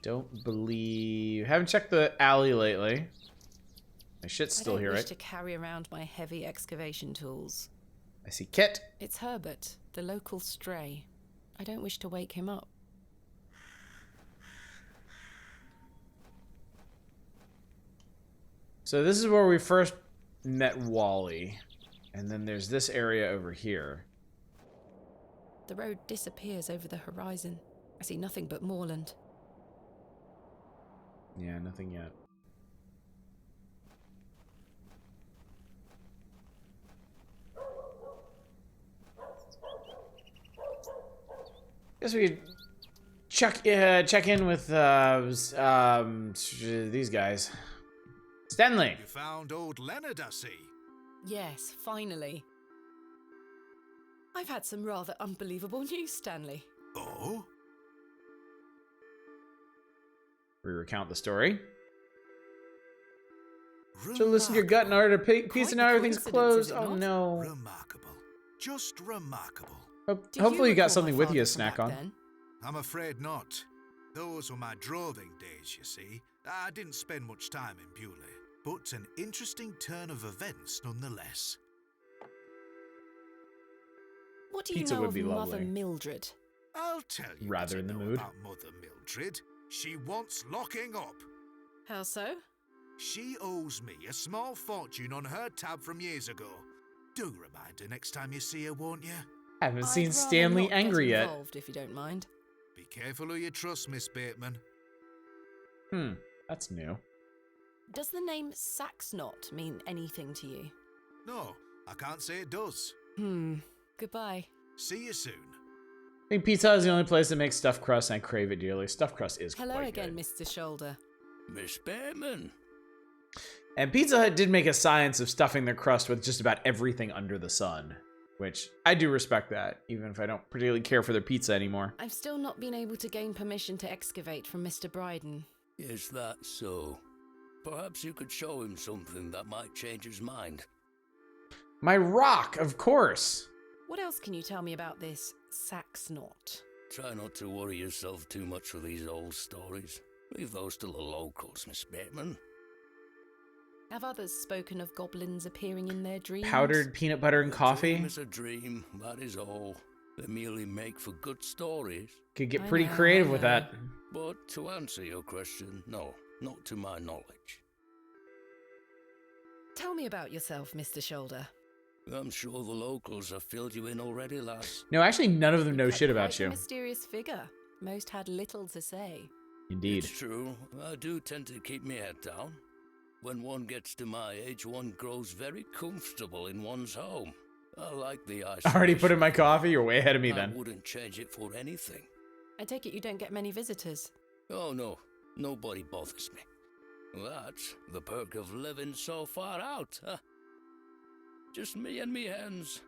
Don't believe. Haven't checked the alley lately. My shit's still here, I don't wish right? to carry around my heavy excavation tools. I see Kit. It's Herbert, the local stray. I don't wish to wake him up. So this is where we first met Wally. And then there's this area over here. The road disappears over the horizon. I see nothing but moorland. Yeah, nothing yet. Guess we could check in with these guys. Stanley. You found old Leonard, I see. Yes, finally. I've had some rather unbelievable news, Stanley. Oh? We recount the story. So listen to your gut in order to piece and now everything's closed. Oh no. Remarkable. Just remarkable. Hopefully you got something with you to snack on. Then? I'm afraid not. Those were my droving days, you see. I didn't spend much time in Bewley, but an interesting turn of events nonetheless. What do you Pizza know would of be Mother lovely. Mildred? I'll tell you Rather what in the I know mood. about Mother Mildred. She wants locking up. How so? She owes me a small fortune on her tab from years ago. Do remind her next time you see her, won't you? I haven't I'd seen rather Stanley not angry get yet. involved, if you don't mind. Be careful who you trust, Miss Bateman. That's new. Does the name Saxnot mean anything to you? No, I can't say it does. Goodbye. See you soon. I think Pizza Hut is the only place that makes stuffed crust, and I crave it dearly. Stuffed crust is Hello quite again, good. Mr. Shoulder. Miss Bateman. And Pizza Hut did make a science of stuffing their crust with just about everything under the sun, which I do respect that, even if I don't particularly care for their pizza anymore. I've still not been able to gain permission to excavate from Mr. Bryden. Is that so? Perhaps you could show him something that might change his mind. My rock, of course. What else can you tell me about this Saxnot? Try not to worry yourself too much with these old stories. Leave those to the locals, Miss Bateman. Have others spoken of goblins appearing in their dreams? Powdered peanut butter and coffee. A dream is a dream, that is all. They merely make for good stories. Could get pretty creative with that. But to answer your question, no, not to my knowledge. Tell me about yourself, Mr. Shoulder. I'm sure the locals have filled you in already, lass. No, actually, none of them know shit about Quite you. a mysterious figure. Most had little to say. Indeed. It's true. I do tend to keep my head down. When one gets to my age, one grows very comfortable in one's home. I like the ice. I already put in my coffee. You're way ahead of me then. I wouldn't change it for anything. I take it you don't get many visitors. Oh no, nobody bothers me. That's the perk of living so far out, huh? Just me and me hens.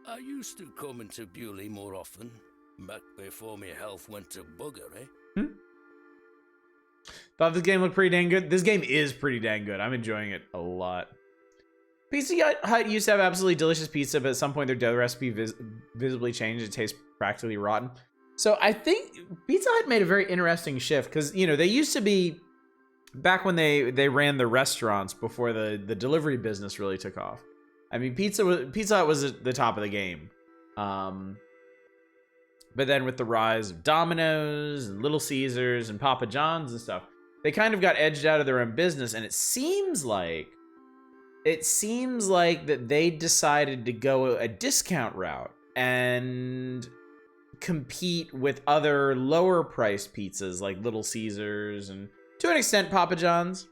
I used to come into Bewley more often, back before my health went to bugger, eh? Thought this game looked pretty dang good. This game is pretty dang good. I'm enjoying it a lot. Pizza Hut used to have absolutely delicious pizza, but at some point their dough recipe visibly changed. It tastes practically rotten. So I think Pizza Hut made a very interesting shift because, you know, they used to be, back when they ran the restaurants before the delivery business really took off. I mean, Pizza Hut was at the top of the game. But then with the rise of Domino's and Little Caesars and Papa John's and stuff, they kind of got edged out of their own business. And it seems like that they decided to go a discount route and compete with other lower priced pizzas like Little Caesars and to an extent Papa John's.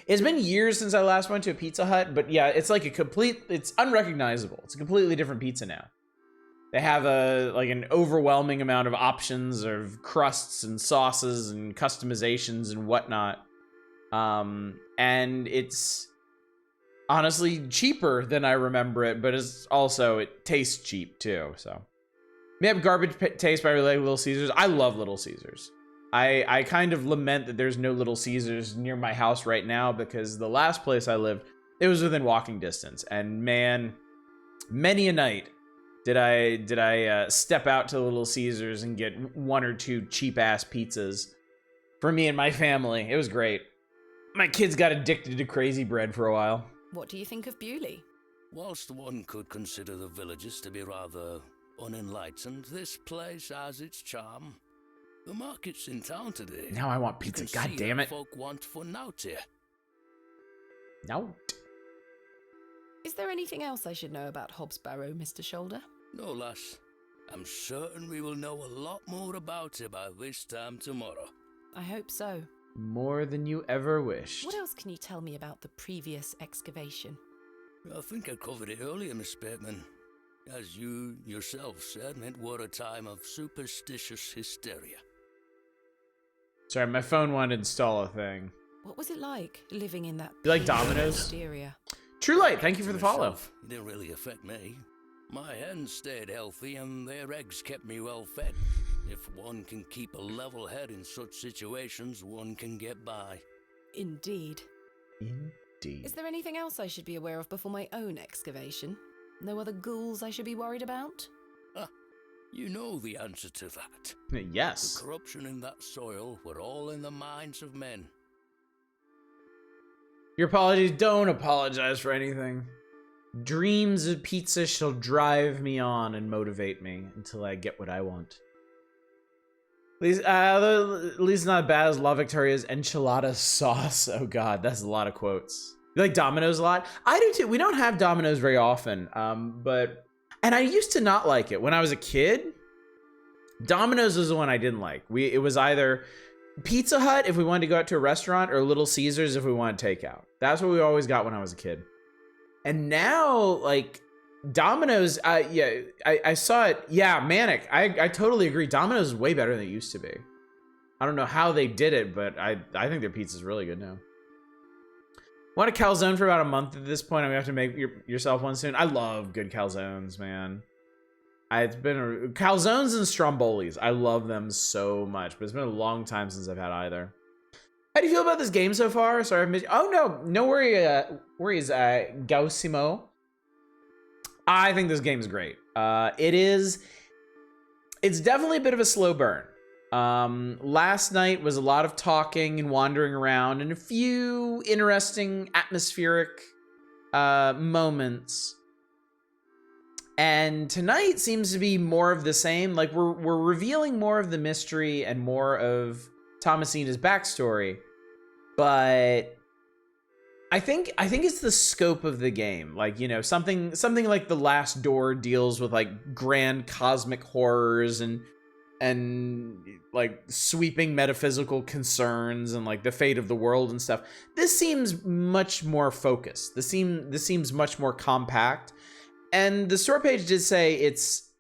It's been years since I last went to a Pizza Hut, but yeah, it's like it's unrecognizable. It's a completely different pizza now. They have an overwhelming amount of options of crusts and sauces and customizations and whatnot. And it's honestly cheaper than I remember it, but it tastes cheap too, so. May have garbage taste, but I really like Little Caesars. I love Little Caesars. I kind of lament that there's no Little Caesars near my house right now because the last place I lived, it was within walking distance. And man, many a night did I step out to Little Caesars and get one or two cheap ass pizzas for me and my family. It was great. My kids got addicted to crazy bread for a while. What do you think of Bewley? Whilst one could consider the villages to be rather unenlightened, this place has its charm. The market's in town today. Now I want pizza. God damn it. Folk want for nout here. Nout. Is there anything else I should know about Hobbs Barrow, Mr. Shoulder? No, lass. I'm certain we will know a lot more about it by this time tomorrow. I hope so. More than you ever wished. What else can you tell me about the previous excavation? I think I covered it earlier, Miss Bateman. As you yourself said, it were a time of superstitious hysteria. Sorry, my phone wanted to install a thing. What was it like living in that You like period of Domino's? hysteria? True Light, thank you for the follow. Myself, it didn't really affect me. My hens stayed healthy and their eggs kept me well fed. If one can keep a level head in such situations, one can get by. Indeed. Indeed. Is there anything else I should be aware of before my own excavation? No other ghouls I should be worried about? You know the answer to that. Yes. The corruption in that soil were all in the minds of men. Your apologies, don't apologize for anything. Dreams of pizza shall drive me on and motivate me until I get what I want. At least not as bad as La Victoria's enchilada sauce. Oh god, that's a lot of quotes. You like Domino's a lot? I do too. We don't have Domino's very often, and I used to not like it when I was a kid. Domino's was the one I didn't like. It was either Pizza Hut if we wanted to go out to a restaurant, or Little Caesars if we wanted takeout. That's what we always got when I was a kid. And now, like, Domino's, I saw it. Yeah, Manic. I totally agree. Domino's is way better than it used to be. I don't know how they did it, but I think their pizza's really good now. Want a calzone for about a month at this point. I'm gonna have to make yourself one soon. I love good calzones, man. It's been calzones and strombolis. I love them so much, but it's been a long time since I've had either. How do you feel about this game so far? Sorry, I've missed. Oh no worries, Gausimo. I think this game is great. It's definitely a bit of a slow burn. Last night was a lot of talking and wandering around and a few interesting atmospheric moments. And tonight seems to be more of the same. Like we're revealing more of the mystery and more of Thomasina's backstory, but I think it's the scope of the game. Like, you know, something like The Last Door deals with like grand cosmic horrors and like sweeping metaphysical concerns and like the fate of the world and stuff. This seems much more focused. This seems much more compact. And the store page did say it's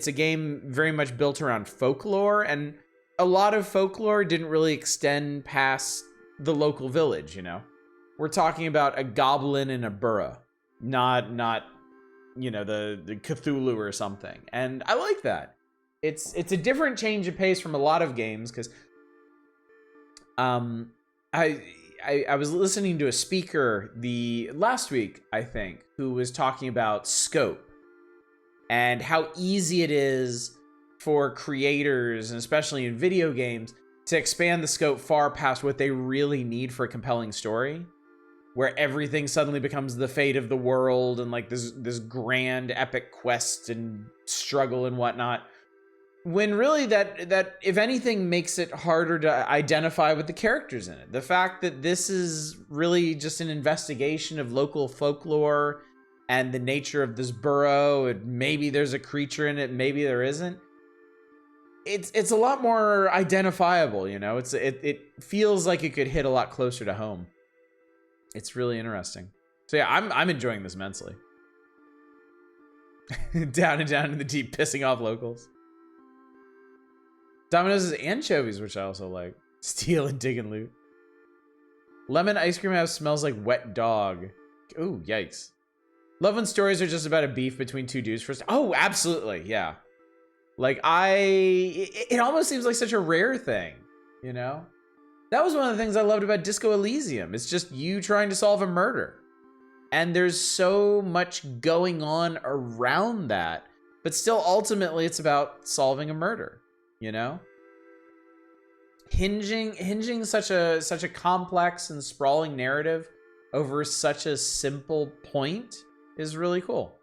a game very much built around folklore, and a lot of folklore didn't really extend past the local village, you know. We're talking about a goblin in a burrow, not you know, the Cthulhu or something. And I like that. It's a different change of pace from a lot of games, because I was listening to a speaker last week, I think, who was talking about scope and how easy it is for creators, and especially in video games, to expand the scope far past what they really need for a compelling story, where everything suddenly becomes the fate of the world and like this grand epic quest and struggle and whatnot. When really that if anything makes it harder to identify with the characters in it. The fact that this is really just an investigation of local folklore and the nature of this burrow, and maybe there's a creature in it, maybe there isn't. It's a lot more identifiable, you know. It feels like it could hit a lot closer to home. It's really interesting. So yeah, I'm enjoying this immensely. down in the deep, pissing off locals. Domino's is anchovies, which I also like. Steal and dig and loot. Lemon ice cream house smells like wet dog. Ooh, yikes. Love when stories are just about a beef between two dudes first. Oh, absolutely, yeah. Like it almost seems like such a rare thing, you know? That was one of the things I loved about Disco Elysium. It's just you trying to solve a murder. And there's so much going on around that, but still ultimately it's about solving a murder. You know, hinging such a complex and sprawling narrative over such a simple point is really cool.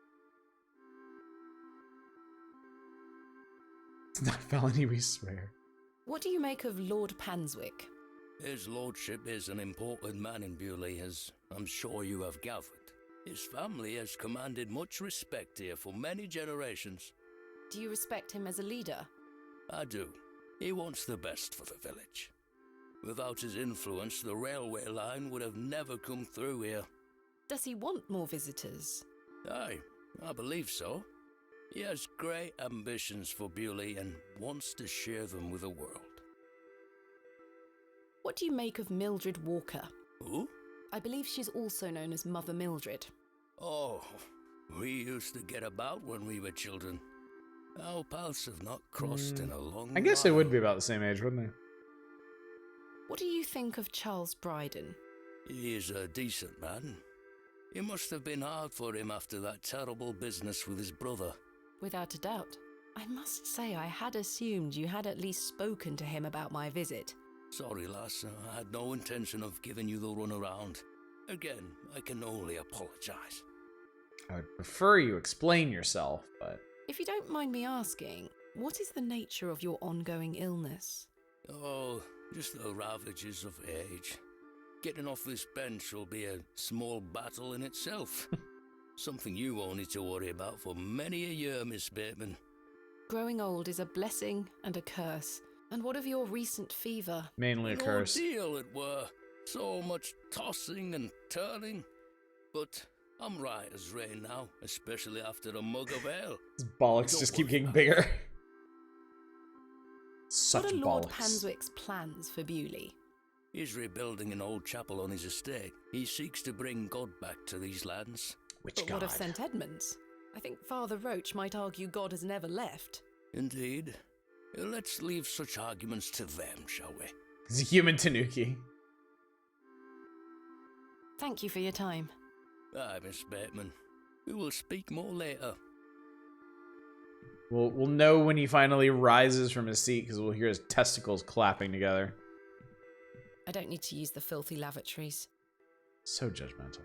It's not felony, we swear. What do you make of Lord Panswick? His lordship is an important man in Bewley, as I'm sure you have gathered. His family has commanded much respect here for many generations. Do you respect him as a leader? I do. He wants the best for the village. Without his influence, the railway line would have never come through here. Does he want more visitors? Aye, I believe so. He has great ambitions for Bewley and wants to share them with the world. What do you make of Mildred Walker? Who? I believe she's also known as Mother Mildred. Oh, we used to get about when we were children. Our paths have not crossed in a long I guess they while. would be about the same age, wouldn't they? What do you think of Charles Bryden? He is a decent man. It must have been hard for him after that terrible business with his brother. Without a doubt. I must say I had assumed you had at least spoken to him about my visit. Sorry, lass, I had no intention of giving you the runaround. Again, I can only apologize. I would prefer you explain yourself, but... If you don't mind me asking, what is the nature of your ongoing illness? Oh, just the ravages of age. Getting off this bench will be a small battle in itself. Something you won't need to worry about for many a year, Miss Bateman. Growing old is a blessing and a curse. And what of your recent fever? Mainly a curse. An ordeal it were. So much tossing and turning. But I'm right as rain now, especially after a mug of ale. His bollocks just keep getting bigger. Such what are Lord bollocks. Panswick's plans for Bewley? He's rebuilding an old chapel on his estate. He seeks to bring God back to these lands. Which but God? What of St. Edmunds? I think Father Roach might argue God has never left. Indeed. Let's leave such arguments to them, shall we? He's a human tanuki. Thank you for your time. Aye, Miss Bateman. We will speak more later. We'll know when he finally rises from his seat, because we'll hear his testicles clapping together. I don't need to use the filthy lavatories. So judgmental.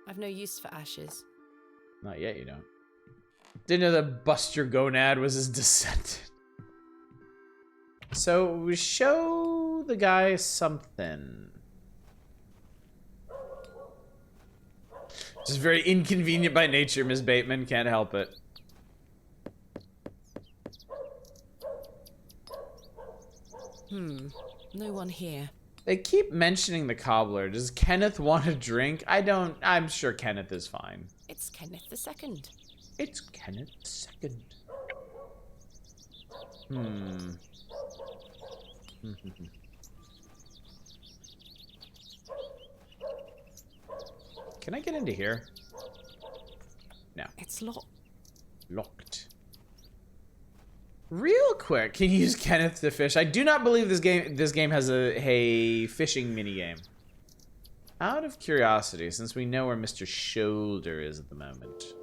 I've no use for ashes. Not yet, you don't. Didn't know that Buster Gonad was his descendant. So, we show the guy something. Just very inconvenient by nature, Miss Bateman. Can't help it. No one here. They keep mentioning the cobbler. Does Kenneth want a drink? I'm sure Kenneth is fine. It's Kenneth II. It's Kenneth II. Can I get into here? No. It's locked. Locked. Real quick, can you use Kenneth to fish? I do not believe this game has a fishing minigame. Out of curiosity, since we know where Mr. Shoulder is at the moment.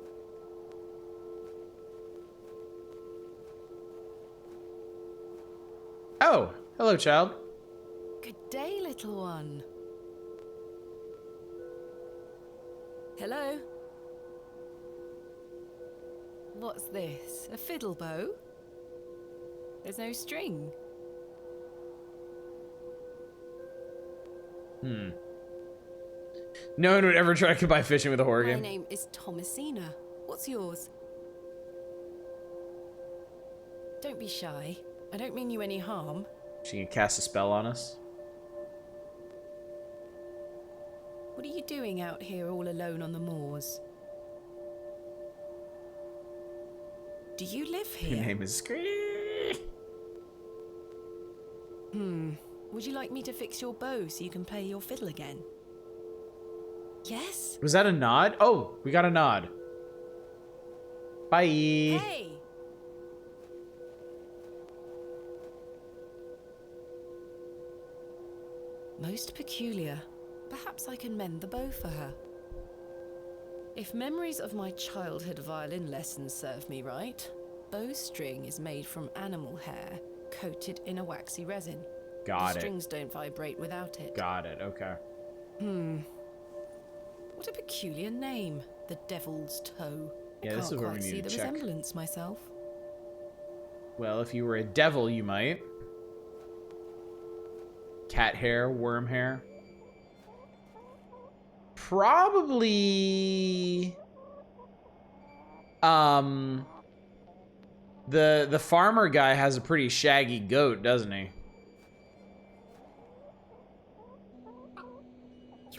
Oh, hello, child. Good day, little one. Hello? What's this? A fiddle bow? There's no string. No one would ever try to combine fishing with a horror My game. name is Thomasina. What's yours? Don't be shy. I don't mean you any harm. She can cast a spell on us. What are you doing out here all alone on the moors? Do you live here? Your name is Scree. Would you like me to fix your bow so you can play your fiddle again? Yes? Was that a nod? Oh, we got a nod. Bye. Hey! Most peculiar. Perhaps I can mend the bow for her. If memories of my childhood violin lessons serve me right, bowstring is made from animal hair coated in a waxy resin. Got the it. strings don't vibrate without it. Got it. Okay. What a peculiar name. The Devil's Toe. Yeah, I this can't is where we quite need see to the check. resemblance myself. Well, if you were a devil, you might. Cat hair, worm hair. Probably... The farmer guy has a pretty shaggy goat, doesn't he?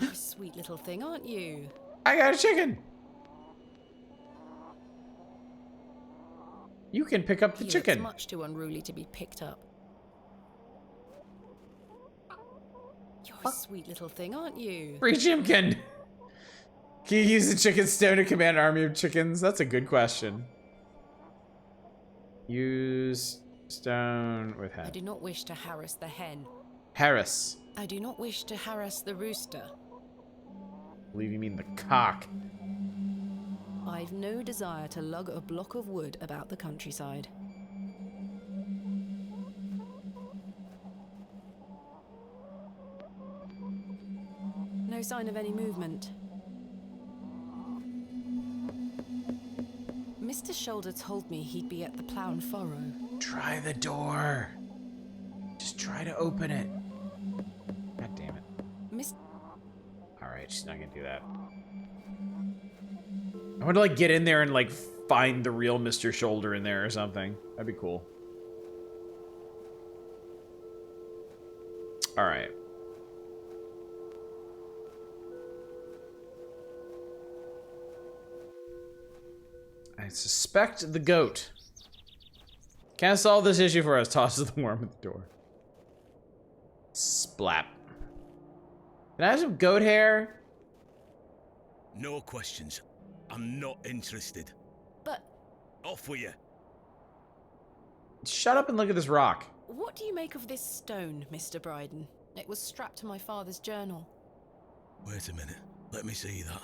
You're a sweet little thing, aren't you? I got a chicken. You can pick up the He chicken. looks much too unruly to be picked up. You're a sweet little thing, aren't you? Free Chimkin. Can you use the chicken stone to command an army of chickens? That's a good question. Use stone with I head. do not wish to harass the hen. Harris. I do not wish to harass the rooster. I believe you mean the cock. I've no desire to lug a block of wood about the countryside. No sign of any movement. Mr. Shoulder told me he'd be at the Plough and Furrow. Try the door. Just try to open it. God damn it. Alright, she's not gonna do that. I want to like get in there and like find the real Mr. Shoulder in there or something. That'd be cool. Alright. I suspect the goat. Can't solve this issue for us. Tosses the worm at the door. Splap. Can I have some goat hair? No questions. I'm not interested. But... Off with you. Shut up and look at this rock. What do you make of this stone, Mr. Bryden? It was strapped to my father's journal. Wait a minute. Let me see that.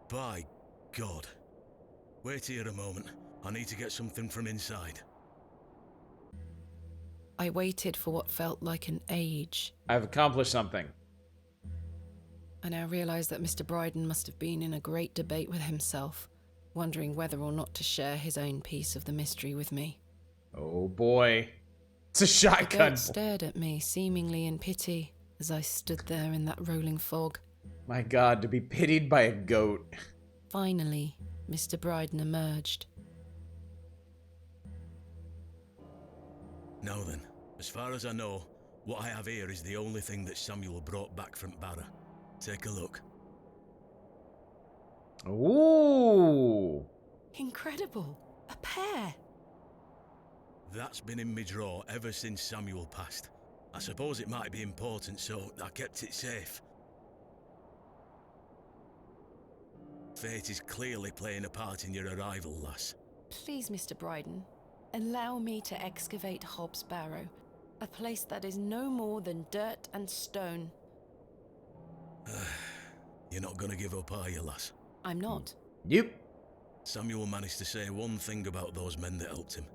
By God. Wait here a moment. I need to get something from inside. I waited for what felt like an age. I've accomplished something. I now realize that Mr. Bryden must have been in a great debate with himself, wondering whether or not to share his own piece of the mystery with me. Oh boy. It's a The shotgun. goat stared at me, seemingly in pity, as I stood there in that rolling fog. My God, to be pitied by a goat. Finally, Mr. Bryden emerged. Now then, as far as I know, what I have here is the only thing that Samuel brought back from Barrow. Take a look. Ooh. Incredible! A pear! That's been in my drawer ever since Samuel passed. I suppose it might be important, so I kept it safe. Fate is clearly playing a part in your arrival, lass. Please, Mr. Bryden, allow me to excavate Hobbs Barrow, a place that is no more than dirt and stone. You're not gonna give up, are you, lass? I'm not. Yep. Samuel managed to say one thing about those men that helped him.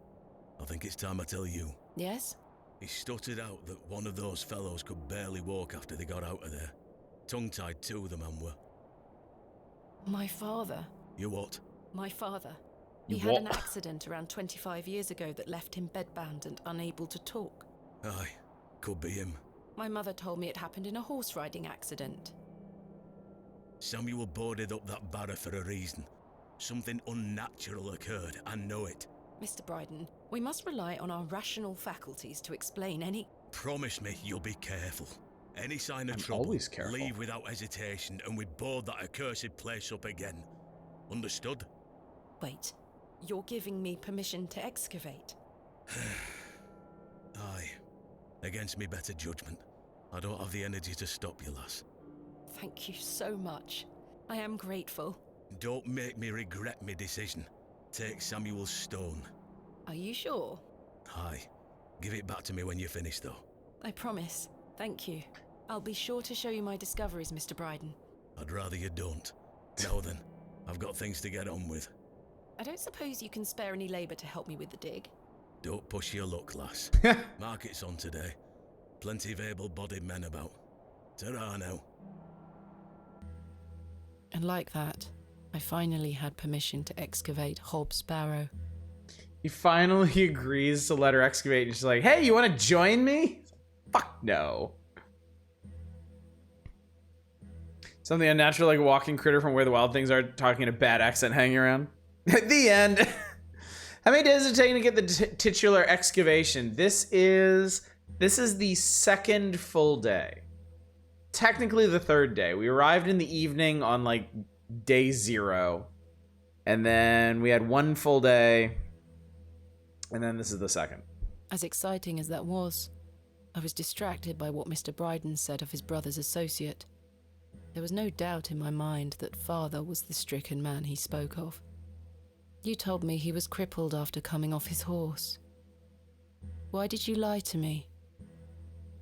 I think it's time I tell you. Yes? He stuttered out that one of those fellows could barely walk after they got out of there. Tongue-tied too, the man were. My father. You what? My father. You He had what? an accident around 25 years ago that left him bedbound and unable to talk. Aye, could be him. My mother told me it happened in a horse riding accident. Samuel boarded up that barrow for a reason. Something unnatural occurred, I know it. Mr. Bryden, we must rely on our rational faculties to explain any... Promise me you'll be careful. Any sign of I'm trouble, always careful. leave without hesitation and we board that accursed place up again. Understood? Wait, you're giving me permission to excavate? Aye. Against me better judgment. I don't have the energy to stop you, lass. Thank you so much. I am grateful. Don't make me regret my decision. Take Samuel's stone. Are you sure? Aye. Give it back to me when you're finished, though. I promise. Thank you. I'll be sure to show you my discoveries, Mr. Bryden. I'd rather you don't. Now then, I've got things to get on with. I don't suppose you can spare any labour to help me with the dig? Don't push your luck, lass. Market's on today. Plenty of able-bodied men about. Ta-ra now. And like that, I finally had permission to excavate Hobbs Barrow. He finally agrees to let her excavate, and she's like, hey, you want to join me? Fuck no. Something unnatural like a walking critter from where the wild things are talking in a bad accent hanging around. At the end. How many days is it taking to get the titular excavation? This is the second full day. technically the third day. We arrived in the evening on like day 0. And then we had one full day. And then this is the second. As exciting as that was, I was distracted by what Mr. Bryden said of his brother's associate. There was no doubt in my mind that father was the stricken man he spoke of. You told me he was crippled after coming off his horse. Why did you lie to me?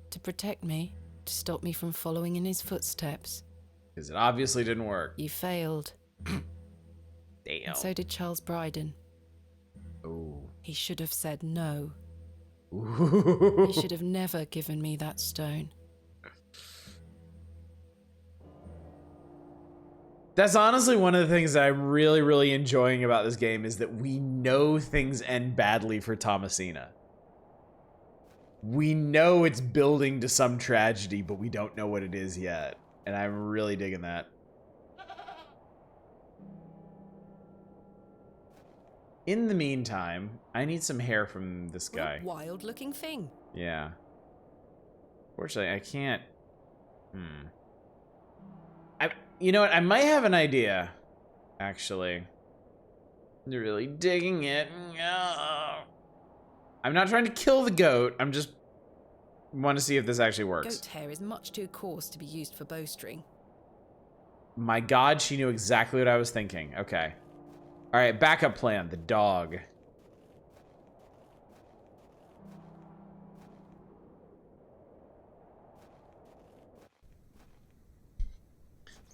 To protect me? To stop me from following in his footsteps? Because it obviously didn't work. You failed. Damn. And so did Charles Bryden. Oh. He should have said no. Ooh. He should have never given me that stone. That's honestly one of the things that I'm really, really enjoying about this game is that we know things end badly for Thomasina. We know it's building to some tragedy, but we don't know what it is yet. And I'm really digging that. In the meantime, I need some hair from this guy. Wild-looking thing. Yeah. Fortunately, I can't... You know what? I might have an idea, actually. I'm really digging it. I'm not trying to kill the goat. I'm just want to see if this actually works. Goat hair is much too coarse to be used for bowstring. My God, she knew exactly what I was thinking. Okay. All right, backup plan. The dog.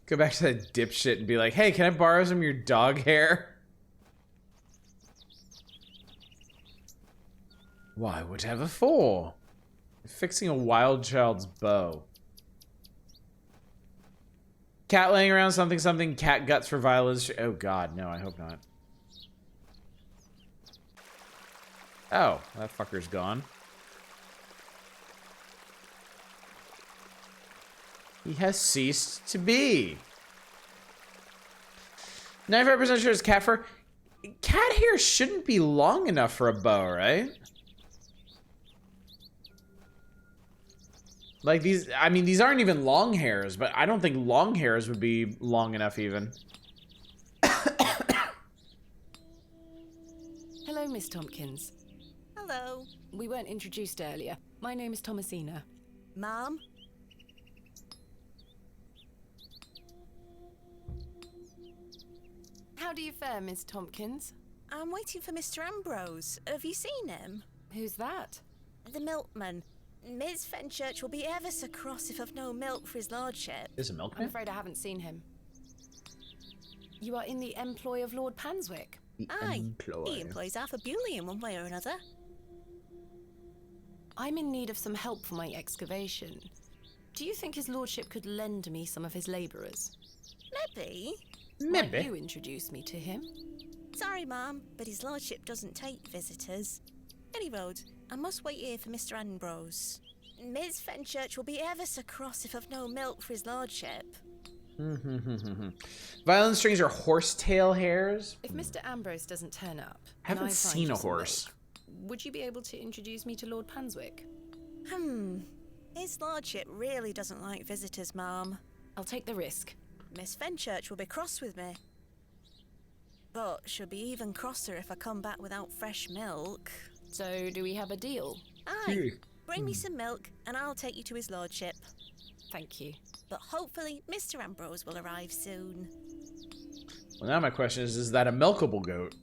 Go back to that dipshit and be like, hey, can I borrow some of your dog hair? Why, whatever for? Fixing a wild child's bow. Cat laying around something, cat guts for violence. Oh God, no, I hope not. Oh, that fucker's gone. He has ceased to be. 95% sure it's cat fur. Cat hair shouldn't be long enough for a bow, right? Like these, I mean, these aren't even long hairs, but I don't think long hairs would be long enough even. Hello, Miss Tompkins. Hello. We weren't introduced earlier. My name is Thomasina. Mom? How do you fare, Miss Tompkins? I'm waiting for Mr. Ambrose. Have you seen him? Who's that? The milkman. Ms. Fenchurch will be ever so cross if I've no milk for his lordship. There's a I'm milkman? afraid I haven't seen him. You are in the employ of Lord Panswick? Aye. He employs Arthur Bewley in one way or another. I'm in need of some help for my excavation. Do you think his lordship could lend me some of his labourers? Maybe. Might you introduce me to him? Sorry, Ma'am, but his lordship doesn't take visitors. Any road, I must wait here for Mr. Ambrose. Ms. Fenchurch will be ever so cross if I've no milk for his lordship. Violin strings are horsetail hairs? If Mr. Ambrose doesn't turn up, I haven't seen a horse. Milk, would you be able to introduce me to Lord Panswick? His lordship really doesn't like visitors, Ma'am. I'll take the risk. Miss Fenchurch will be cross with me. But she'll be even crosser if I come back without fresh milk. So, do we have a deal? Aye. Bring me some milk, and I'll take you to his lordship. Thank you. But hopefully, Mr. Ambrose will arrive soon. Well, now my question is that a milkable goat?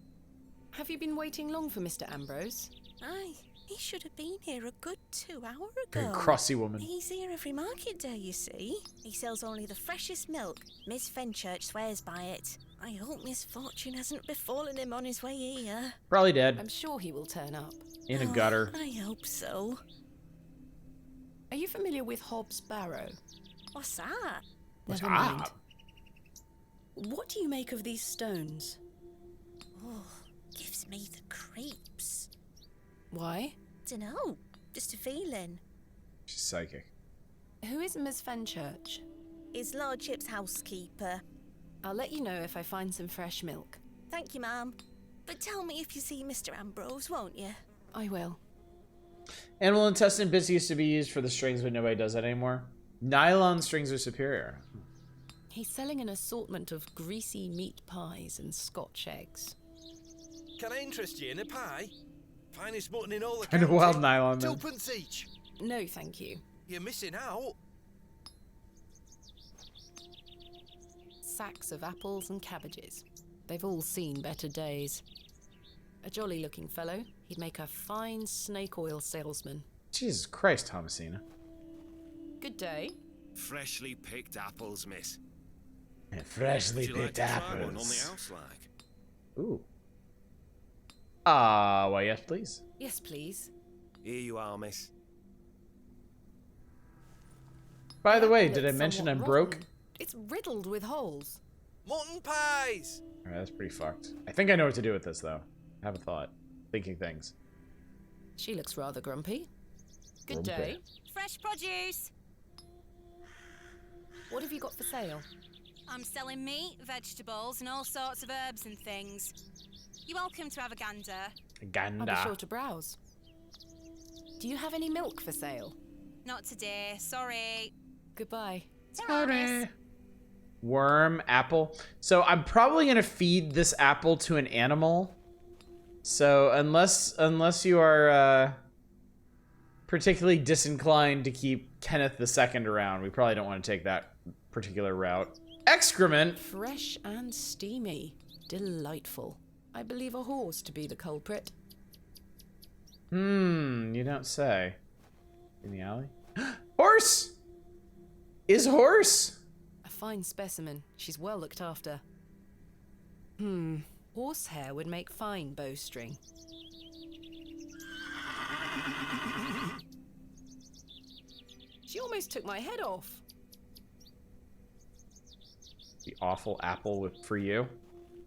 Have you been waiting long for Mr. Ambrose? Aye. He should have been here a good 2 hours Very ago. crossy woman. He's here every market day, you see. He sells only the freshest milk. Miss Fenchurch swears by it. I hope misfortune hasn't befallen him on his way here. Probably dead. I'm sure he will turn up. In a gutter. I hope so. Are you familiar with Hobbs Barrow? What's that? Never mind. What do you make of these stones? Oh, gives me the creeps. Why? Dunno. Just a feeling. She's psychic. Who is Miss Fenchurch? His lordship's housekeeper. I'll let you know if I find some fresh milk. Thank you, ma'am. But tell me if you see Mr. Ambrose, won't you? I will. Animal intestine bits used to be used for the strings, but nobody does that anymore. Nylon strings are superior. He's selling an assortment of greasy meat pies and Scotch eggs. Can I interest you in a pie? Finest mutton in all the Kind of county. wild nylon, man. 2p each. No, thank you. You're missing out. Sacks of apples and cabbages. They've all seen better days. A jolly-looking fellow. He'd make a fine snake oil salesman. Jesus Christ, Thomasina. Good day. Freshly picked apples, miss. Freshly Would you like picked to try one on the apples. house, like? Ooh. Why, yes, please. Yes, please. Here you are, miss. By the way, Looks did I mention I'm somewhat broke? rotten. It's riddled with holes. Mutton pies! Alright, that's pretty fucked. I think I know what to do with this, though. I have a thought. Thinking things. She looks rather grumpy. Good Grumpy. day. Fresh produce. What have you got for sale? I'm selling meat, vegetables, and all sorts of herbs and things. You're welcome to have a gander. I'll be sure to browse. Do you have any milk for sale? Not today, sorry. Goodbye. Sorry. Worm, apple. So I'm probably gonna feed this apple to an animal. So unless you are particularly disinclined to keep Kenneth II around, we probably don't want to take that particular route. Excrement. Fresh and steamy. Delightful. I believe a horse to be the culprit. You don't say. In the alley? Horse! Is horse? A fine specimen. She's well looked after. Horsehair would make fine bowstring. She almost took my head off. The awful apple for you.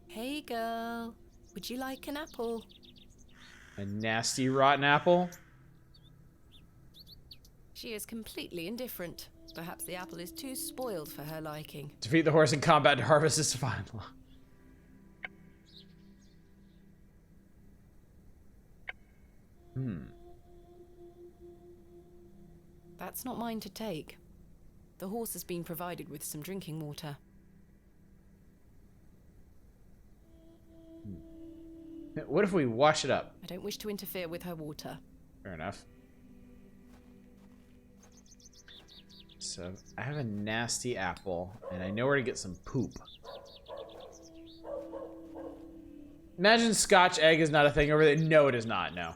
Hey girl, would you like an apple? A nasty rotten apple? She is completely indifferent. Perhaps the apple is too spoiled for her liking. Defeat the horse in combat to harvest its fine. That's not mine to take. The horse has been provided with some drinking water. What if we wash it up? I don't wish to interfere with her water. Fair enough. So, I have a nasty apple, and I know where to get some poop. Imagine Scotch egg is not a thing over there. No, it is not, no.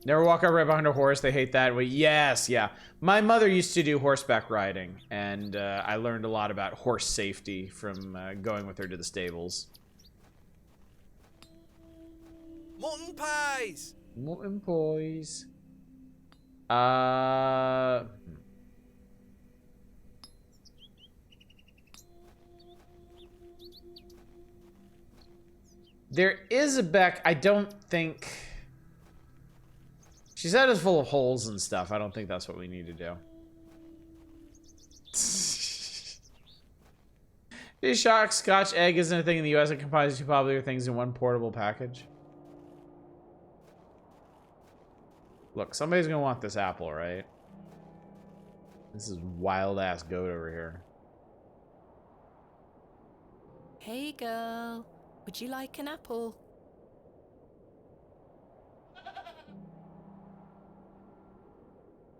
Never walk up right behind a horse. They hate that. Well, yes, yeah. My mother used to do horseback riding, and I learned a lot about horse safety from going with her to the stables. Mutton pies! Mutton pies. There is a Beck. I don't think... She said it's full of holes and stuff. I don't think that's what we need to do. Is shocked Scotch egg isn't a thing in the US. It combines two popular things in one portable package. Look, somebody's gonna want this apple, right? This is wild ass goat over here. Hey girl, would you like an apple?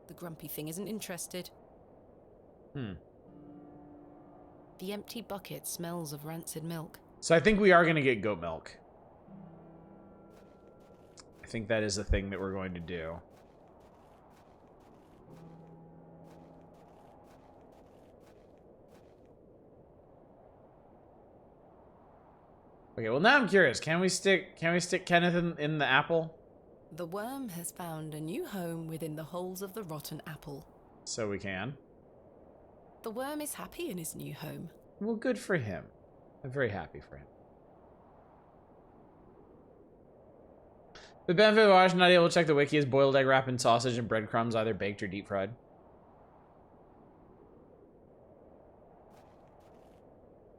The grumpy thing isn't interested. The empty bucket smells of rancid milk. So I think we are gonna get goat milk. I think that is the thing that we're going to do. Okay, well now I'm curious. Can we stick Kenneth in the apple? The worm has found a new home within the holes of the rotten apple. So we can. The worm is happy in his new home. Well, good for him. I'm very happy for him. The benefit of watching not able to check the wiki is boiled egg wrap and sausage and breadcrumbs, either baked or deep fried.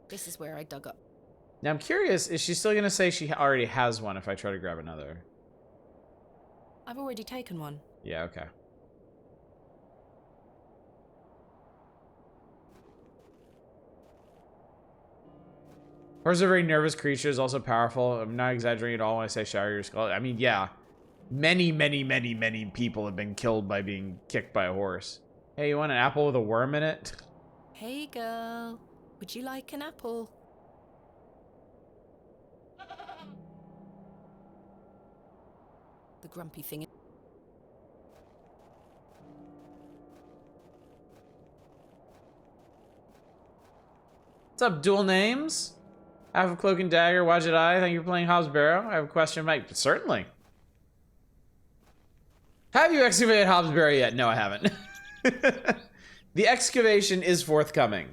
This is where I dug up. Now I'm curious, is she still gonna say she already has one if I try to grab another? I've already taken one. Yeah, okay. Horse is a very nervous creature, is also powerful. I'm not exaggerating at all when I say shatter your skull. I mean, yeah. Many, many, many, many people have been killed by being kicked by a horse. Hey, you want an apple with a worm in it? Hey girl, would you like an apple? The grumpy thing. What's up, dual names? I have a cloak and dagger. Watch it eye. Thank you for playing Hobbs Barrow. I have a question, Mike. Certainly. Have you excavated Hobbs Barrow yet? No, I haven't. The excavation is forthcoming.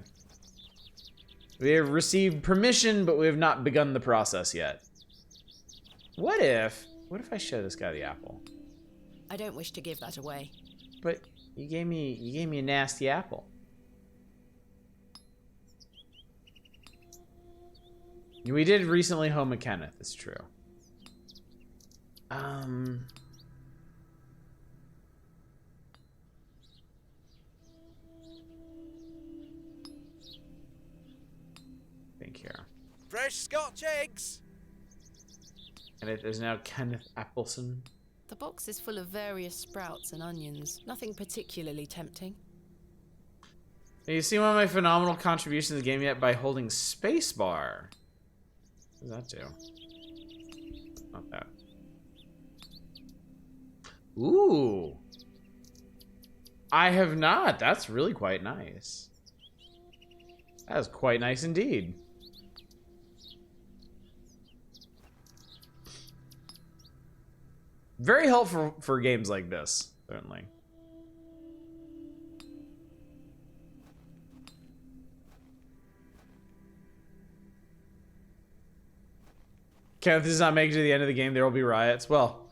We have received permission, but we have not begun the process yet. What if I show this guy the apple? I don't wish to give that away. But you gave me a nasty apple. We did recently home a Kenneth, it's true. Think here. Fresh Scotch eggs! And it is now Kenneth Appleson. The box is full of various sprouts and onions. Nothing particularly tempting. Have you seen one of my phenomenal contributions to the game yet by holding spacebar? What does that do? Not that. Ooh. I have not. That's really quite nice. That is quite nice indeed. Very helpful for games like this, certainly. Kenneth does not make it to the end of the game. There will be riots. Well,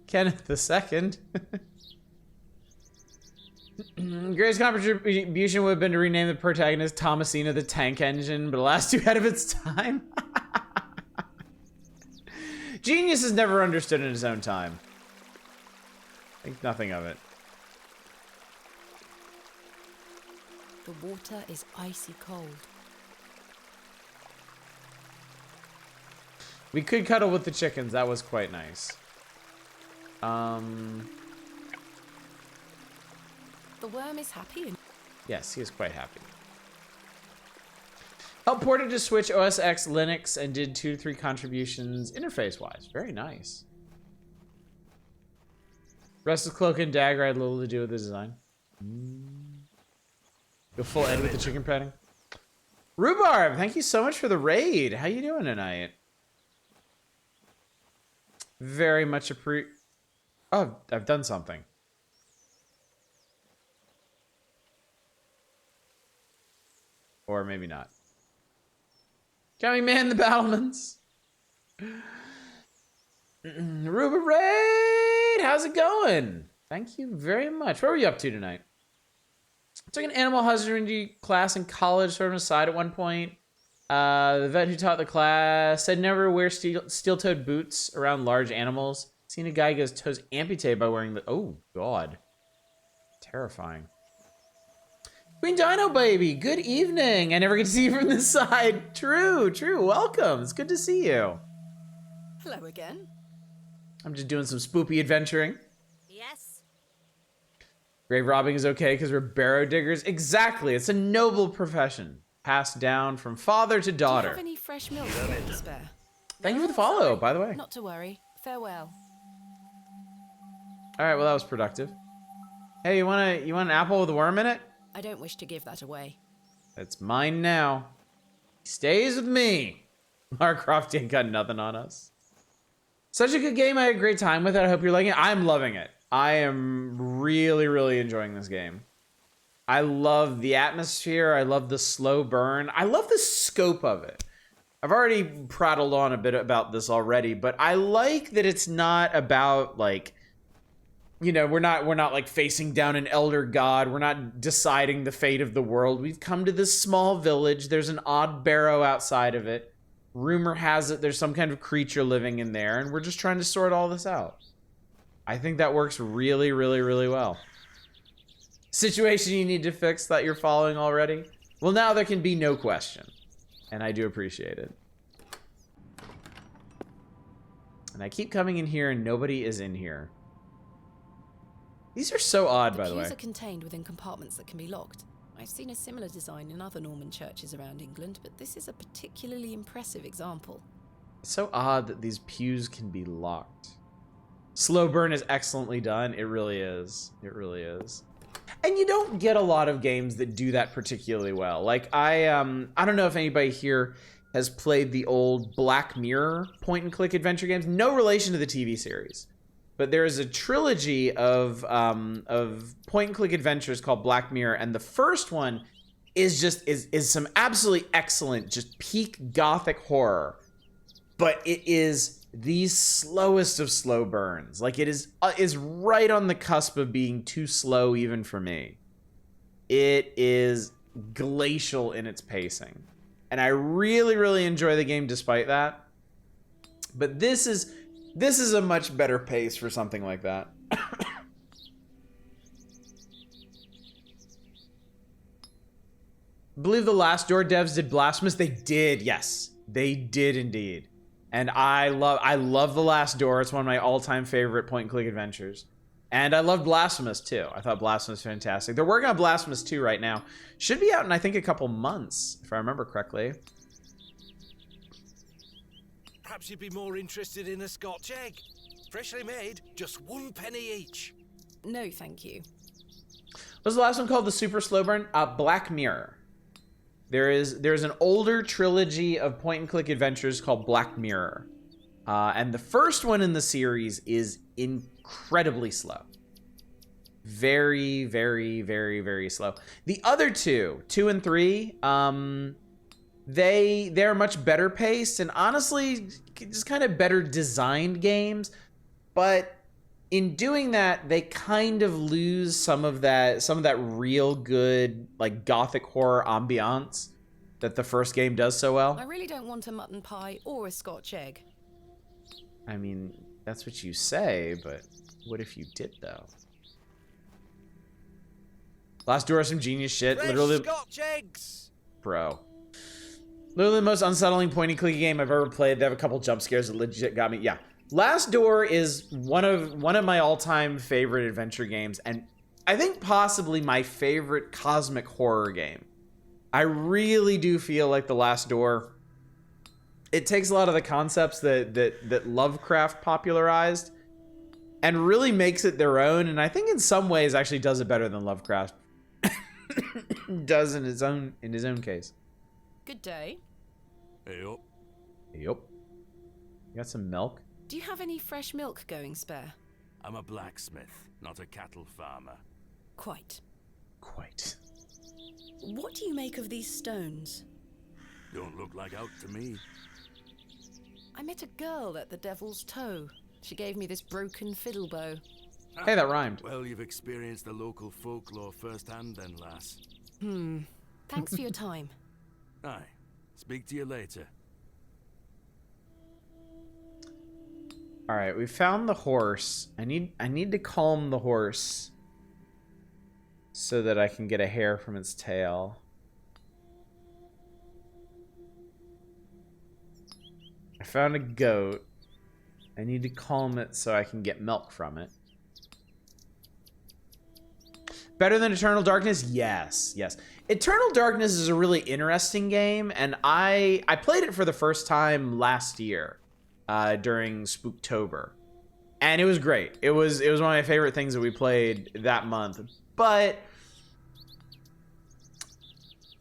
Kenneth the second. Greatest contribution would have been to rename the protagonist Thomasina the Tank Engine, but alas, too ahead of its time. Genius is never understood in his own time. Think nothing of it. The water is icy cold. We could cuddle with the chickens. That was quite nice. The worm is happy. Yes, he is quite happy. Helped ported to Switch, OS X, Linux, and did 2 to 3 contributions interface-wise. Very nice. Rest of Cloak and Dagger had little to do with the design. Go full Ed with the chicken petting. Rhubarb, thank you so much for the raid. How you doing tonight? Very much Oh, I've done something. Or maybe not. Can we man the battlements? Ruba Raid, how's it going? Thank you very much. What were you up to tonight? I took an animal husbandry class in college, sort of aside at one point. The vet who taught the class said never wear steel-toed boots around large animals. Seen a guy get his toes amputated by wearing the... Oh, God. Terrifying. Queen Dino Baby, good evening. I never get to see you from this side. True. Welcome. It's good to see you. Hello again. I'm just doing some spoopy adventuring. Yes. Grave robbing is okay because we're barrow diggers. Exactly. It's a noble profession. Passed down from father to daughter. Do you have any fresh milk to spare? Thank you for the follow, by the way. Not to worry. Farewell. All right, well, that was productive. Hey, you want an apple with a worm in it? I don't wish to give that away. That's mine now. Stays with me. Lara Croft ain't got nothing on us. Such a good game. I had a great time with it. I hope you're liking it. I'm loving it. I am really, really enjoying this game. I love the atmosphere. I love the slow burn. I love the scope of it. I've already prattled on a bit about this already, but I like that it's not about like, you know, we're not like facing down an elder god. We're not deciding the fate of the world. We've come to this small village. There's an odd barrow outside of it. Rumor has it there's some kind of creature living in there, and we're just trying to sort all this out. I think that works really, really, really well. Situation you need to fix that you're following already? Well, now there can be no question. And I do appreciate it. And I keep coming in here and nobody is in here. These are so odd, by the way. The pews are contained within compartments that can be locked. I've seen a similar design in other Norman churches around England, but this is a particularly impressive example. It's so odd that these pews can be locked. Slow burn is excellently done. It really is. It really is. And you don't get a lot of games that do that particularly well. Like I don't know if anybody here has played the old Black Mirror point-and-click adventure games. No relation to the TV series, but there is a trilogy of point-and-click adventures called Black Mirror, and the first one is just is some absolutely excellent, just peak gothic horror, but it is the slowest of slow burns. Like it is right on the cusp of being too slow even for me. It is glacial in its pacing. And I really, really enjoy the game despite that. But this is a much better pace for something like that. Believe the Last Door devs did Blasphemous. They did, yes. They did indeed. And I love The Last Door. It's one of my all-time favorite point-and-click adventures. And I love Blasphemous, too. I thought Blasphemous was fantastic. They're working on Blasphemous 2 right now. Should be out in, I think, a couple months, if I remember correctly. Perhaps you'd be more interested in a Scotch egg. Freshly made, just 1 penny each. No, thank you. What's the last one called? The Super Slow Burn? Black Mirror. There's an older trilogy of point-and-click adventures called Black Mirror. And the first one in the series is incredibly slow. Very, very, very, very slow. The other two and 3, they're much better paced and honestly just kind of better designed games. But in doing that, they kind of lose some of that real good like gothic horror ambiance that the first game does so well. I really don't want a mutton pie or a Scotch egg. I mean, that's what you say, but what if you did though? Last Door is some genius shit. Fresh Literally, Scotch eggs. bro. Literally the most unsettling point-and-click game I've ever played. They have a couple jump scares that legit got me. Yeah. Last Door is one of my all-time favorite adventure games, and I think possibly my favorite cosmic horror game. I really do feel like The Last Door, it takes a lot of the concepts that Lovecraft popularized and really makes it their own, and I think in some ways actually does it better than Lovecraft does in his own case. Good day. Hey up. Yep. You got some milk? Do you have any fresh milk going spare? I'm a blacksmith, not a cattle farmer. Quite. Quite. What do you make of these stones? Don't look like out to me. I met a girl at the Devil's Toe. She gave me this broken fiddle bow. Hey, that rhymed. Well, you've experienced the local folklore firsthand then, lass. Thanks for your time. Aye. Speak to you later. All right, we found the horse. I need to calm the horse so that I can get a hair from its tail. I found a goat. I need to calm it so I can get milk from it. Better than Eternal Darkness? Yes, yes. Eternal Darkness is a really interesting game, and I played it for the first time last year during Spooktober, and it was great. It was one of my favorite things that we played that month. But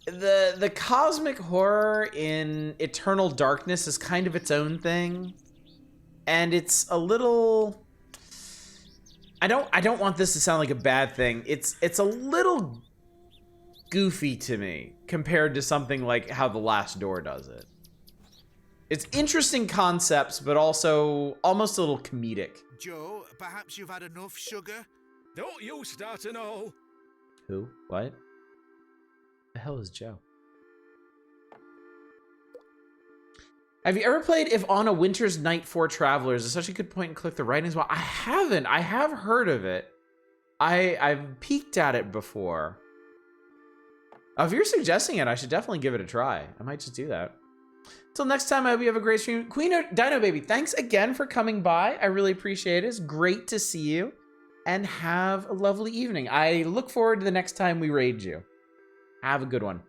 the cosmic horror in Eternal Darkness is kind of its own thing, and it's a little. I don't want this to sound like a bad thing. It's a little goofy to me compared to something like how The Last Door does it. It's interesting concepts, but also almost a little comedic. Joe, perhaps you've had enough sugar? Don't you start to know. Who? What? The hell is Joe? Have you ever played If on a Winter's Night for Travelers? It's such a good point and click the writing as well. I haven't. I have heard of it. I've peeked at it before. If you're suggesting it, I should definitely give it a try. I might just do that. Till next time, I hope you have a great stream. Queen of Dino Baby, thanks again for coming by. I really appreciate it. It's great to see you. And have a lovely evening. I look forward to the next time we raid you. Have a good one.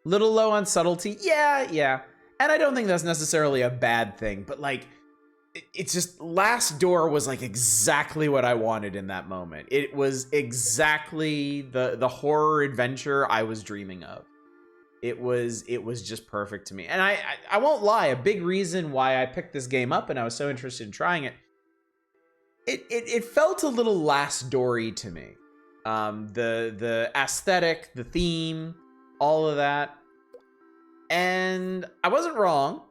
Little low on subtlety. Yeah. And I don't think that's necessarily a bad thing, but like, it's just Last Door was like exactly what I wanted in that moment. It was exactly the horror adventure I was dreaming of. It was just perfect to me. And I won't lie, a big reason why I picked this game up and I was so interested in trying it, it felt a little Last Door-y to me. The aesthetic, the theme, all of that. And I wasn't wrong.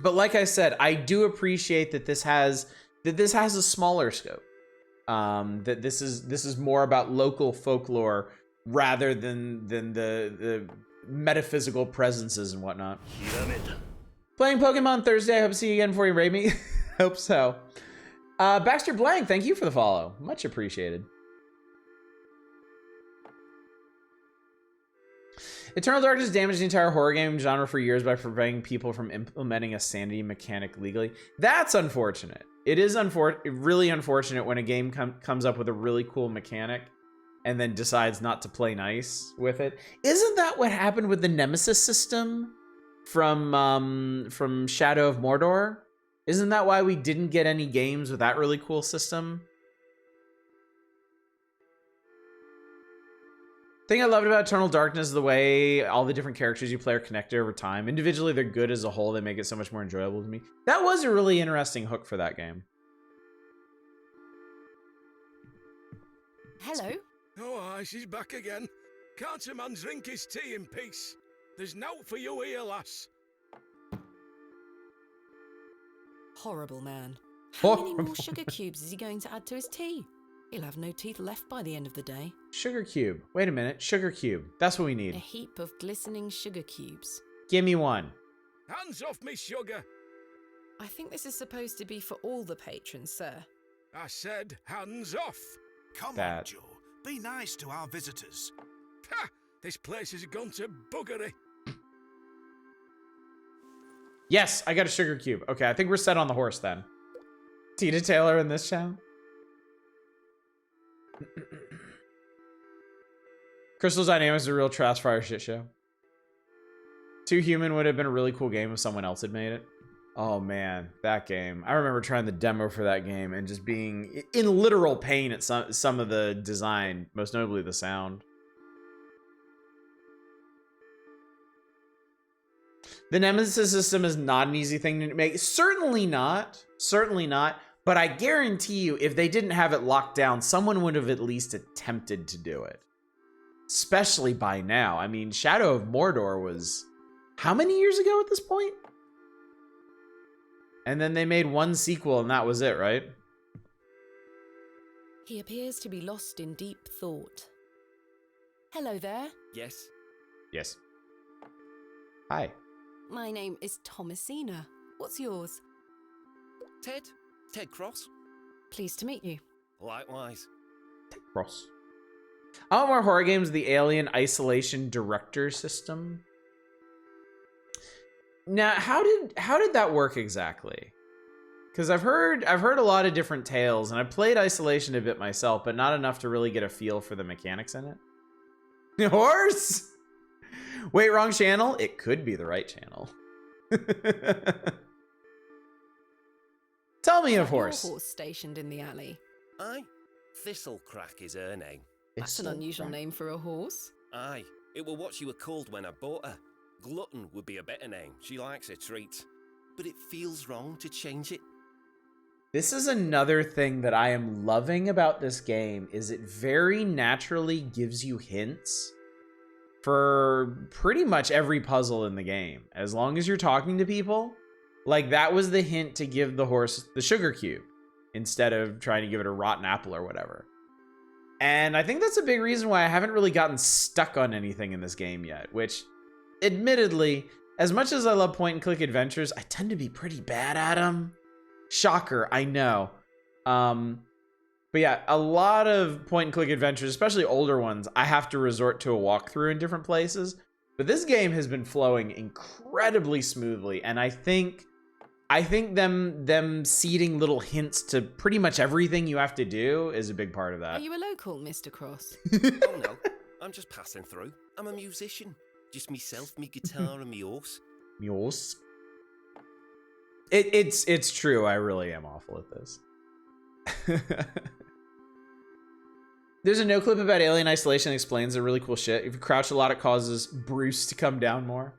But like I said, I do appreciate that this has a smaller scope. That this is more about local folklore rather than the metaphysical presences and whatnot. Playing Pokemon Thursday. I hope to see you again before you raid me. Hope so. Baxter Blank, thank you for the follow. Much appreciated. Eternal Darkness damaged the entire horror game genre for years by preventing people from implementing a sanity mechanic legally. That's unfortunate. It is really unfortunate when a game comes up with a really cool mechanic and then decides not to play nice with it. Isn't that what happened with the Nemesis system from Shadow of Mordor? Isn't that why we didn't get any games with that really cool system? The thing I loved about Eternal Darkness is the way all the different characters you play are connected over time. Individually, they're good. As a whole, they make it so much more enjoyable to me. That was a really interesting hook for that game. Hello. Oh, aye, she's back again. Can't a man drink his tea in peace? There's nought for you here, lass. Horrible man. How many more sugar cubes is he going to add to his tea? He'll have no teeth left by the end of the day. Sugar cube. Wait a minute. Sugar cube. That's what we need. A heap of glistening sugar cubes. Give me one. Hands off me, sugar. I think this is supposed to be for all the patrons, sir. I said hands off. Come on, Joe. Be nice to our visitors. Ha! This place has gone to buggery. Yes, I got a sugar cube. Okay, I think we're set on the horse then. Tina Taylor in this channel. Crystal Dynamics is a real trash fire shit show. Too Human would have been a really cool game if someone else had made it. Oh man, that game. I remember trying the demo for that game and just being in literal pain at some of the design, most notably the sound. The Nemesis system is not an easy thing to make. Certainly not. Certainly not. But I guarantee you, if they didn't have it locked down, someone would have at least attempted to do it. Especially by now. I mean, Shadow of Mordor was how many years ago at this point? And then they made one sequel and that was it, right? He appears to be lost in deep thought. Hello there. Yes? Yes. Hi. My name is Thomasina. What's yours? Ted? Ted Cross? Pleased to meet you. Likewise. Ted Cross. I want more horror games. The Alien Isolation Director system. Now, how did that work exactly? Because I've heard a lot of different tales, and I played Isolation a bit myself, but not enough to really get a feel for the mechanics in it. Horse. Wait, wrong channel? It could be the right channel. Tell me of horse. Your horse stationed in the alley. Aye. Thistlecrack is her name. That's an unusual name for a horse. Aye. It were what she were called when I bought her. Glutton would be a better name. She likes her treats. But it feels wrong to change it. This is another thing that I am loving about this game, is it very naturally gives you hints for pretty much every puzzle in the game. As long as you're talking to people, like that was the hint to give the horse the sugar cube instead of trying to give it a rotten apple or whatever. And I think that's a big reason why I haven't really gotten stuck on anything in this game yet, which admittedly, as much as I love point and click adventures, I tend to be pretty bad at them. Shocker, I know. But yeah, a lot of point and click adventures, especially older ones, I have to resort to a walkthrough in different places. But this game has been flowing incredibly smoothly, and I think them seeding little hints to pretty much everything you have to do is a big part of that. Are you a local, Mr. Cross? Oh no, I'm just passing through. I'm a musician. Just myself, me guitar and me horse. Mules. It's true. I really am awful at this. There's a no clip about alien isolation that explains the really cool shit. If you crouch a lot, it causes Bruce to come down more.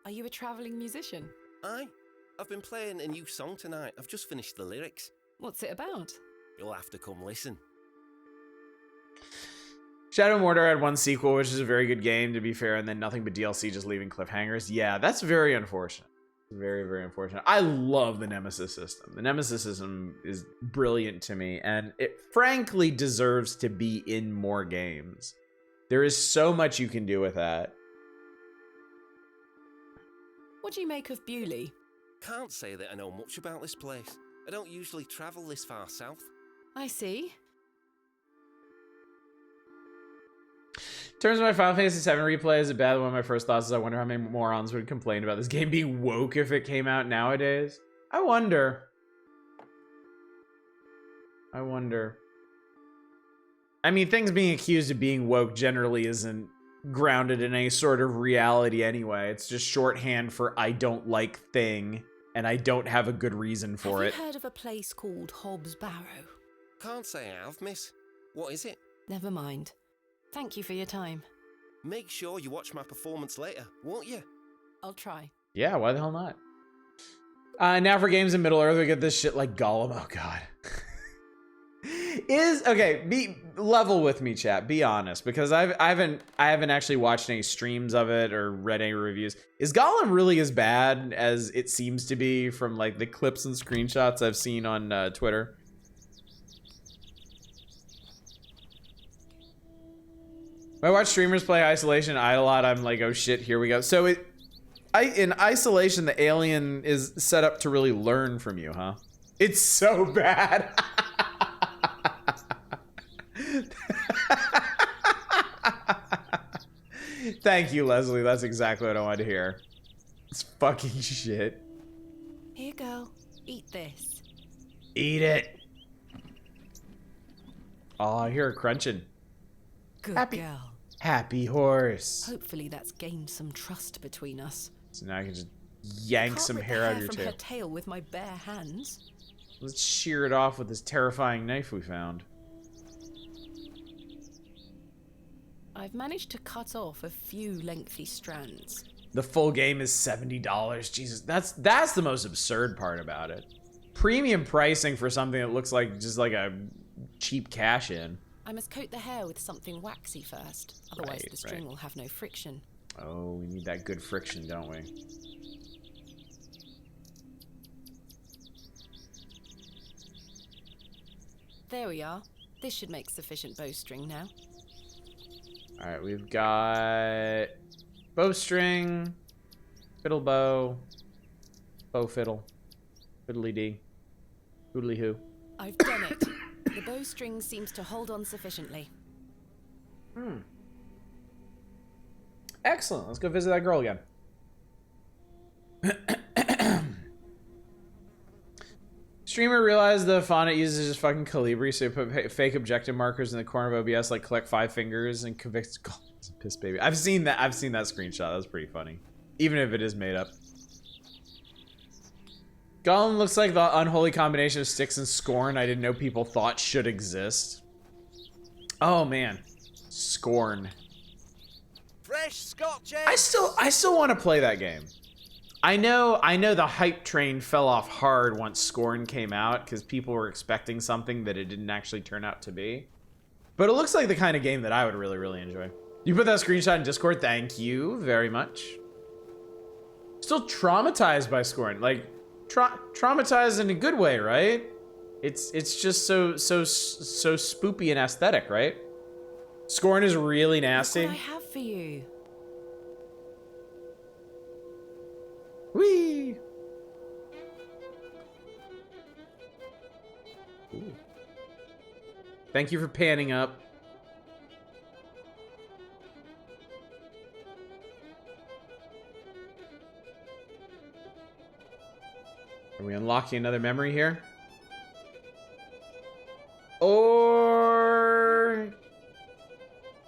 Are you a traveling musician? I've been playing a new song tonight. I've just finished the lyrics. What's it about? You'll have to come listen. Shadow of Mordor had one sequel, which is a very good game, to be fair, and then nothing but DLC just leaving cliffhangers. Yeah, that's very unfortunate. Very, very unfortunate. I love the Nemesis system. The Nemesis system is brilliant to me, and it frankly deserves to be in more games. There is so much you can do with that. What do you make of Bewley? Can't say that I know much about this place. I don't usually travel this far south. I see. In terms of my Final Fantasy VII replay, is it bad? One of my first thoughts is I wonder how many morons would complain about this game being woke if it came out nowadays. I wonder. I mean, things being accused of being woke generally isn't grounded in any sort of reality anyway. It's just shorthand for I don't like thing, and I don't have a good reason for it. Have you heard of a place called Hobbs Barrow? Can't say I have, miss. What is it? Never mind. Thank you for your time. Make sure you watch my performance later, won't you? I'll try. Yeah, why the hell not? Now for games in Middle Earth, we get this shit like Gollum. Oh god. Be level with me, chat. Be honest, because I haven't actually watched any streams of it or read any reviews. Is Gollum really as bad as it seems to be from like the clips and screenshots I've seen on Twitter? When I watch streamers play Isolation a lot, I'm like, oh shit, here we go. So in Isolation, the alien is set up to really learn from you, huh? It's so bad. Thank you, Leslie. That's exactly what I wanted to hear. It's fucking shit. Here, girl. Eat this. Eat it. Oh, I hear her crunching. Good girl. Happy horse. Hopefully that's gained some trust between us. So now I can just yank some hair out of your from tail. her tail with my bare hands. Let's shear it off with this terrifying knife we found. I've managed to cut off a few lengthy strands. The full game is $70. Jesus, that's the most absurd part about it. Premium pricing for something that looks like just like a cheap cash in. I must coat the hair with something waxy first, otherwise the string will have no friction. Oh, we need that good friction, don't we? There we are. This should make sufficient bowstring now. Alright, we've got bowstring, fiddle bow, bow fiddle, fiddly dee, hoodly hoo. I've done it. The bowstring seems to hold on sufficiently. Excellent. Let's go visit that girl again. Streamer realized the font it uses is fucking Calibri, so he put fake objective markers in the corner of OBS, like collect 5 fingers and convict. God, it's a piss baby. I've seen that screenshot. That's pretty funny, even if it is made up. Gollum looks like the unholy combination of Styx and Scorn I didn't know people thought should exist. Oh man, Scorn. Fresh Scotch eggs. I still want to play that game. I know the hype train fell off hard once Scorn came out because people were expecting something that it didn't actually turn out to be. But it looks like the kind of game that I would really, really enjoy. You put that screenshot in Discord, thank you very much. Still traumatized by Scorn, like traumatized in a good way, right? It's just so spoopy and aesthetic, right? Scorn is really nasty. Look what I have for you. Whee! Ooh. Thank you for panning up. Are we unlocking another memory here? Or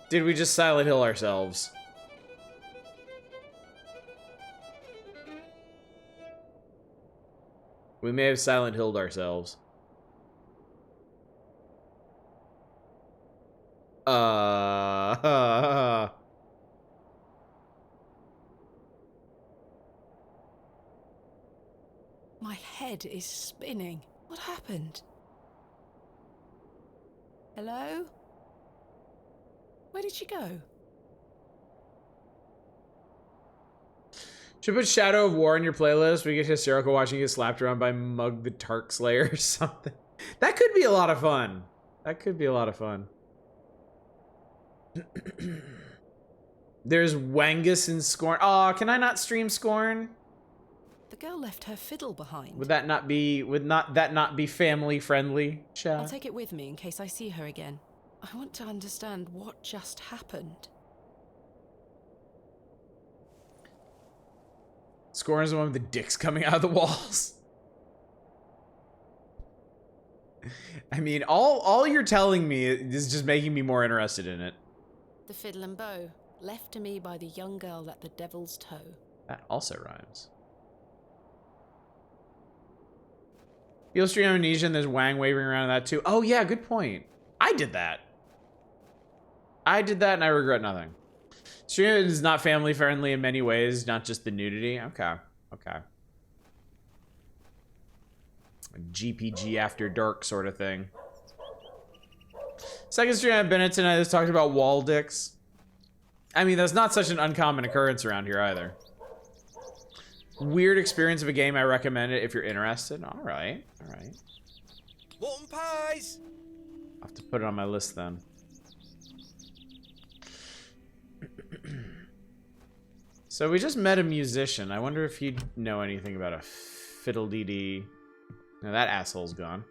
did we just Silent Hill ourselves? We may have Silent Hilled ourselves. My head is spinning. What happened? Hello? Where did she go? Should put Shadow of War in your playlist. We get hysterical watching you get slapped around by Mug the Tark Slayer or something. That could be a lot of fun. That could be a lot of fun. There's Wangus and Scorn. Aw, can I not stream Scorn? The girl left her fiddle behind. Would that not be family friendly, chat? I'll take it with me in case I see her again. I want to understand what just happened. Scorn is the one with the dicks coming out of the walls. I mean, all you're telling me is just making me more interested in it. The fiddle and bow, left to me by the young girl at the Devil's Toe. That also rhymes. You'll stream Amnesia and there's Wang waving around in that too. Oh yeah, good point. I did that and I regret nothing. Streaming is not family friendly in many ways, not just the nudity. Okay. A GPG after dark sort of thing. Second stream I've been in tonight has talked about wall dicks. I mean, that's not such an uncommon occurrence around here either. Weird experience of a game. I recommend it if you're interested. All right. Mutton pies! I'll have to put it on my list then. So we just met a musician. I wonder if he'd know anything about a fiddle-dee-dee. No, that asshole's gone.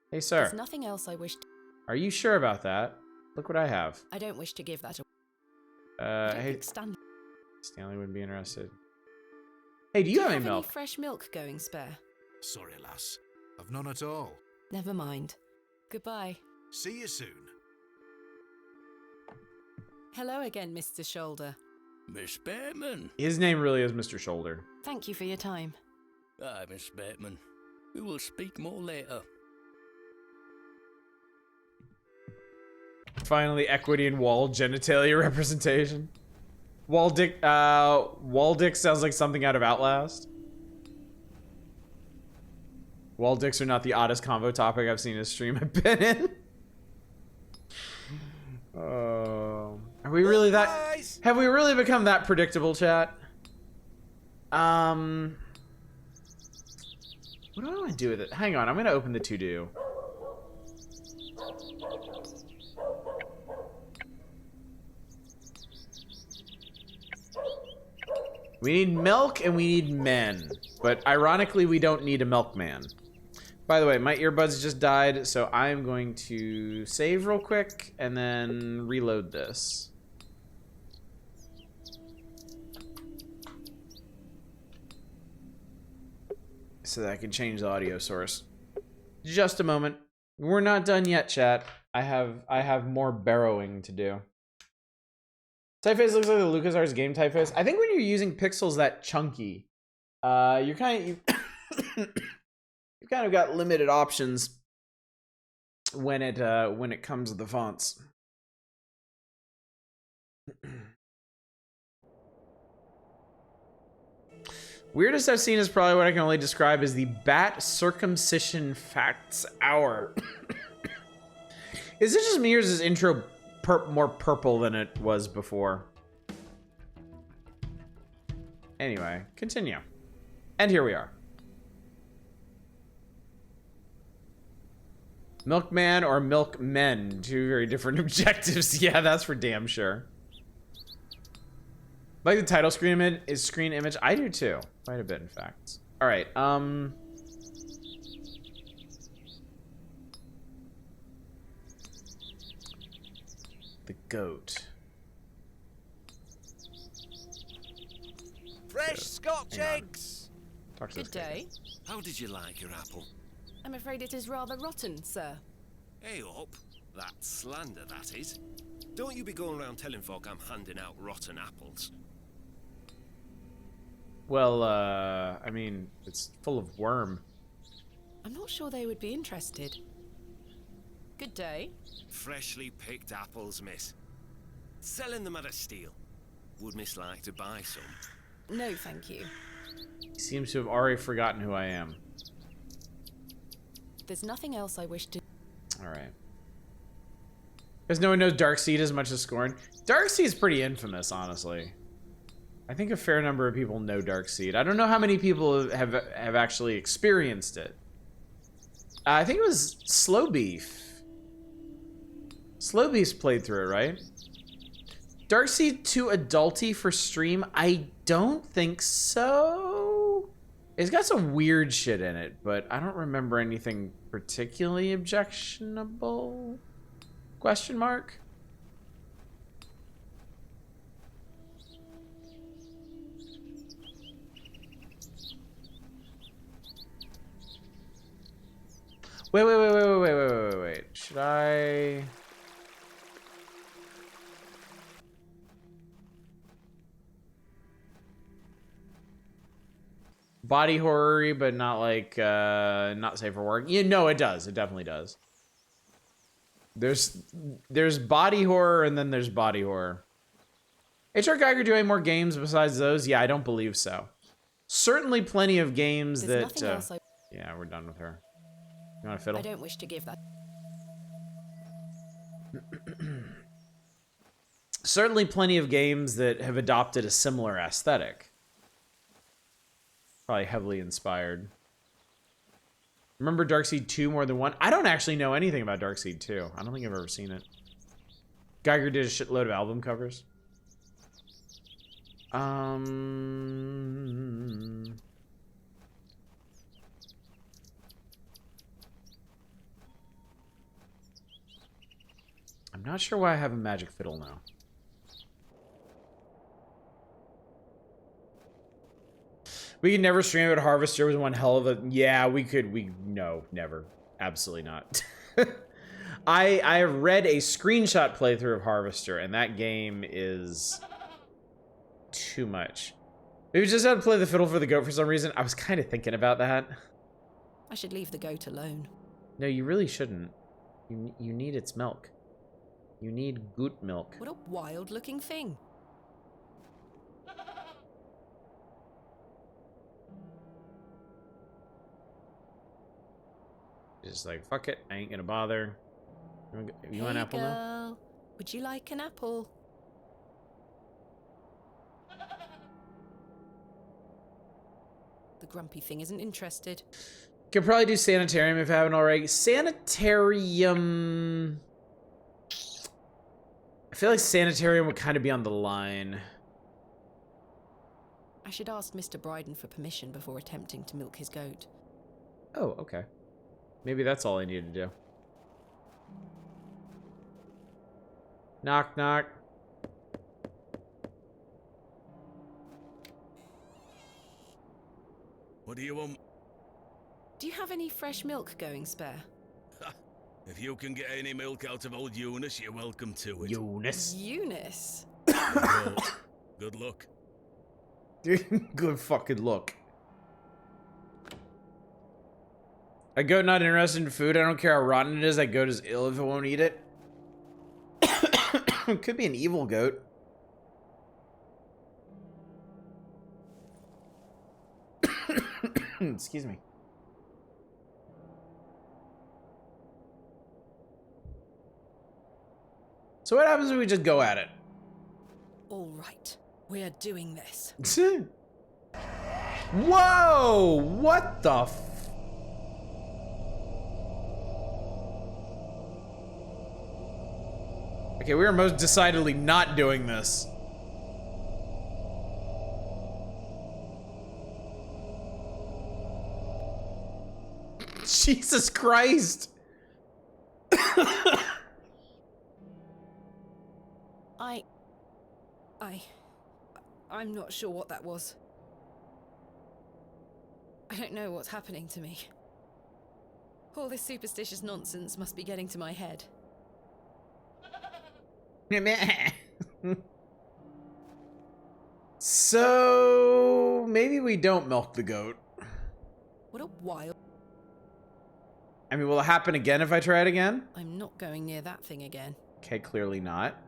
Hey, sir. There's nothing else I wish to... Are you sure about that? Look what I have. I don't wish to give that away. Hey, Stanley wouldn't be interested. Hey, do you have any milk? Any fresh milk going spare? Sorry, lass. I've none at all. Never mind. Goodbye. See you soon. Hello again, Mr. Shoulder. Miss Bateman. His name really is Mr. Shoulder. Thank you for your time. Aye, Miss Bateman. We will speak more later. Finally, equity in wall genitalia representation. Wall dick sounds like something out of Outlast. Wall dicks are not the oddest combo topic I've seen in a stream I've been in. Are we really that? Have we really become that predictable, chat? What do I want to do with it? Hang on, I'm gonna open the to-do. We need milk and we need men, but ironically, we don't need a milkman. By the way, my earbuds just died, so I'm going to save real quick and then reload this. So that I can change the audio source. Just a moment. We're not done yet, chat. I have more barrowing to do. Typeface looks like the LucasArts game typeface. I think when you're using pixels that chunky, you've kind of got limited options when it comes to the fonts. Weirdest I've seen is probably what I can only describe as the Bat Circumcision Facts Hour. Is it just me or is this intro more purple than it was before? Anyway, continue. And here we are. Milkman or milkmen, two very different objectives. Yeah, that's for damn sure. Like the title screen image. I do too. Quite a bit, in fact. All right. The goat. Fresh Scotch eggs! Good day. How did you like your apple? I'm afraid it is rather rotten, sir. Hey up. That's slander, that is. Don't you be going around telling folk I'm handing out rotten apples. Well, I mean, it's full of worm. I'm not sure they would be interested. Good day. Freshly picked apples, miss. Selling them at a steal. Would miss like to buy some? No, thank you. He seems to have already forgotten who I am. There's nothing else I wish to... Alright. Because no one knows Darkseid as much as Scorn. Darkseid is pretty infamous, honestly. I think a fair number of people know Darkseid. I don't know how many people have actually experienced it. I think it was Slow Beef. Slow Beef's played through it, right? Darkseid too adulty for stream? I don't think so. It's got some weird shit in it, but I don't remember anything particularly objectionable. Question mark? Wait. Should I... Body horror-y, but not like, not safe for work. Yeah, no, it does. It definitely does. There's body horror and then there's body horror. H.R. Geiger doing more games besides those? Yeah, I don't believe so. Certainly plenty of games that... yeah, we're done with her. You want to fiddle? I don't wish to give that. Certainly plenty of games that have adopted a similar aesthetic. Probably heavily inspired. Remember Darkseid 2 more than 1? I don't actually know anything about Darkseid 2. I don't think I've ever seen it. Geiger did a shitload of album covers. I'm not sure why I have a magic fiddle now. We could never stream it. Harvester was one hell of a... Yeah, we could. No, never. Absolutely not. I read a screenshot playthrough of Harvester, and that game is too much. Maybe just had to play the fiddle for the goat for some reason. I was kind of thinking about that. I should leave the goat alone. No, you really shouldn't. You need its milk. You need goat milk. What a wild-looking thing. Just like, fuck it, I ain't gonna bother. You want an apple now? Would you like an apple? The grumpy thing isn't interested. Could probably do Sanitarium if I haven't already. Sanitarium... I feel like Sanitarium would kind of be on the line. I should ask Mr. Bryden for permission before attempting to milk his goat. Oh, okay. Maybe that's all I need to do. Knock, knock. What do you want? Do you have any fresh milk going spare? If you can get any milk out of old Eunice, you're welcome to it. Eunice? Eunice? Good luck. Good fucking luck. A goat not interested in food. I don't care how rotten it is. That goat is ill if it won't eat it. It could be an evil goat. Excuse me. So what happens if we just go at it? All right, we are doing this. Whoa! What the f... Okay, we are most decidedly not doing this. Jesus Christ. I'm not sure what that was. I don't know what's happening to me. All this superstitious nonsense must be getting to my head. So maybe we don't milk the goat. What a wild... I mean, will it happen again if I try it again? I'm not going near that thing again. Okay, clearly not.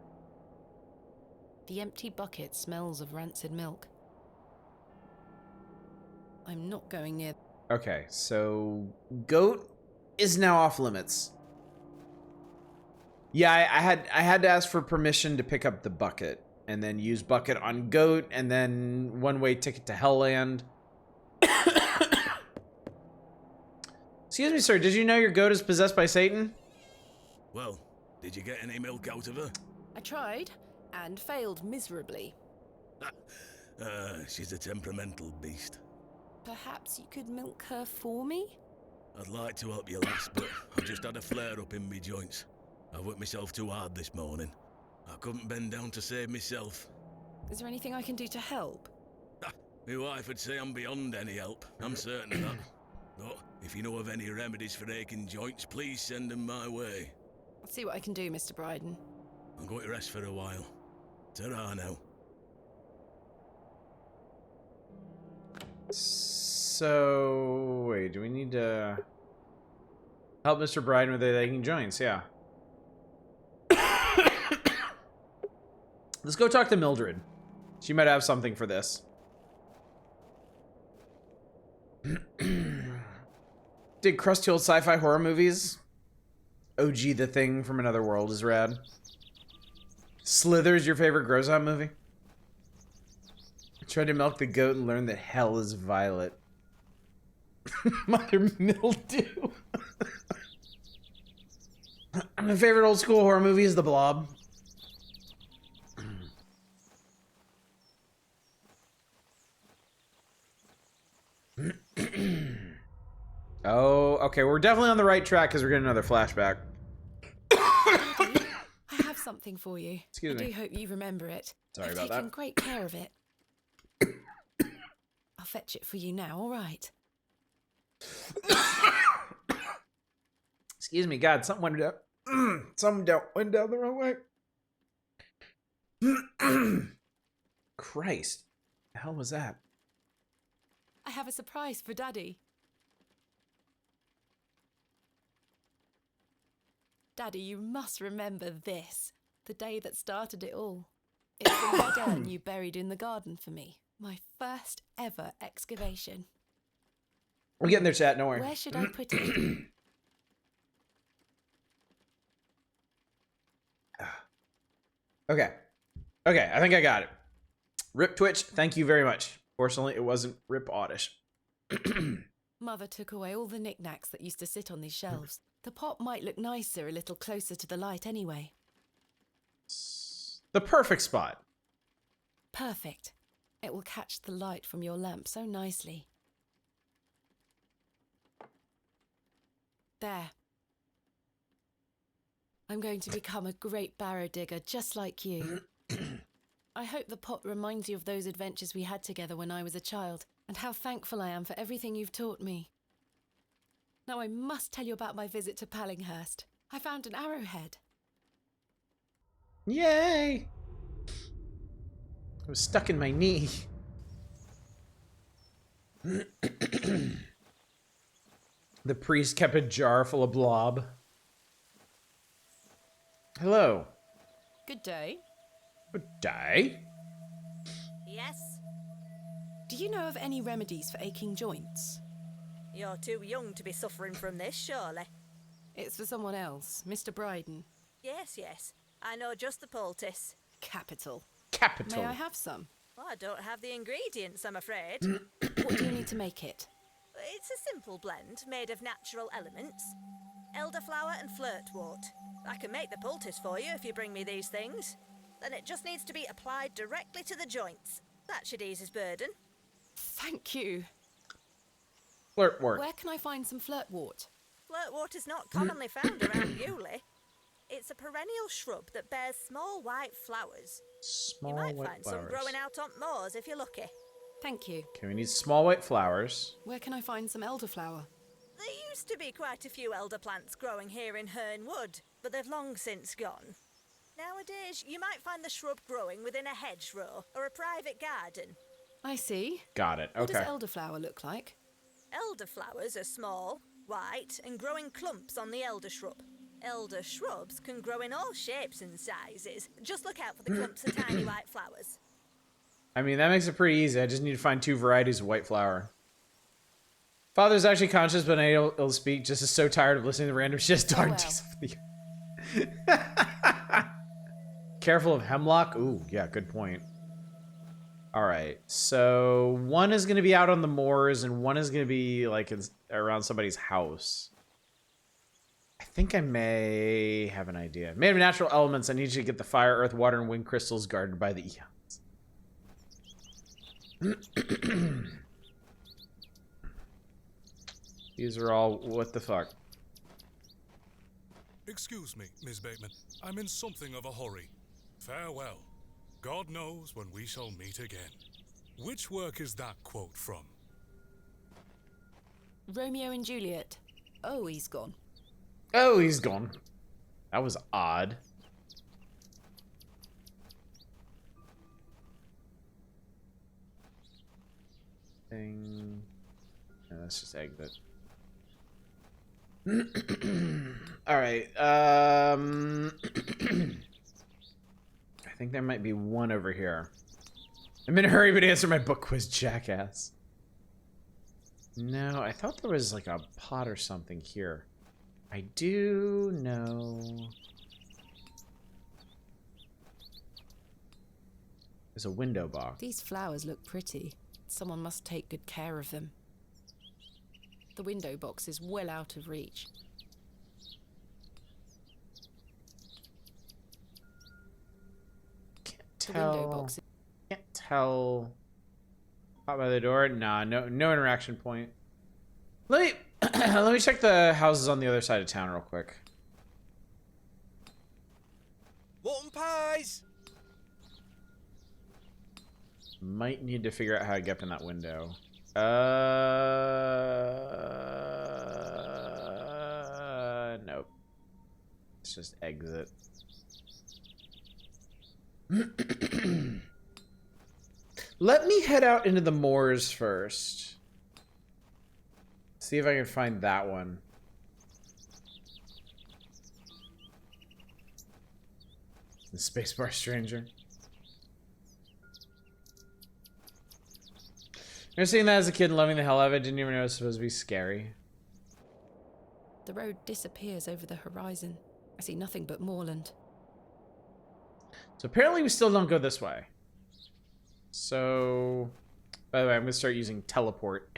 The empty bucket smells of rancid milk. I'm not going near... Okay, so goat is now off limits. Yeah, I had to ask for permission to pick up the bucket and then use bucket on goat and then one-way ticket to Hellland. Excuse me, sir, did you know your goat is possessed by Satan? Well, did you get any milk out of her? I tried and failed miserably. She's a temperamental beast. Perhaps you could milk her for me? I'd like to help you, lass, but I've just had a flare-up in me joints. I worked myself too hard this morning. I couldn't bend down to save myself. Is there anything I can do to help? My wife would say I'm beyond any help. I'm certain of that. But if you know of any remedies for aching joints, please send them my way. I'll see what I can do, Mr. Bryden. I'm going to rest for a while. Ta-ra now. So, wait, do we need to help Mr. Bryden with the aching joints? Yeah. Let's go talk to Mildred. She might have something for this. Dig crusty old sci-fi horror movies. OG The Thing from Another World is rad. Slither's your favorite Grozon movie? Tried to milk the goat and learned that hell is violet. Mother mildew. My favorite old school horror movie is The Blob. Oh, okay. We're definitely on the right track because we're getting another flashback. I have something for you. Excuse me. I do hope you remember it. Sorry I've about taken that. great care of it. I'll fetch it for you now, all right? Excuse me, God, something went down. Something went down the wrong way. Christ, the hell was that? I have a surprise for Daddy. Daddy, you must remember this. The day that started it all. It's the red urn you buried in the garden for me. My first ever excavation. We're getting there, chat. Don't worry. Where should I put it? Okay. Okay, I think I got it. Rip Twitch, thank you very much. Fortunately, it wasn't Rip Oddish. Mother took away all the knickknacks that used to sit on these shelves. The pot might look nicer a little closer to the light anyway. The perfect spot. Perfect. It will catch the light from your lamp so nicely. There. I'm going to become a great barrow digger just like you. I hope the pot reminds you of those adventures we had together when I was a child, and how thankful I am for everything you've taught me. Now I must tell you about my visit to Pallinghurst. I found an arrowhead. Yay! It was stuck in my knee. The priest kept a jar full of blob. Hello. Good day. Good day. Yes? Do you know of any remedies for aching joints? You're too young to be suffering from this, surely. It's for someone else, Mr. Bryden. Yes, yes. I know just the poultice. Capital. Capital. May I have some? Well, I don't have the ingredients, I'm afraid. What do you need to make it? It's a simple blend made of natural elements. Elderflower and flirtwort. I can make the poultice for you if you bring me these things. Then it just needs to be applied directly to the joints. That should ease his burden. Thank you. Flirtwort. Where can I find some flirtwort? Flirtwort is not commonly found around Bewley. It's a perennial shrub that bears small white flowers. Small You might white find flowers. some growing out on moors if you're lucky. Thank you. Okay, we need small white flowers. Where can I find some elderflower? There used to be quite a few elder plants growing here in Herne Wood, but they've long since gone. Nowadays, you might find the shrub growing within a hedgerow or a private garden. I see. Got it. What Okay. does elderflower look like? Elderflowers are small, white, and grow in clumps on the elder shrub. Elder shrubs can grow in all shapes and sizes. Just look out for the clumps of tiny white flowers. I mean, that makes it pretty easy. I just need to find 2 varieties of white flower. Father's actually conscious, but unable to speak. Just is so tired of listening to random shit. Darn Careful of hemlock. Ooh, yeah, good point. All right, so one is going to be out on the moors, and one is going to be like around somebody's house. I think I may have an idea. Made of natural elements, I need you to get the fire, earth, water, and wind crystals guarded by the eons. These are all, what the fuck? Excuse me, Miss Bateman. I'm in something of a hurry. Farewell. God knows when we shall meet again. Which work is that quote from? Romeo and Juliet. Oh, he's gone. Oh, he's gone. That was odd. Thing. Yeah, let's just exit. All right. I think there might be one over here. I'm in a hurry, but answer my book quiz, jackass. No, I thought there was like a pot or something here. I do know. There's a window box. These flowers look pretty. Someone must take good care of them. The window box is well out of reach. The window box. Can't tell. Out by the door? Nah, no interaction point. Let me let me check the houses on the other side of town real quick. Mutton pies! Might need to figure out how to get up in that window. Nope. Let's just exit. Let me head out into the moors first. See if I can find that one. The spacebar stranger. Remember seeing that as a kid and loving the hell out of it? Didn't even know it was supposed to be scary. The road disappears over the horizon. I see nothing but moorland. So apparently we still don't go this way. So, by the way, I'm going to start using teleport.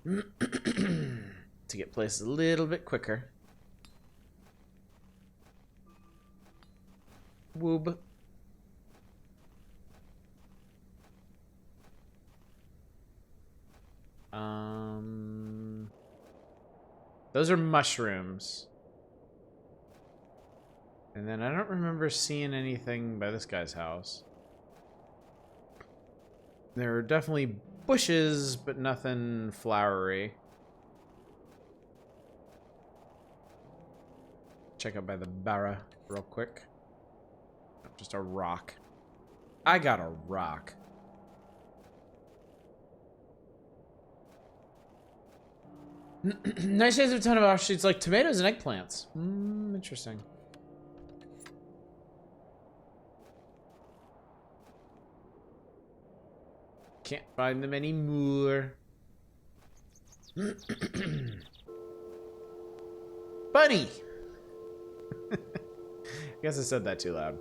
To get places a little bit quicker. Woob. Those are mushrooms. And then I don't remember seeing anything by this guy's house. There are definitely bushes, but nothing flowery. Check out by the Barrow real quick. Just a rock. I got a rock. Nice days of a ton of offshoots like tomatoes and eggplants. Interesting. Can't find them anymore. Bunny! I guess I said that too loud.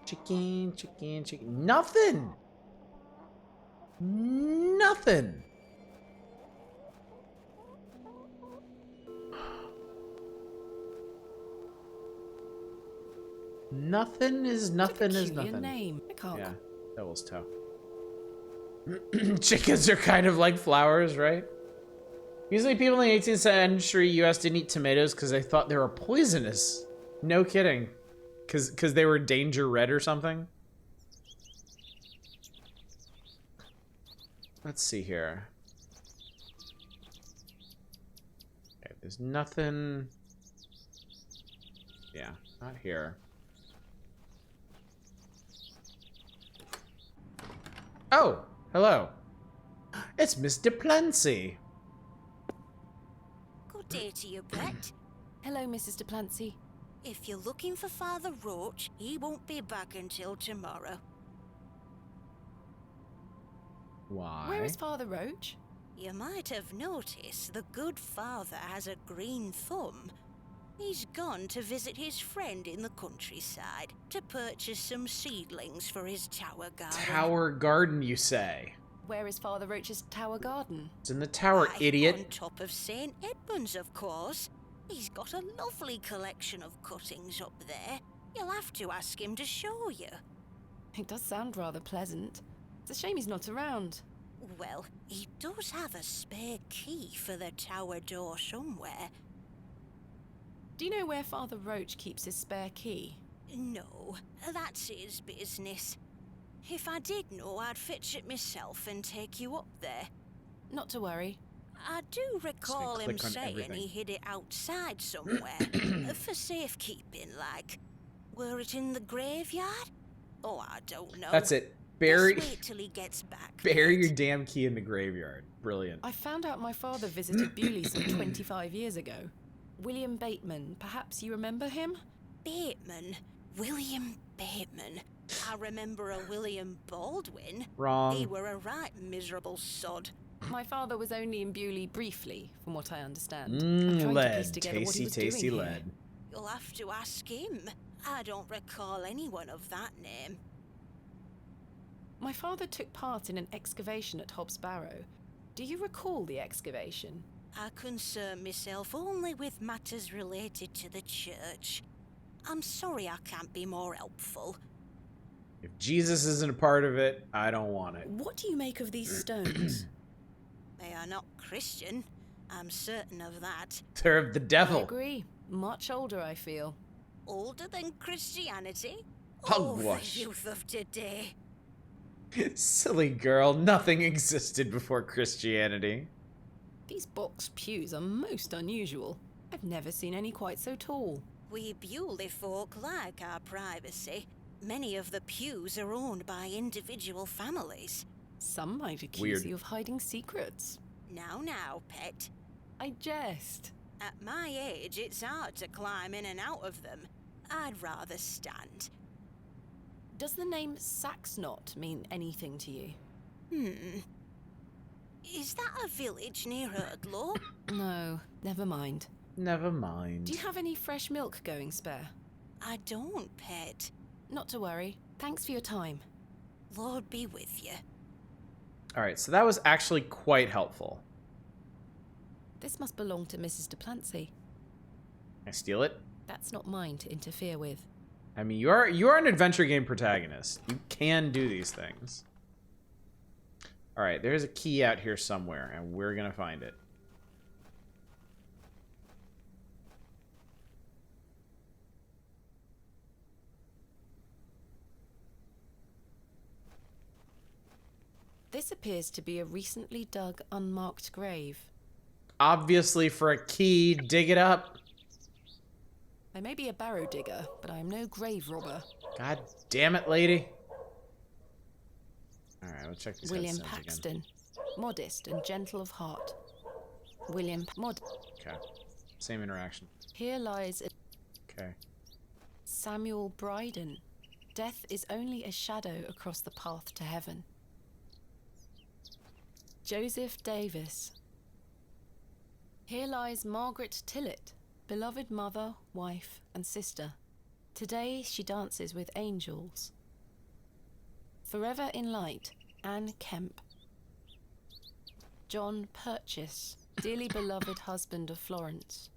Chicken, chicken, chicken. Nothing. Nothing. Nothing is nothing is Peculiar nothing. name. I can't. Yeah, devil's toe. Chickens are kind of like flowers, right? Usually people in the 18th century US didn't eat tomatoes because they thought they were poisonous. No kidding. Because they were danger red or something. Let's see here. Okay, there's nothing. Yeah, not here. Oh, hello. It's Miss Duplancy. Good day to you, Pet. Hello, Mrs. Duplancy. If you're looking for Father Roach, he won't be back until tomorrow. Why? Where is Father Roach? You might have noticed the good father has a green thumb. He's gone to visit his friend in the countryside to purchase some seedlings for his tower garden. Tower garden, you say? Where is Father Roach's tower garden? It's in the tower, Why, idiot. on top of St. Edmund's, of course. He's got a lovely collection of cuttings up there. You'll have to ask him to show you. It does sound rather pleasant. It's a shame he's not around. Well, he does have a spare key for the tower door somewhere. Do you know where Father Roach keeps his spare key? No, that's his business. If I did know, I'd fetch it myself and take you up there. Not to worry. I do recall him saying he hid it outside somewhere, for safekeeping, like. Were it in the graveyard? Oh, I don't know. That's it. Bury. Just wait till he gets back. Bury your damn key in the graveyard. Brilliant. I found out my father visited Bewley some 25 years ago. William Bateman, perhaps you remember him? Bateman? William Bateman? I remember a William Baldwin. Wrong. He were a right miserable sod. My father was only in Bewley briefly, from what I understand. I'm trying to Lead. piece together what he was Tasty doing lead. here. You'll have to ask him. I don't recall anyone of that name. My father took part in an excavation at Hobbs Barrow. Do you recall the excavation? I concern myself only with matters related to the church. I'm sorry I can't be more helpful. If Jesus isn't a part of it, I don't want it. What do you make of these stones? They are not Christian. I'm certain of that. They're of the devil. I agree. Much older, I feel. Older than Christianity? Hogwash. The youth of today. Silly girl, nothing existed before Christianity. These box pews are most unusual. I've never seen any quite so tall. We Bewley folk like our privacy. Many of the pews are owned by individual families. Some might accuse Weird. you of hiding secrets. Now, pet. I jest. At my age, it's hard to climb in and out of them. I'd rather stand. Does the name Saxnot mean anything to you? Is that a village near Erdlow? No, never mind. Never mind. Do you have any fresh milk going spare? I don't, pet. Not to worry. Thanks for your time. Lord be with you. Alright, so that was actually quite helpful. This must belong to Mrs. Duplancy. Can I steal it? That's not mine to interfere with. I mean, you are an adventure game protagonist. You can do these things. Alright, there's a key out here somewhere, and we're gonna find it. This appears to be a recently dug, unmarked grave. Obviously, for a key, dig it up. I may be a barrow digger, but I am no grave robber. God damn it, lady. Alright, let's check these William headstones Paxton. again. Modest and gentle of heart. Okay. Same interaction. Here lies Okay. Samuel Bryden. Death is only a shadow across the path to heaven. Joseph Davis. Here lies Margaret Tillett, beloved mother, wife, and sister. Today she dances with angels. Forever in Light, Anne Kemp. John Purchase, dearly beloved husband of Florence.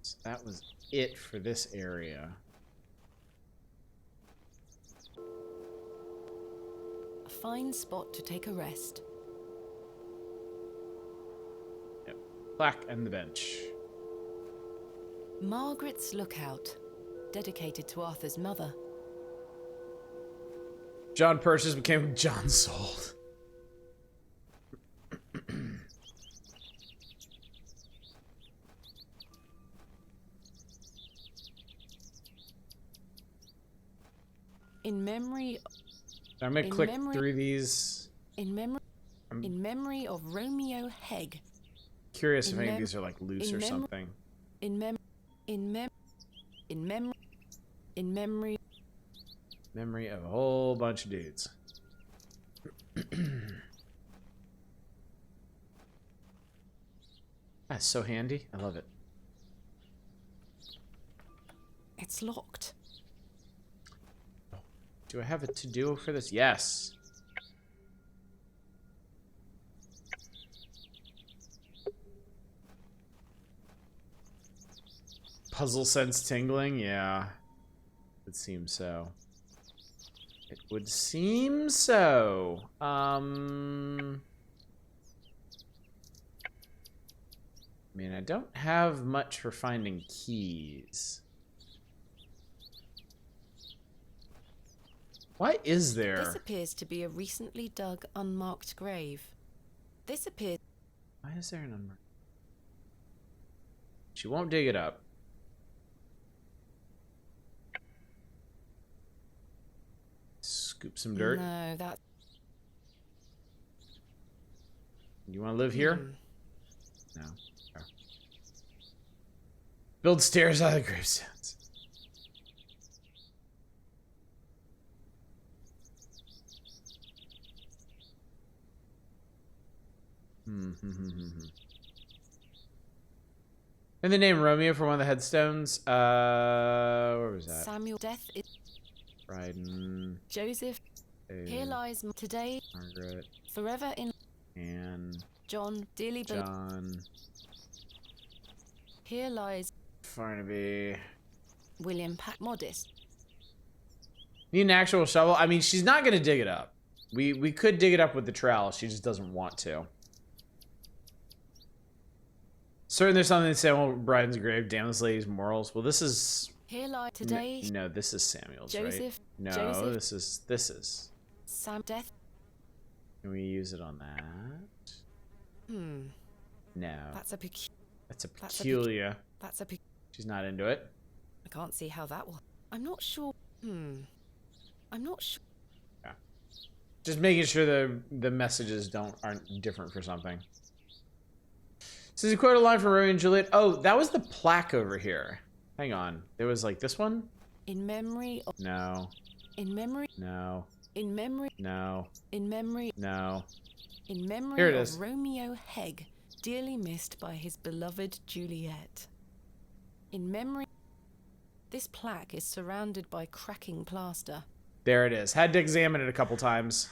So that was it for this area. A fine spot to take a rest. Yep. Plaque and the bench. Margaret's Lookout, dedicated to Arthur's mother. John Purchase became John Sold. In memory. I'm gonna click through these. In memory of Romeo Hegg. Curious if any of these are like loose or something. In memory. Memory of a whole bunch of dudes. That's so handy. I love it. It's locked. Do I have a to-do for this? Yes. Puzzle sense tingling? Yeah. It seems so. It would seem so. I mean, I don't have much for finding keys. Why is there? This appears to be a recently dug, unmarked grave. This appears. Why is there an unmarked? She won't dig it up. Scoop some dirt. No, that. You want to live here? No. Oh. Build stairs out of the gravestones. And the name Romeo for one of the headstones. Where was that? Samuel. Death is. Bryden. Joseph. Here lies today. Margaret. Forever in. Anne. John. Dearly beloved. John. Here lies. Farnaby. William Pack. Modest. Need an actual shovel? I mean, she's not gonna dig it up. We could dig it up with the trowel. She just doesn't want to. Certain there's something to say about Bryden's grave. Damn this lady's morals. Well, this is. Here lie today. No, this is Samuel's, Joseph. right? No, Joseph. this is. Sam. Death. Can we use it on that? No. That's a peculiar. She's not into it. I can't see how that will. I'm not sure. I'm not sure. Yeah. Just making sure the messages aren't different for something. So there's a quote, a line from Romeo and Juliet. Oh, that was the plaque over here. Hang on. There was like this one? In memory of. No. In memory. No. In memory. No. In memory. No. In memory Here it of is. Romeo Hegg, dearly missed by his beloved Juliet. In memory. This plaque is surrounded by cracking plaster. There it is. Had to examine it a couple times.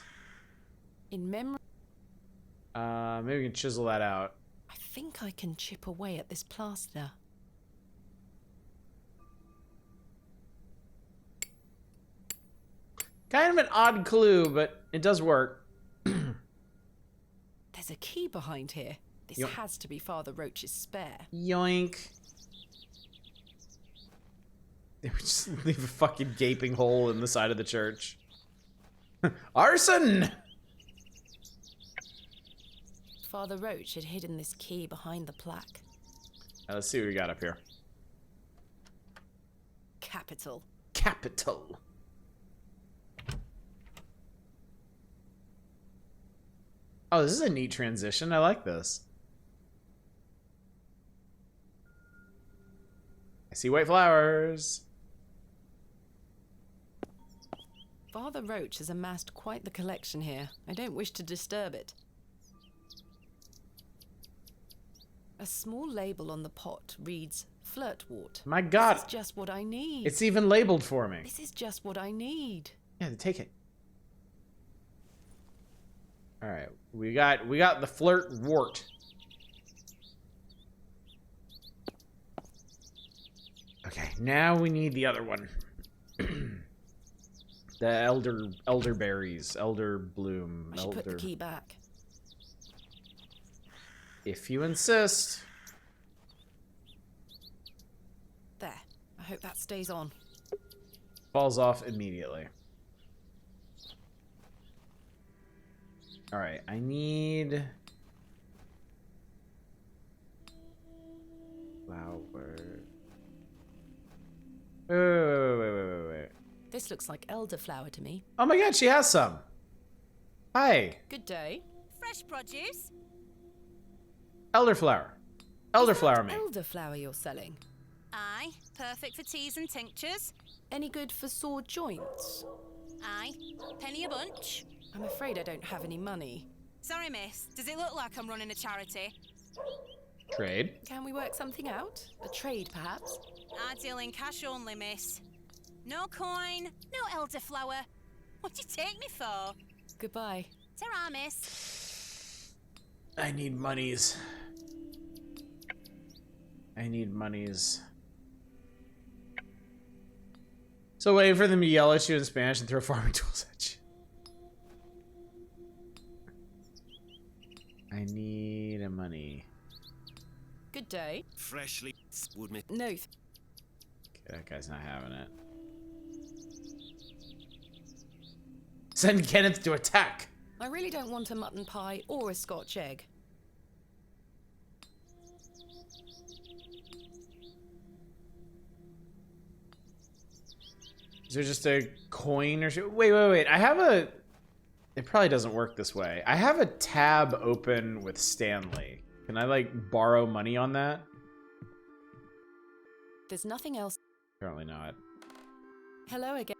In memory. Maybe we can chisel that out. I think I can chip away at this plaster. Kind of an odd clue, but it does work. There's a key behind here. This has to be Father Roach's spare. Yoink. They would just leave a fucking gaping hole in the side of the church. Arson! Father Roach had hidden this key behind the plaque. Now let's see what we got up here. Capital. Capital. Oh, this is a neat transition. I like this. I see white flowers. Father Roach has amassed quite the collection here. I don't wish to disturb it. A small label on the pot reads, Flirtwort. My God. This is just what I need. It's even labeled for me. This is just what I need. Yeah, take it. All right, we got the flirtwort. Okay, now we need the other one. The elderberries, elder bloom, I should put the key back. If you insist. There. I hope that stays on. Falls off immediately. All right, I need flower. Wait. This looks like elderflower to me. Oh my God, she has some. Hi. Good day. Fresh produce. Elderflower. Elderflower me. Elderflower you're selling. Aye, perfect for teas and tinctures. Any good for sore joints? Aye, penny a bunch. I'm afraid I don't have any money. Sorry, miss. Does it look like I'm running a charity? Trade. Can we work something out? A trade, perhaps? I deal in cash only, miss. No coin, no elderflower. What do you take me for? Goodbye. Ta-ra, miss. I need monies. I need monies. So waiting for them to yell at you in Spanish and throw farming tools at you. I need a money. Good day. Freshly would me. No. Okay, that guy's not having it. Send Kenneth to attack. I really don't want a mutton pie or a Scotch egg. Is there just a coin or wait. I have a... It probably doesn't work this way. I have a tab open with Stanley. Can I, like, borrow money on that? There's nothing else. Apparently not. Hello again.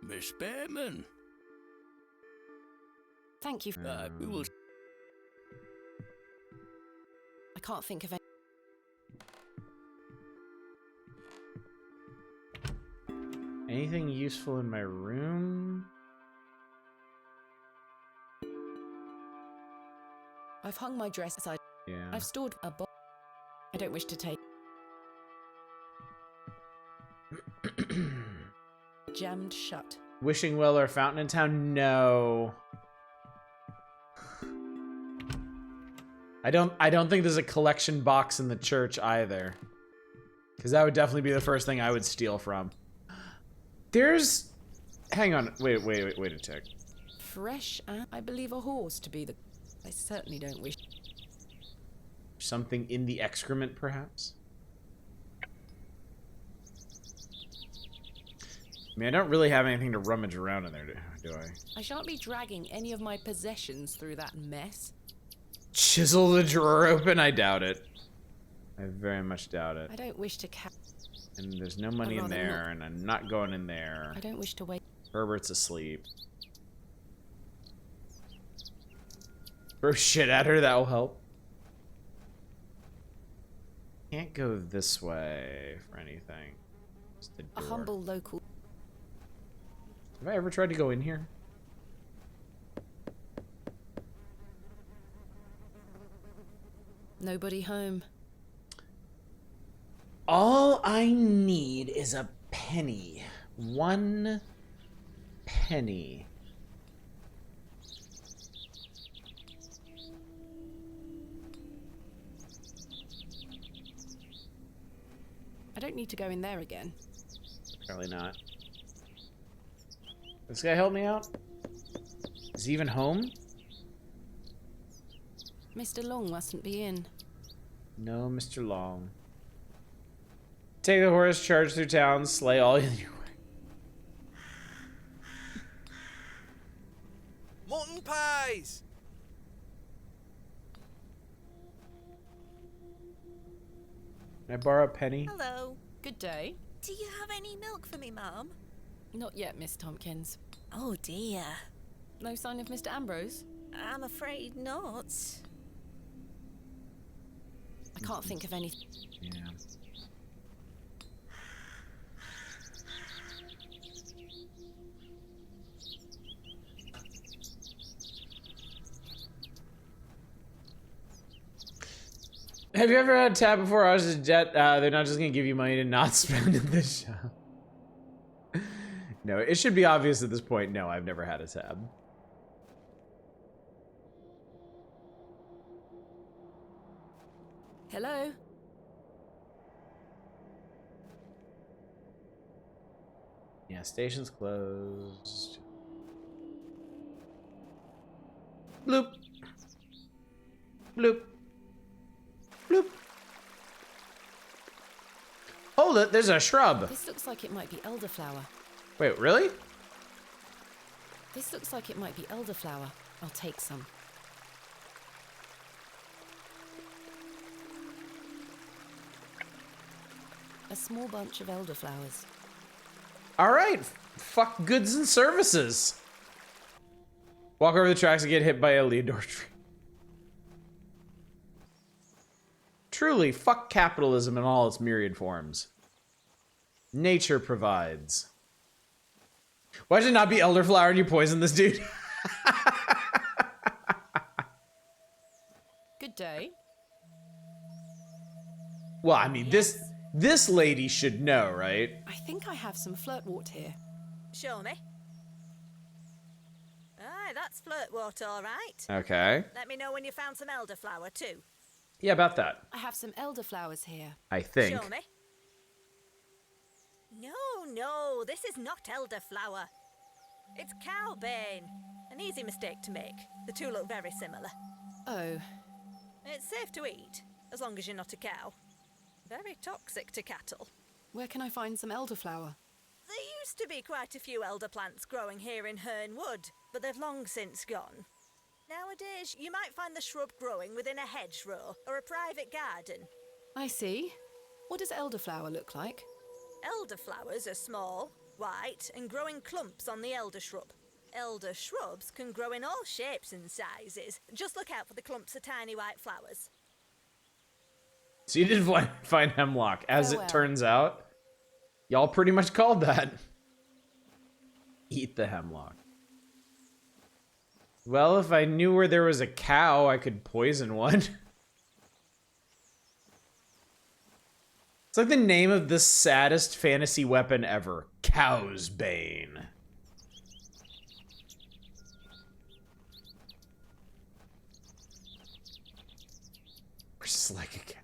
Miss Bateman. Thank you. We will... I can't think of any. Anything useful in my room? I've hung my dress aside. Yeah. I've stored a box. I don't wish to take. Jammed shut. Wishing Well or Fountain in Town? No. I don't think there's a collection box in the church either. Because that would definitely be the first thing I would steal from. There's... Hang on. Wait a tick. Fresh and I believe a horse to be the... I certainly don't wish... Something in the excrement, perhaps? I mean, I don't really have anything to rummage around in there, do I? I shan't be dragging any of my possessions through that mess. Chisel the drawer open? I doubt it. I very much doubt it. I don't wish to And there's no money in there, and I'm not going in there. I don't wish to wait. Herbert's asleep. Throw shit at her, that will help. Can't go this way for anything. Just the A door. humble local. Have I ever tried to go in here? Nobody home. All I need is a penny. 1 penny. I don't need to go in there again. Apparently not. This guy help me out? Is he even home? Mr. Long mustn't be in. No, Mr. Long. Take the horse, charge through town, slay all in your way. Mutton pies! Can I borrow a penny? Hello. Good day. Do you have any milk for me, Mum? Not yet, Miss Tompkins. Oh dear. No sign of Mr. Ambrose? I'm afraid not. I can't think of any. Yeah. Have you ever had a tab before? I was just jet. They're not just gonna give you money to not spend at this shop. No, it should be obvious at this point. No, I've never had a tab. Hello? Yeah, station's closed. Bloop. Bloop. Bloop. Hold it, there's a shrub. This looks like it might be elderflower. Wait, really? This looks like it might be elderflower. I'll take some. A small bunch of elderflowers. All right, fuck goods and services. Walk over the tracks and get hit by a Leodor tree. Truly, fuck capitalism in all its myriad forms. Nature provides. Why should it not be elderflower and you poison this dude? Good day. Well, I mean, this lady should know, right? I think I have some flirtwort here. Show me. Aye, that's flirtwort, all right. Okay. Let me know when you found some elderflower, too. Yeah, about that. I have some elderflowers here. I think. Show me. No, this is not elderflower. It's cowbane. An easy mistake to make. The two look very similar. Oh. It's safe to eat, as long as you're not a cow. Very toxic to cattle. Where can I find some elderflower? There used to be quite a few elder plants growing here in Herne Wood, but they've long since gone. Nowadays, you might find the shrub growing within a hedgerow or a private garden. I see. What does elderflower look like? Elderflowers are small, white, and grow in clumps on the elder shrub. Elder shrubs can grow in all shapes and sizes. Just look out for the clumps of tiny white flowers. So you did find hemlock. As Farewell. it turns out, y'all pretty much called that. Eat the hemlock. Well, if I knew where there was a cow, I could poison one. It's like the name of the saddest fantasy weapon ever. Cow's Bane. Just like a cat.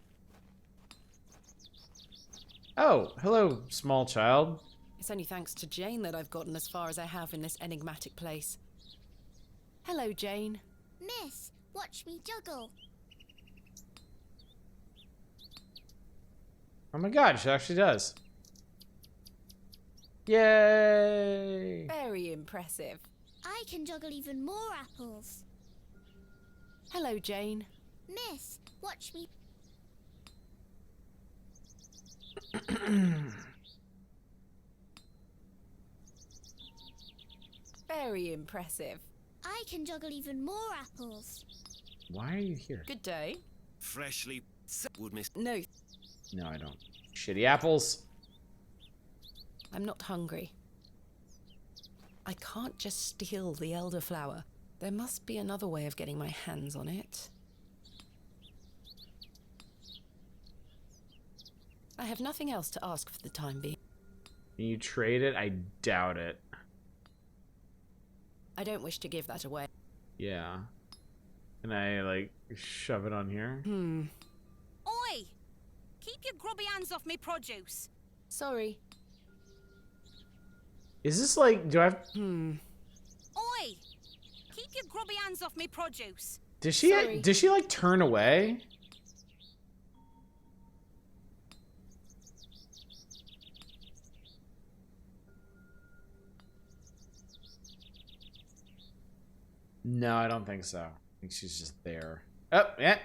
Oh, hello, small child. It's only thanks to Jane that I've gotten as far as I have in this enigmatic place. Hello, Jane. Miss, watch me juggle. Oh my god, she actually does. Yay! Very impressive. I can juggle even more apples. Hello, Jane. Miss, watch me. Very impressive. I can juggle even more apples. Why are you here? Good day. Freshly would miss. No, No, I don't. Shitty apples. I'm not hungry. I can't just steal the elderflower. There must be another way of getting my hands on it. I have nothing else to ask for the time being. Can you trade it? I doubt it. I don't wish to give that away. Yeah. Can I, like, shove it on here? Oi! Keep your grubby hands off me produce. Sorry. Is this like, do I have... Oi! Keep your grubby hands off me produce. Does she, like, turn away? No, I don't think so. I think she's just there. Oh, yeah.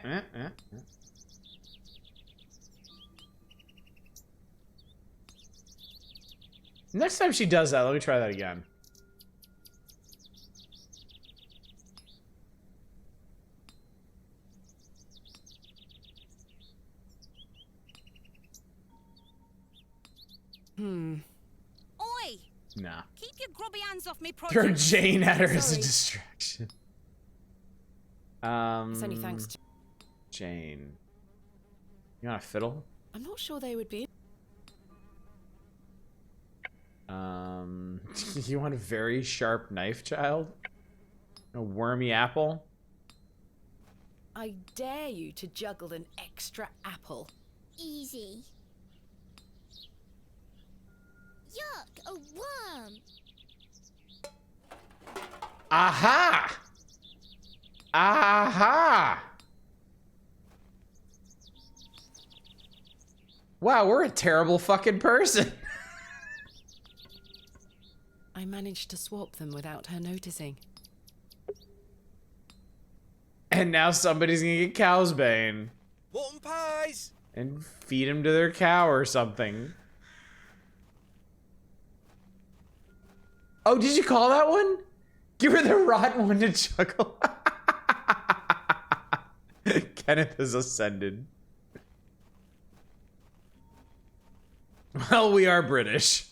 Next time she does that, let me try that again. Oi! Nah. Keep your grubby hands off me, Throw produce. Jane at her as a Sorry. distraction. It's only thanks to... Jane. You want a fiddle? I'm not sure they would be... You want a very sharp knife, child? A wormy apple? I dare you to juggle an extra apple. Easy. Yuck, a worm. Aha! Aha! Wow, we're a terrible fucking person. I managed to swap them without her noticing. And now somebody's gonna get cow's bane. Mutton pies! And feed him to their cow or something. Oh, did you call that one? Give her the rotten one to chuckle. Kenneth has ascended. Well, we are British.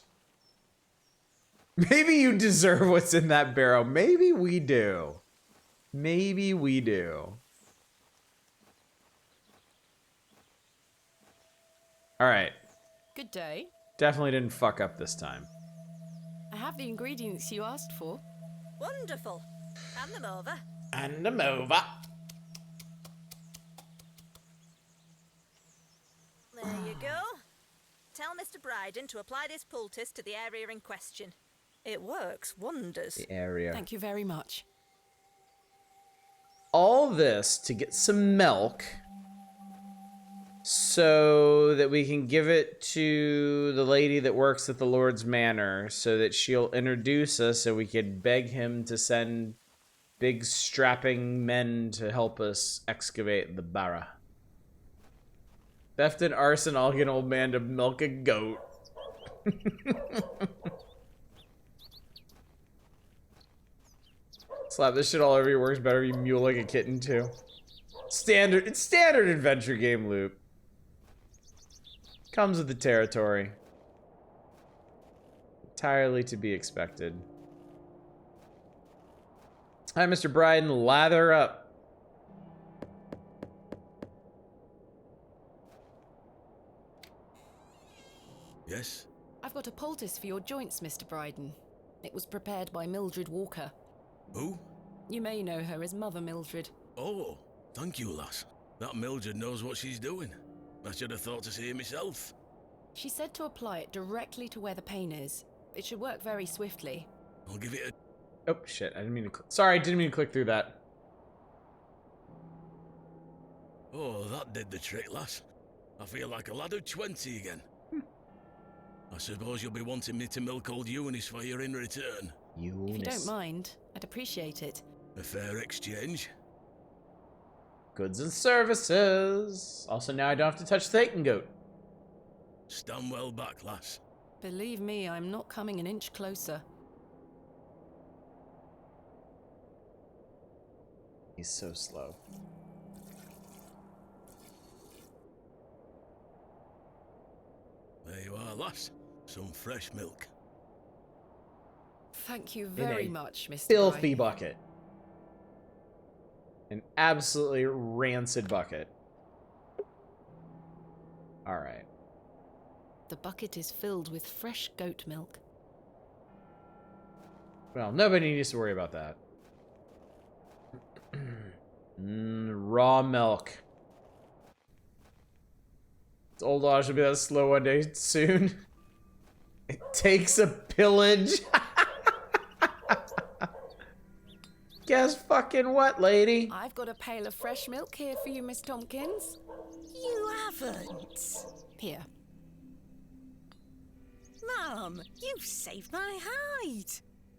Maybe you deserve what's in that barrow. Maybe we do. Maybe we do. All right. Good day. Definitely didn't fuck up this time. I have the ingredients you asked for. Wonderful. Hand them over. And them over. There you go. Tell Mr. Bryden to apply this poultice to the area in question. It works wonders. The area. Thank you very much. All this to get some milk so that we can give it to the lady that works at the Lord's Manor so that she'll introduce us and we could beg him to send big strapping men to help us excavate the Barrow. Theft and arson, I'll get an old man to milk a goat. Slap this shit all over you works better if you mule like a kitten too. Standard, it's standard adventure game loop. Comes with the territory. Entirely to be expected. Hi, Mr. Bryden, lather up. Yes? I've got a poultice for your joints, Mr. Bryden. It was prepared by Mildred Walker. Who? You may know her as Mother Mildred. Oh, thank you, lass. That Mildred knows what she's doing. I should have thought to see it myself. She said to apply it directly to where the pain is. It should work very swiftly. I'll give it Oh, shit. I didn't mean to sorry, didn't mean to click through that. Oh, that did the trick, lass. I feel like a lad of 20 again. I suppose you'll be wanting me to milk old Eunice for you in return. If you don't mind, I'd appreciate it. A fair exchange. Goods and services. Also, now I don't have to touch the Thetan goat. Stand well back, lass. Believe me, I'm not coming an inch closer. He's so slow. There you are, lass. Some fresh milk. Thank you very much, Mr. Filthy Bryden. bucket. An absolutely rancid bucket. Alright. The bucket is filled with fresh goat milk. Well, nobody needs to worry about that. Raw milk. It's old law should be that slow one day soon. It takes a pillage. Guess fucking what, lady? I've got a pail of fresh milk here for you, Miss Tompkins. You haven't. Here. Mum, you've saved my hide.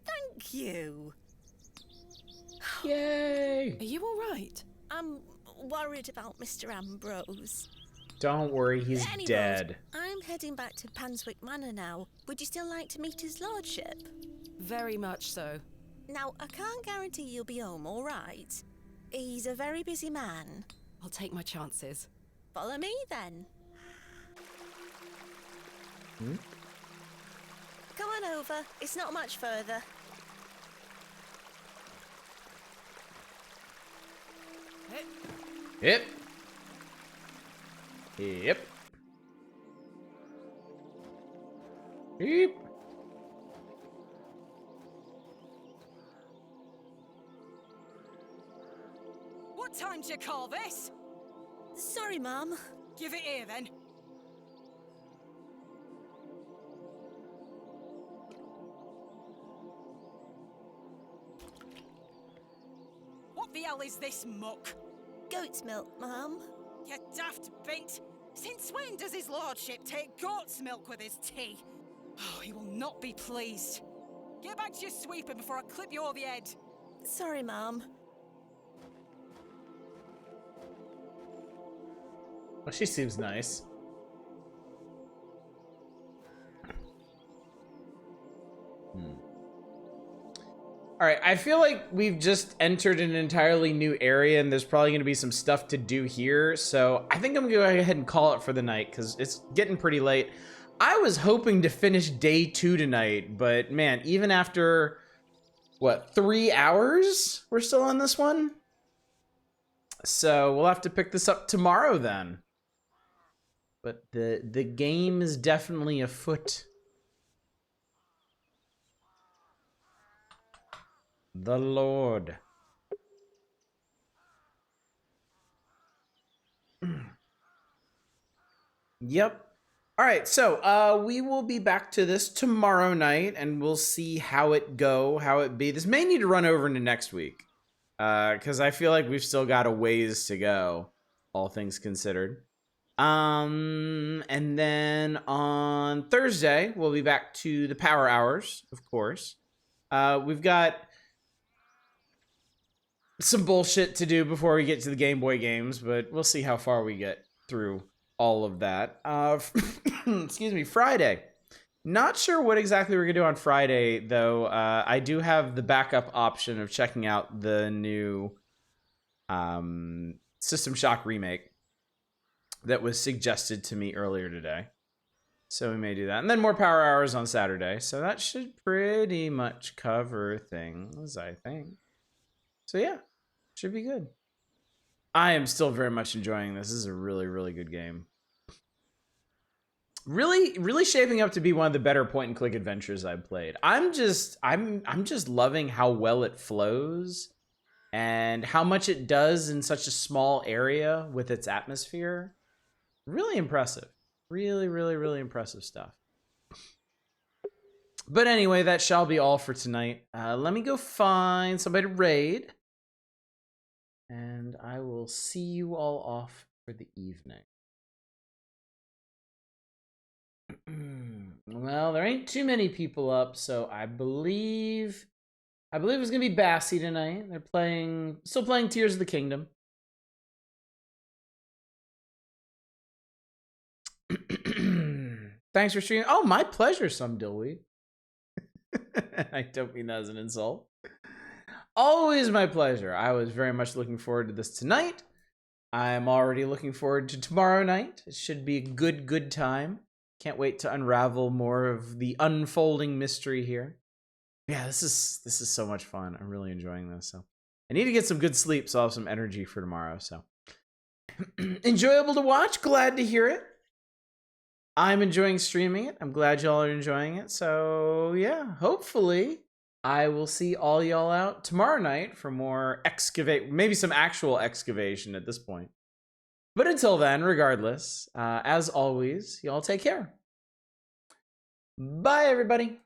Thank you. Yay! Are you all right? I'm worried about Mr. Ambrose. Don't worry, he's Anyways, dead. I'm heading back to Panswick Manor now. Would you still like to meet his lordship? Very much so. Now, I can't guarantee you'll be home, all right? He's a very busy man. I'll take my chances. Follow me, then. over. It's not much further. Yep. Yep. Yep. What time do you call this? Sorry, Mum. Give it here, then. What the hell is this muck? Goat's milk, Mum. You daft bait! Since when does his lordship take goat's milk with his tea? Oh, he will not be pleased. Get back to your sweeping before I clip you over the head. Sorry, Mum. Well, she seems nice. All right, I feel like we've just entered an entirely new area and there's probably gonna be some stuff to do here. So I think I'm gonna go ahead and call it for the night because it's getting pretty late. I was hoping to finish day 2 tonight, but man, even after, what, 3 hours, we're still on this one? So we'll have to pick this up tomorrow then. But the game is definitely afoot. The Lord. Yep. All right, so we will be back to this tomorrow night, and we'll see how it be. This may need to run over into next week, because I feel like we've still got a ways to go, all things considered. And then on Thursday, we'll be back to the power hours, of course. We've got some bullshit to do before we get to the Game Boy games, but we'll see how far we get through all of that. Excuse me, Friday. Not sure what exactly we're gonna do on Friday, though. I do have the backup option of checking out the new System Shock remake that was suggested to me earlier today. So we may do that. And then more power hours on Saturday. So that should pretty much cover things, I think. So yeah, should be good. I am still very much enjoying this. This is a really, really good game. Really shaping up to be one of the better point and click adventures I've played. I'm just loving how well it flows and how much it does in such a small area with its atmosphere. Really impressive. Really impressive stuff. But anyway, that shall be all for tonight. Let me go find somebody to raid. And I will see you all off for the evening. Well, there ain't too many people up, so I believe it's gonna be Bassy tonight. They're still playing Tears of the Kingdom. Thanks for streaming. Oh, my pleasure, some Dillweed. I don't mean that as an insult. Always my pleasure. I was very much looking forward to this tonight. I'm already looking forward to tomorrow night. It should be a good time. Can't wait to unravel more of the unfolding mystery here. Yeah, this is so much fun. I'm really enjoying this. So I need to get some good sleep so I'll have some energy for tomorrow. So enjoyable to watch. Glad to hear it. I'm enjoying streaming it. I'm glad y'all are enjoying it. So yeah, hopefully I will see all y'all out tomorrow night for more maybe some actual excavation at this point. But until then, regardless, as always, y'all take care. Bye, everybody.